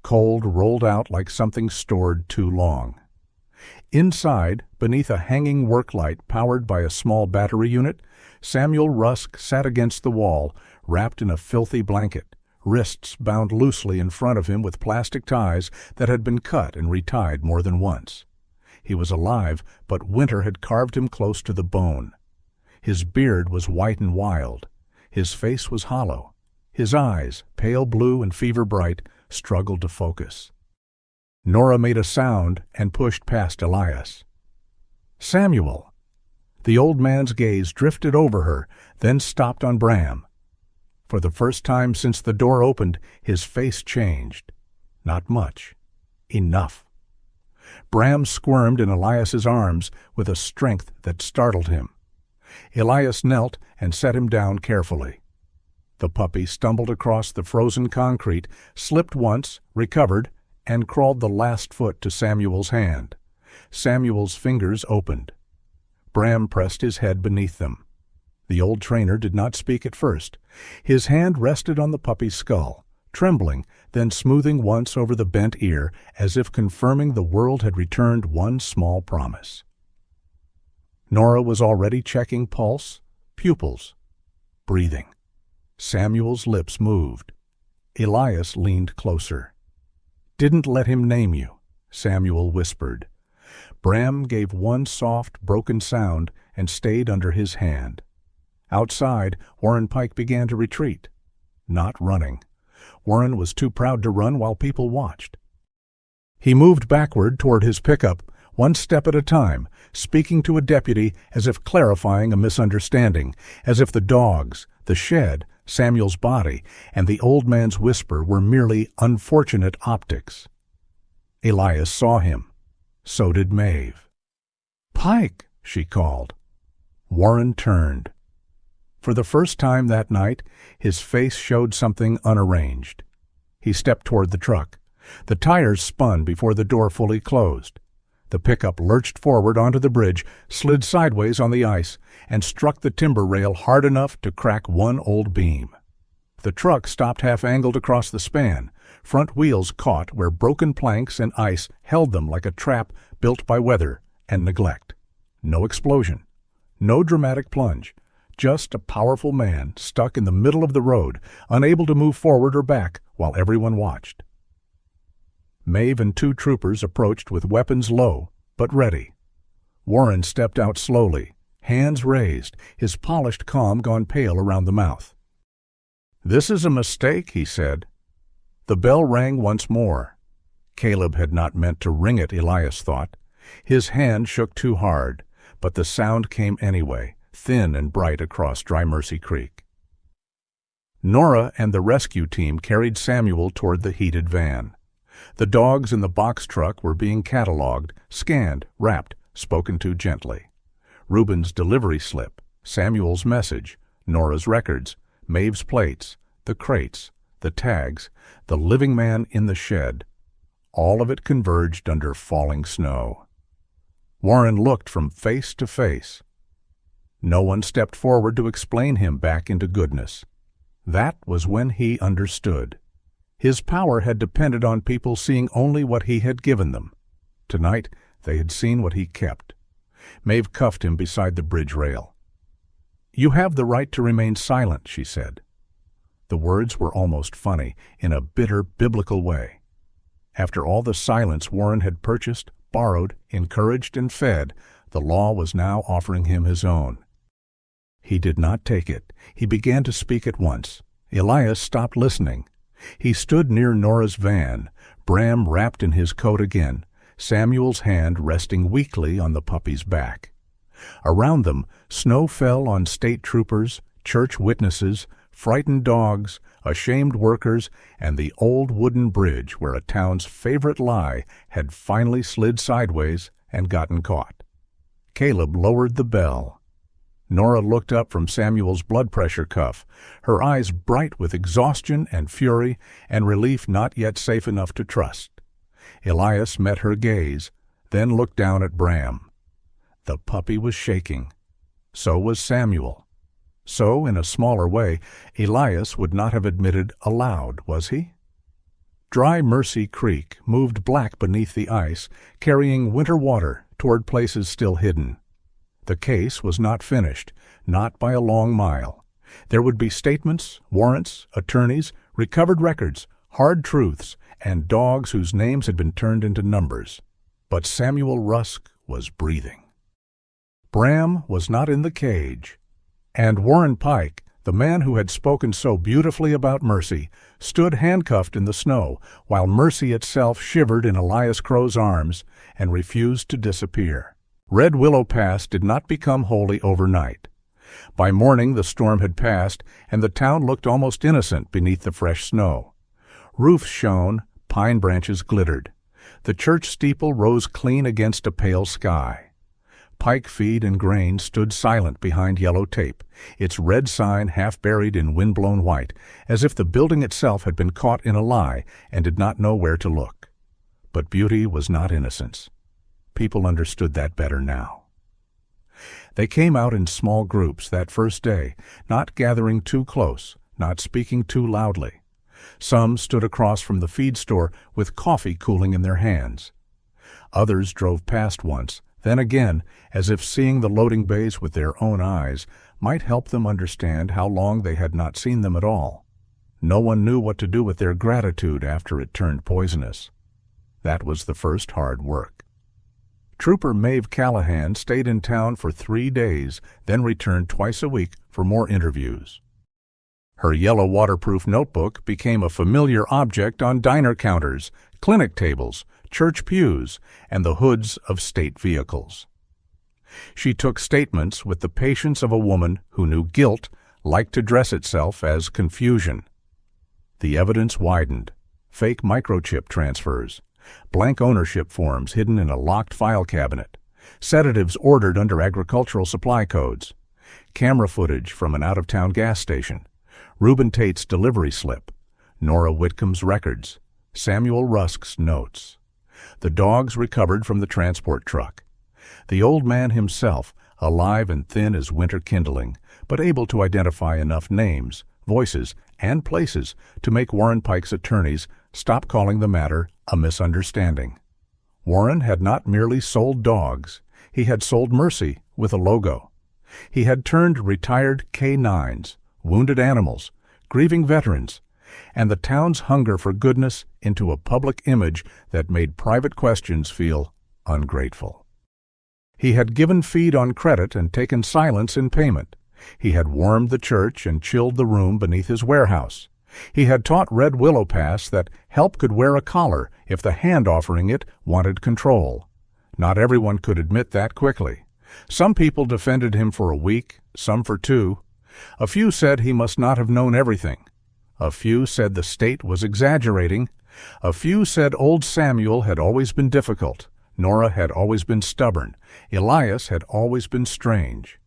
Cold rolled out like something stored too long. Inside, beneath a hanging work light powered by a small battery unit, Samuel Rusk sat against the wall, wrapped in a filthy blanket, wrists bound loosely in front of him with plastic ties that had been cut and retied more than once. He was alive, but winter had carved him close to the bone. His beard was white and wild. His face was hollow. His eyes, pale blue and fever-bright, struggled to focus. Nora made a sound and pushed past Elias. "Samuel!" The old man's gaze drifted over her, then stopped on Bram. For the first time since the door opened, his face changed. Not much. Enough. Bram squirmed in Elias's arms with a strength that startled him. Elias knelt and set him down carefully. The puppy stumbled across the frozen concrete, slipped once, recovered, and crawled the last foot to Samuel's hand. Samuel's fingers opened. Bram pressed his head beneath them. The old trainer did not speak at first. His hand rested on the puppy's skull, trembling, then smoothing once over the bent ear, as if confirming the world had returned one small promise. Nora was already checking pulse, pupils, breathing. Samuel's lips moved. Elias leaned closer. "Didn't let him name you," Samuel whispered. Bram gave one soft, broken sound and stayed under his hand. Outside, Warren Pike began to retreat. Not running. Warren was too proud to run while people watched. He moved backward toward his pickup, one step at a time, speaking to a deputy as if clarifying a misunderstanding, as if the dogs, the shed, Samuel's body, and the old man's whisper were merely unfortunate optics. Elias saw him. So did Maeve. "Pike!" she called. Warren turned. For the first time that night, his face showed something unarranged. He stepped toward the truck. The tires spun before the door fully closed. The pickup lurched forward onto the bridge, slid sideways on the ice, and struck the timber rail hard enough to crack one old beam. The truck stopped half-angled across the span. Front wheels caught where broken planks and ice held them like a trap built by weather and neglect. No explosion. No dramatic plunge. Just a powerful man stuck in the middle of the road, unable to move forward or back while everyone watched. Maeve and two troopers approached with weapons low, but ready. Warren stepped out slowly, hands raised, his polished calm gone pale around the mouth. "This is a mistake," he said. The bell rang once more. Caleb had not meant to ring it, Elias thought. His hand shook too hard, but the sound came anyway, thin and bright across Dry Mercy Creek. Nora and the rescue team carried Samuel toward the heated van. The dogs in the box truck were being cataloged, scanned, wrapped, spoken to gently. Reuben's delivery slip, Samuel's message, Nora's records, Maeve's plates, the crates, the tags, the living man in the shed. All of it converged under falling snow. Warren looked from face to face. No one stepped forward to explain him back into goodness. That was when he understood. His power had depended on people seeing only what he had given them. Tonight, they had seen what he kept. Maeve cuffed him beside the bridge rail. "You have the right to remain silent," she said. The words were almost funny, in a bitter, biblical way. After all the silence Warren had purchased, borrowed, encouraged, and fed, the law was now offering him his own. He did not take it. He began to speak at once. Elias stopped listening. He stood near Nora's van, Bram wrapped in his coat again, Samuel's hand resting weakly on the puppy's back. Around them, snow fell on state troopers, church witnesses, frightened dogs, ashamed workers, and the old wooden bridge where a town's favorite lie had finally slid sideways and gotten caught. Caleb lowered the bell. Nora looked up from Samuel's blood pressure cuff, her eyes bright with exhaustion and fury and relief not yet safe enough to trust. Elias met her gaze, then looked down at Bram. The puppy was shaking. So was Samuel. So, in a smaller way, Elias would not have admitted aloud, was he? Dry Mercy Creek moved black beneath the ice, carrying winter water toward places still hidden. The case was not finished, not by a long mile. There would be statements, warrants, attorneys, recovered records, hard truths, and dogs whose names had been turned into numbers. But Samuel Rusk was breathing. Bram was not in the cage. And Warren Pike, the man who had spoken so beautifully about mercy, stood handcuffed in the snow, while mercy itself shivered in Elias Crowe's arms and refused to disappear. Red Willow Pass did not become holy overnight. By morning the storm had passed, and the town looked almost innocent beneath the fresh snow. Roofs shone, pine branches glittered. The church steeple rose clean against a pale sky. Pike feed and grain stood silent behind yellow tape, its red sign half buried in wind-blown white, as if the building itself had been caught in a lie and did not know where to look. But beauty was not innocence. People understood that better now. They came out in small groups that first day, not gathering too close, not speaking too loudly. Some stood across from the feed store with coffee cooling in their hands. Others drove past once, then again, as if seeing the loading bays with their own eyes might help them understand how long they had not seen them at all. No one knew what to do with their gratitude after it turned poisonous. That was the first hard work. Trooper Maeve Callahan stayed in town for 3 days, then returned twice a week for more interviews. Her yellow waterproof notebook became a familiar object on diner counters, clinic tables, church pews, and the hoods of state vehicles. She took statements with the patience of a woman who knew guilt liked to dress itself as confusion. The evidence widened: fake microchip transfers, blank ownership forms hidden in a locked file cabinet, sedatives ordered under agricultural supply codes, camera footage from an out-of-town gas station, Reuben Tate's delivery slip, Nora Whitcomb's records, Samuel Rusk's notes. The dogs recovered from the transport truck. The old man himself, alive and thin as winter kindling, but able to identify enough names, voices, and places to make Warren Pike's attorneys stop calling the matter a misunderstanding. Warren had not merely sold dogs. He had sold mercy with a logo. He had turned retired K-9s, wounded animals, grieving veterans, and the town's hunger for goodness into a public image that made private questions feel ungrateful. He had given feed on credit and taken silence in payment. He had warmed the church and chilled the room beneath his warehouse. He had taught Red Willow Pass that help could wear a collar if the hand offering it wanted control. Not everyone could admit that quickly. Some people defended him for a week, some for 2. A few said he must not have known everything. A few said the state was exaggerating. A few said old Samuel had always been difficult. Nora had always been stubborn. Elias had always been strange.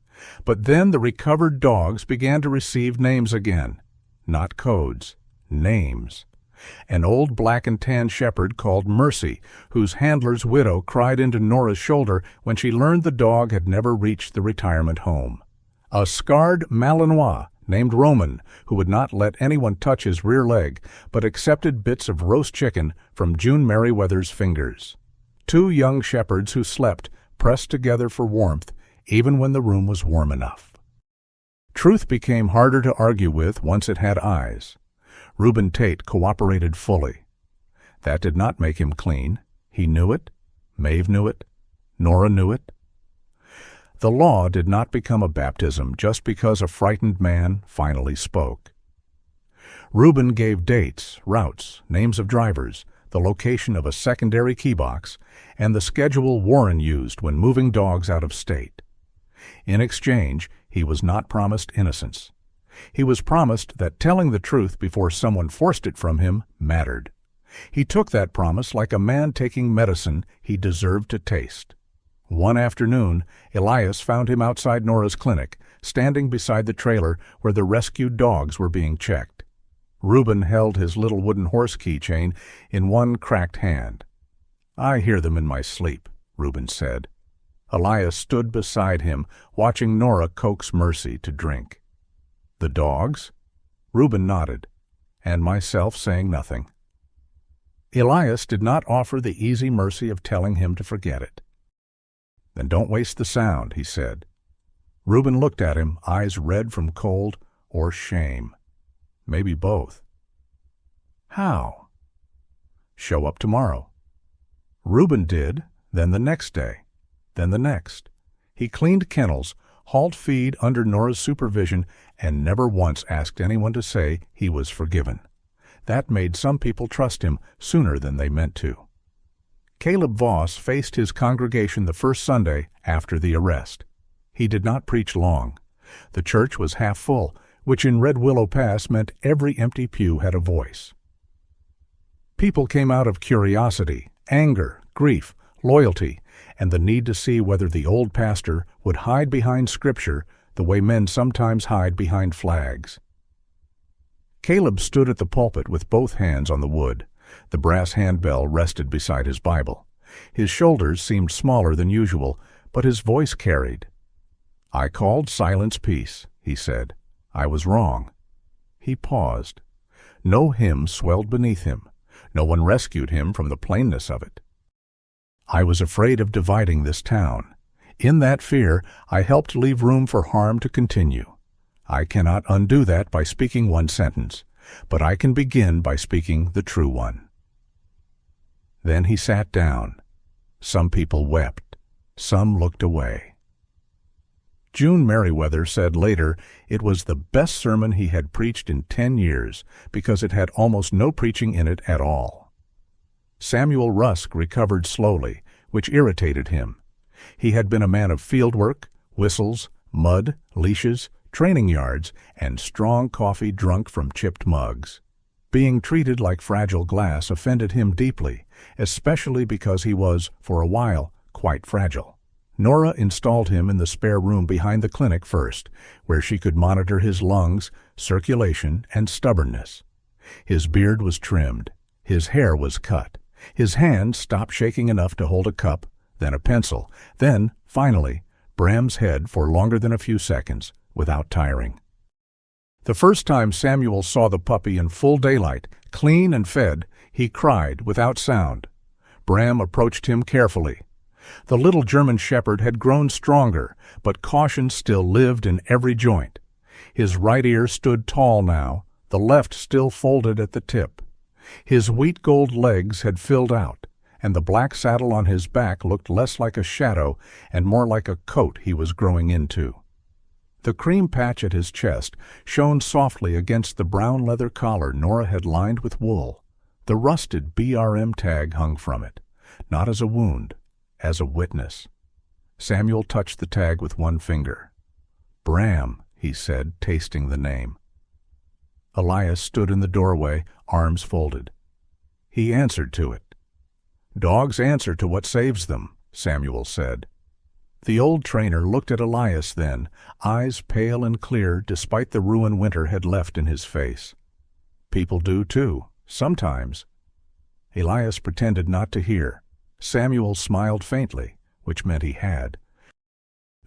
But then the recovered dogs began to receive names again. Not codes, names. An old black and tan shepherd called Mercy, whose handler's widow cried into Nora's shoulder when she learned the dog had never reached the retirement home. A scarred Malinois named Roman, who would not let anyone touch his rear leg, but accepted bits of roast chicken from June Merriweather's fingers. 2 young shepherds who slept, pressed together for warmth, even when the room was warm enough. Truth became harder to argue with once it had eyes. Reuben Tate cooperated fully. That did not make him clean. He knew it. Maeve knew it. Nora knew it. The law did not become a baptism just because a frightened man finally spoke. Reuben gave dates, routes, names of drivers, the location of a secondary keybox, and the schedule Warren used when moving dogs out of state. In exchange, he was not promised innocence. He was promised that telling the truth before someone forced it from him mattered. He took that promise like a man taking medicine he deserved to taste. One afternoon, Elias found him outside Nora's clinic, standing beside the trailer where the rescued dogs were being checked. Reuben held his little wooden horse keychain in one cracked hand. "I hear them in my sleep," Reuben said. Elias stood beside him, watching Nora coax Mercy to drink. "The dogs?" Reuben nodded, and myself saying nothing. Elias did not offer the easy mercy of telling him to forget it. "Then don't waste the sound," he said. Reuben looked at him, eyes red from cold or shame. Maybe both. "How?" "Show up tomorrow." Reuben did, then the next day, then the next. He cleaned kennels, hauled feed under Nora's supervision, and never once asked anyone to say he was forgiven. That made some people trust him sooner than they meant to. Caleb Voss faced his congregation the first Sunday after the arrest. He did not preach long. The church was half full, which in Red Willow Pass meant every empty pew had a voice. People came out of curiosity, anger, grief, loyalty, and the need to see whether the old pastor would hide behind Scripture the way men sometimes hide behind flags. Caleb stood at the pulpit with both hands on the wood. The brass handbell rested beside his Bible. His shoulders seemed smaller than usual, but his voice carried. "I called silence peace," he said. "I was wrong." He paused. No hymn swelled beneath him. No one rescued him from the plainness of it. "I was afraid of dividing this town. In that fear, I helped leave room for harm to continue. I cannot undo that by speaking one sentence, but I can begin by speaking the true one." Then he sat down. Some people wept. Some looked away. June Merriweather said later it was the best sermon he had preached in 10 years because it had almost no preaching in it at all. Samuel Rusk recovered slowly, which irritated him. He had been a man of field work, whistles, mud, leashes, training yards, and strong coffee drunk from chipped mugs. Being treated like fragile glass offended him deeply, especially because he was, for a while, quite fragile. Nora installed him in the spare room behind the clinic first, where she could monitor his lungs, circulation, and stubbornness. His beard was trimmed. His hair was cut. His hand stopped shaking enough to hold a cup, then a pencil, then, finally, Bram's head for longer than a few seconds, without tiring. The first time Samuel saw the puppy in full daylight, clean and fed, he cried without sound. Bram approached him carefully. The little German shepherd had grown stronger, but caution still lived in every joint. His right ear stood tall now, the left still folded at the tip. His wheat gold legs had filled out, and the black saddle on his back looked less like a shadow and more like a coat he was growing into. The cream patch at his chest shone softly against the brown leather collar Nora had lined with wool. The rusted BRM tag hung from it, not as a wound, as a witness. Samuel touched the tag with one finger. "Bram," he said, tasting the name. Elias stood in the doorway, arms folded. He answered to it. "Dogs answer to what saves them," Samuel said. The old trainer looked at Elias then, eyes pale and clear despite the ruin winter had left in his face. "People do too, sometimes." Elias pretended not to hear. Samuel smiled faintly, which meant he had.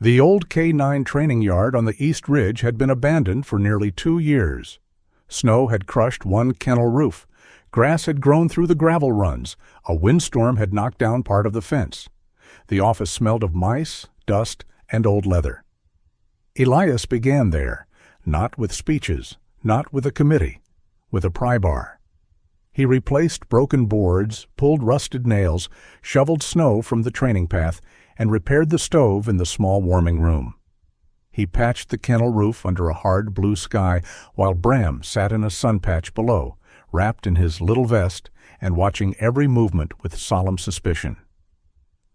The old K9 training yard on the East Ridge had been abandoned for nearly 2 years. Snow had crushed one kennel roof. Grass had grown through the gravel runs. A windstorm had knocked down part of the fence. The office smelled of mice, dust, and old leather. Elias began there, not with speeches, not with a committee, with a pry bar. He replaced broken boards, pulled rusted nails, shoveled snow from the training path, and repaired the stove in the small warming room. He patched the kennel roof under a hard blue sky while Bram sat in a sun patch below, wrapped in his little vest and watching every movement with solemn suspicion.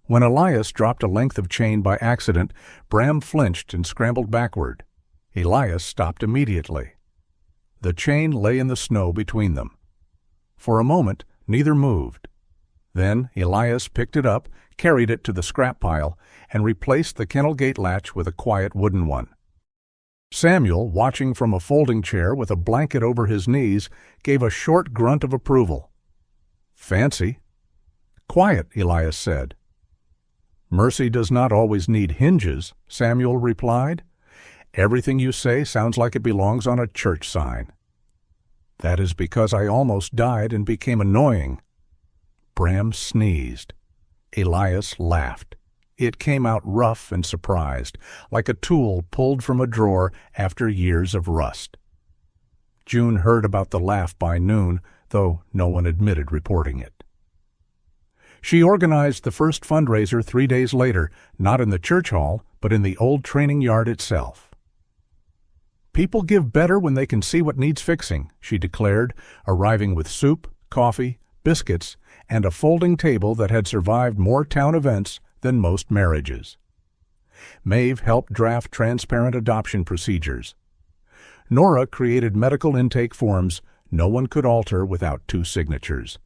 When Elias dropped a length of chain by accident, Bram flinched and scrambled backward. Elias stopped immediately. The chain lay in the snow between them. For a moment, neither moved. Then Elias picked it up, carried it to the scrap pile, and replaced the kennel gate latch with a quiet wooden one. Samuel, watching from a folding chair with a blanket over his knees, gave a short grunt of approval. "Fancy." "Quiet," Elias said. "Mercy does not always need hinges," Samuel replied. "Everything you say sounds like it belongs on a church sign." "That is because I almost died and became annoying." Bram sneezed. Elias laughed. It came out rough and surprised, like a tool pulled from a drawer after years of rust. June heard about the laugh by noon, though no one admitted reporting it. She organized the first fundraiser 3 days later, not in the church hall, but in the old training yard itself. "People give better when they can see what needs fixing," she declared, arriving with soup, coffee, biscuits, and a folding table that had survived more town events than most marriages. Maeve helped draft transparent adoption procedures. Nora created medical intake forms no one could alter without 2 signatures.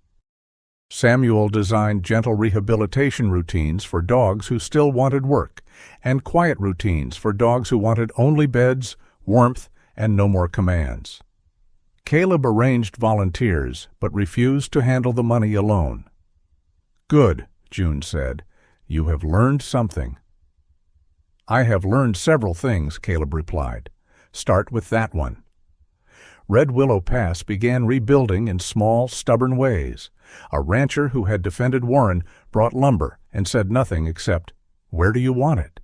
Samuel designed gentle rehabilitation routines for dogs who still wanted work, and quiet routines for dogs who wanted only beds, warmth, and no more commands. Caleb arranged volunteers, but refused to handle the money alone. "Good," June said. "You have learned something." "I have learned several things," Caleb replied. "Start with that one." Red Willow Pass began rebuilding in small, stubborn ways. A rancher who had defended Warren brought lumber and said nothing except, "Where do you want it?"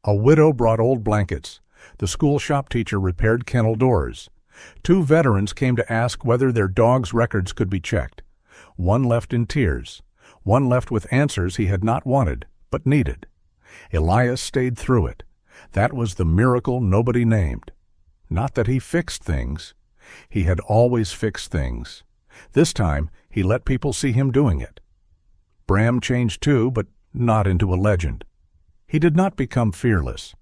A widow brought old blankets. The school shop teacher repaired kennel doors. 2 veterans came to ask whether their dogs' records could be checked. One left in tears. One left with answers he had not wanted, but needed. Elias stayed through it. That was the miracle nobody named. Not that he fixed things. He had always fixed things. This time, he let people see him doing it. Bram changed too, but not into a legend. He did not become fearless.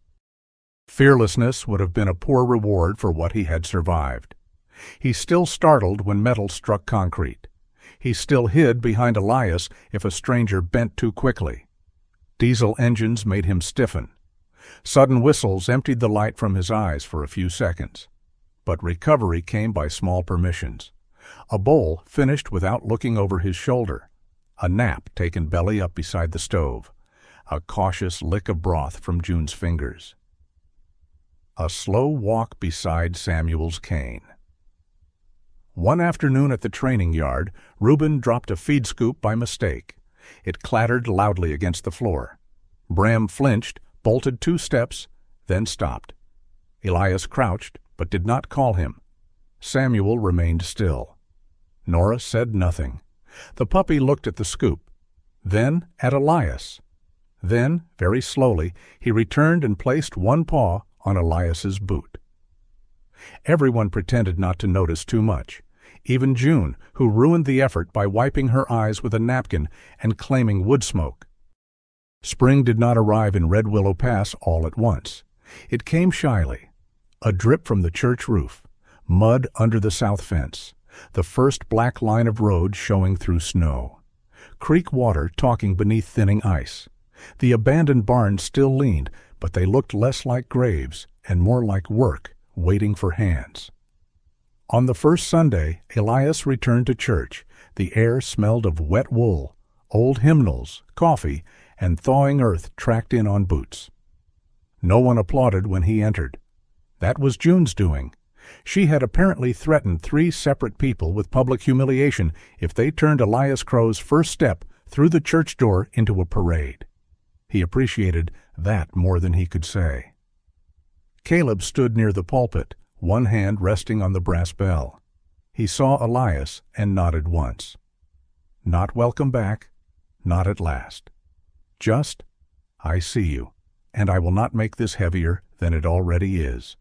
Fearlessness would have been a poor reward for what he had survived. He still startled when metal struck concrete. He still hid behind Elias if a stranger bent too quickly. Diesel engines made him stiffen. Sudden whistles emptied the light from his eyes for a few seconds. But recovery came by small permissions. A bowl finished without looking over his shoulder. A nap taken belly up beside the stove. A cautious lick of broth from June's fingers. A slow walk beside Samuel's cane. One afternoon at the training yard, Reuben dropped a feed scoop by mistake. It clattered loudly against the floor. Bram flinched, bolted 2 steps, then stopped. Elias crouched, but did not call him. Samuel remained still. Nora said nothing. The puppy looked at the scoop, then at Elias. Then, very slowly, he returned and placed one paw on Elias's boot. Everyone pretended not to notice too much. Even June, who ruined the effort by wiping her eyes with a napkin and claiming wood smoke. Spring did not arrive in Red Willow Pass all at once. It came shyly. A drip from the church roof, mud under the south fence, the first black line of road showing through snow. Creek water talking beneath thinning ice. The abandoned barns still leaned, but they looked less like graves and more like work, waiting for hands. On the first Sunday, Elias returned to church. The air smelled of wet wool, old hymnals, coffee, and thawing earth tracked in on boots. No one applauded when he entered. That was June's doing. She had apparently threatened 3 separate people with public humiliation if they turned Elias Crowe's first step through the church door into a parade. He appreciated that more than he could say. Caleb stood near the pulpit, one hand resting on the brass bell. He saw Elias and nodded once. Not welcome back, not at last. Just, I see you, and I will not make this heavier than it already is.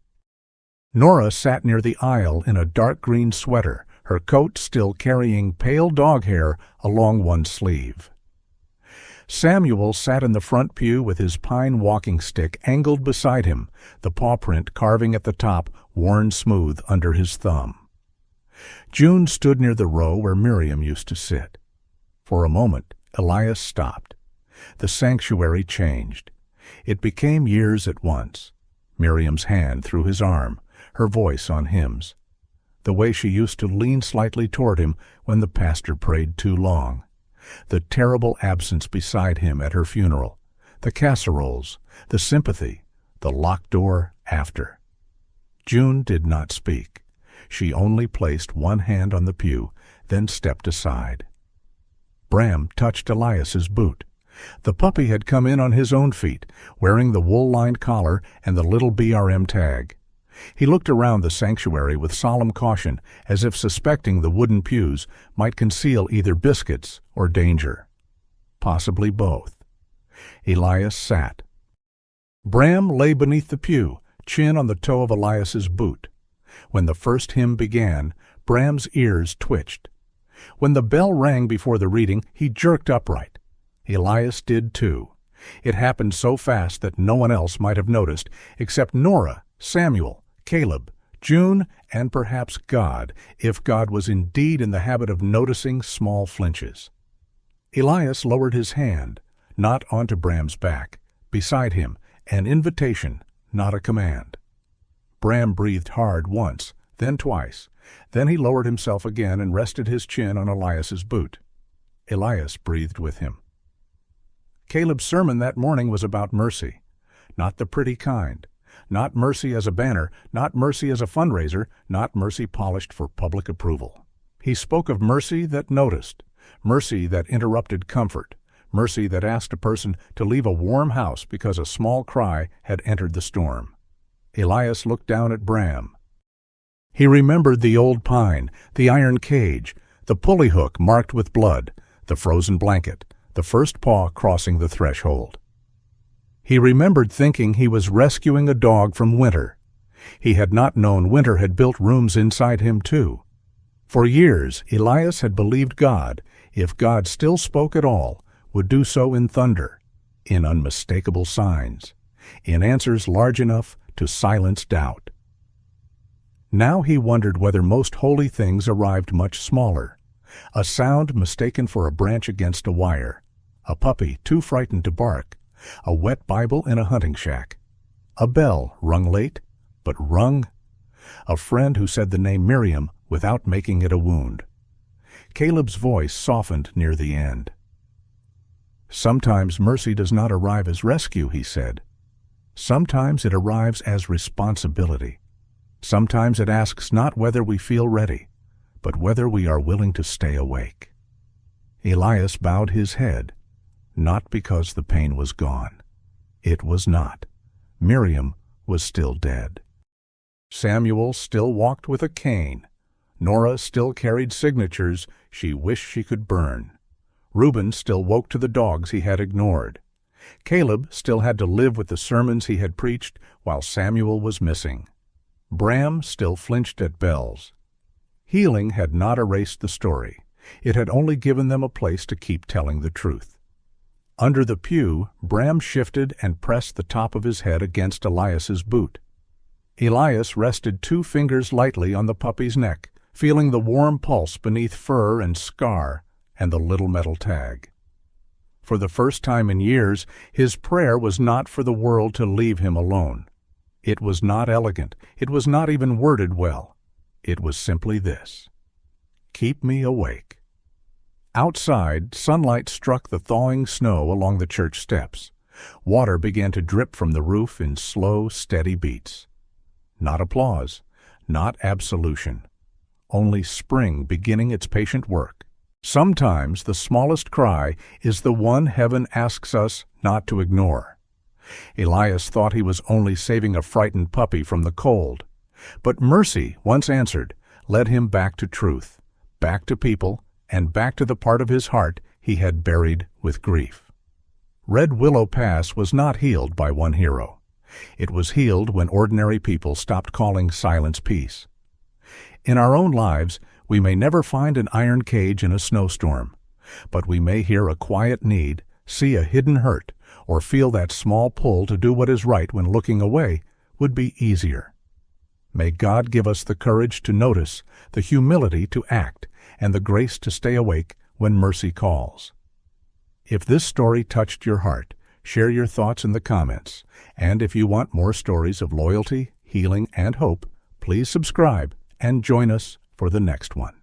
Nora sat near the aisle in a dark green sweater, her coat still carrying pale dog hair along one sleeve. Samuel sat in the front pew with his pine walking stick angled beside him, the paw print carving at the top worn smooth under his thumb. June stood near the row where Miriam used to sit. For a moment, Elias stopped. The sanctuary changed. It became years at once. Miriam's hand through his arm, her voice on hymns. The way she used to lean slightly toward him when the pastor prayed too long. The terrible absence beside him at her funeral. The casseroles, the sympathy, the locked door after. June did not speak. She only placed one hand on the pew, then stepped aside. Bram touched Elias's boot. The puppy had come in on his own feet, wearing the wool-lined collar and the little BRM tag. He looked around the sanctuary with solemn caution, as if suspecting the wooden pews might conceal either biscuits or danger. Possibly both. Elias sat. Bram lay beneath the pew, chin on the toe of Elias's boot. When the first hymn began, Bram's ears twitched. When the bell rang before the reading, he jerked upright. Elias did too. It happened so fast that no one else might have noticed, except Nora, Samuel, Caleb, June, and perhaps God, if God was indeed in the habit of noticing small flinches. Elias lowered his hand, not onto Bram's back, beside him, an invitation, not a command. Bram breathed hard once, then twice. Then he lowered himself again and rested his chin on Elias's boot. Elias breathed with him. Caleb's sermon that morning was about mercy, not the pretty kind, not mercy as a banner, not mercy as a fundraiser, not mercy polished for public approval. He spoke of mercy that noticed, mercy that interrupted comfort, mercy that asked a person to leave a warm house because a small cry had entered the storm. Elias looked down at Bram. He remembered the old pine, the iron cage, the pulley hook marked with blood, the frozen blanket, the first paw crossing the threshold. He remembered thinking he was rescuing a dog from winter. He had not known winter had built rooms inside him too. For years, Elias had believed God, if God still spoke at all, would do so in thunder, in unmistakable signs, in answers large enough to silence doubt. Now he wondered whether most holy things arrived much smaller. A sound mistaken for a branch against a wire, a puppy too frightened to bark, a wet Bible in a hunting shack, a bell rung late, but rung, a friend who said the name Miriam without making it a wound. Caleb's voice softened near the end. Sometimes mercy does not arrive as rescue, he said. Sometimes it arrives as responsibility. Sometimes it asks not whether we feel ready, but whether we are willing to stay awake. Elias bowed his head, not because the pain was gone. It was not. Miriam was still dead. Samuel still walked with a cane. Nora still carried signatures she wished she could burn. Reuben still woke to the dogs he had ignored. Caleb still had to live with the sermons he had preached while Samuel was missing. Bram still flinched at bells. Healing had not erased the story. It had only given them a place to keep telling the truth. Under the pew, Bram shifted and pressed the top of his head against Elias's boot. Elias rested 2 fingers lightly on the puppy's neck, feeling the warm pulse beneath fur and scar and the little metal tag. For the first time in years, his prayer was not for the world to leave him alone. It was not elegant. It was not even worded well. It was simply this: keep me awake. Outside, sunlight struck the thawing snow along the church steps. Water began to drip from the roof in slow, steady beats. Not applause, not absolution. Only spring beginning its patient work. Sometimes the smallest cry is the one heaven asks us not to ignore. Elias thought he was only saving a frightened puppy from the cold. But mercy, once answered, led him back to truth, back to people, and back to the part of his heart he had buried with grief. Red Willow Pass was not healed by one hero. It was healed when ordinary people stopped calling silence peace. In our own lives, we may never find an iron cage in a snowstorm, but we may hear a quiet need, see a hidden hurt, or feel that small pull to do what is right when looking away would be easier. May God give us the courage to notice, the humility to act, and the grace to stay awake when mercy calls. If this story touched your heart, share your thoughts in the comments. And if you want more stories of loyalty, healing, and hope, please subscribe and join us for the next one.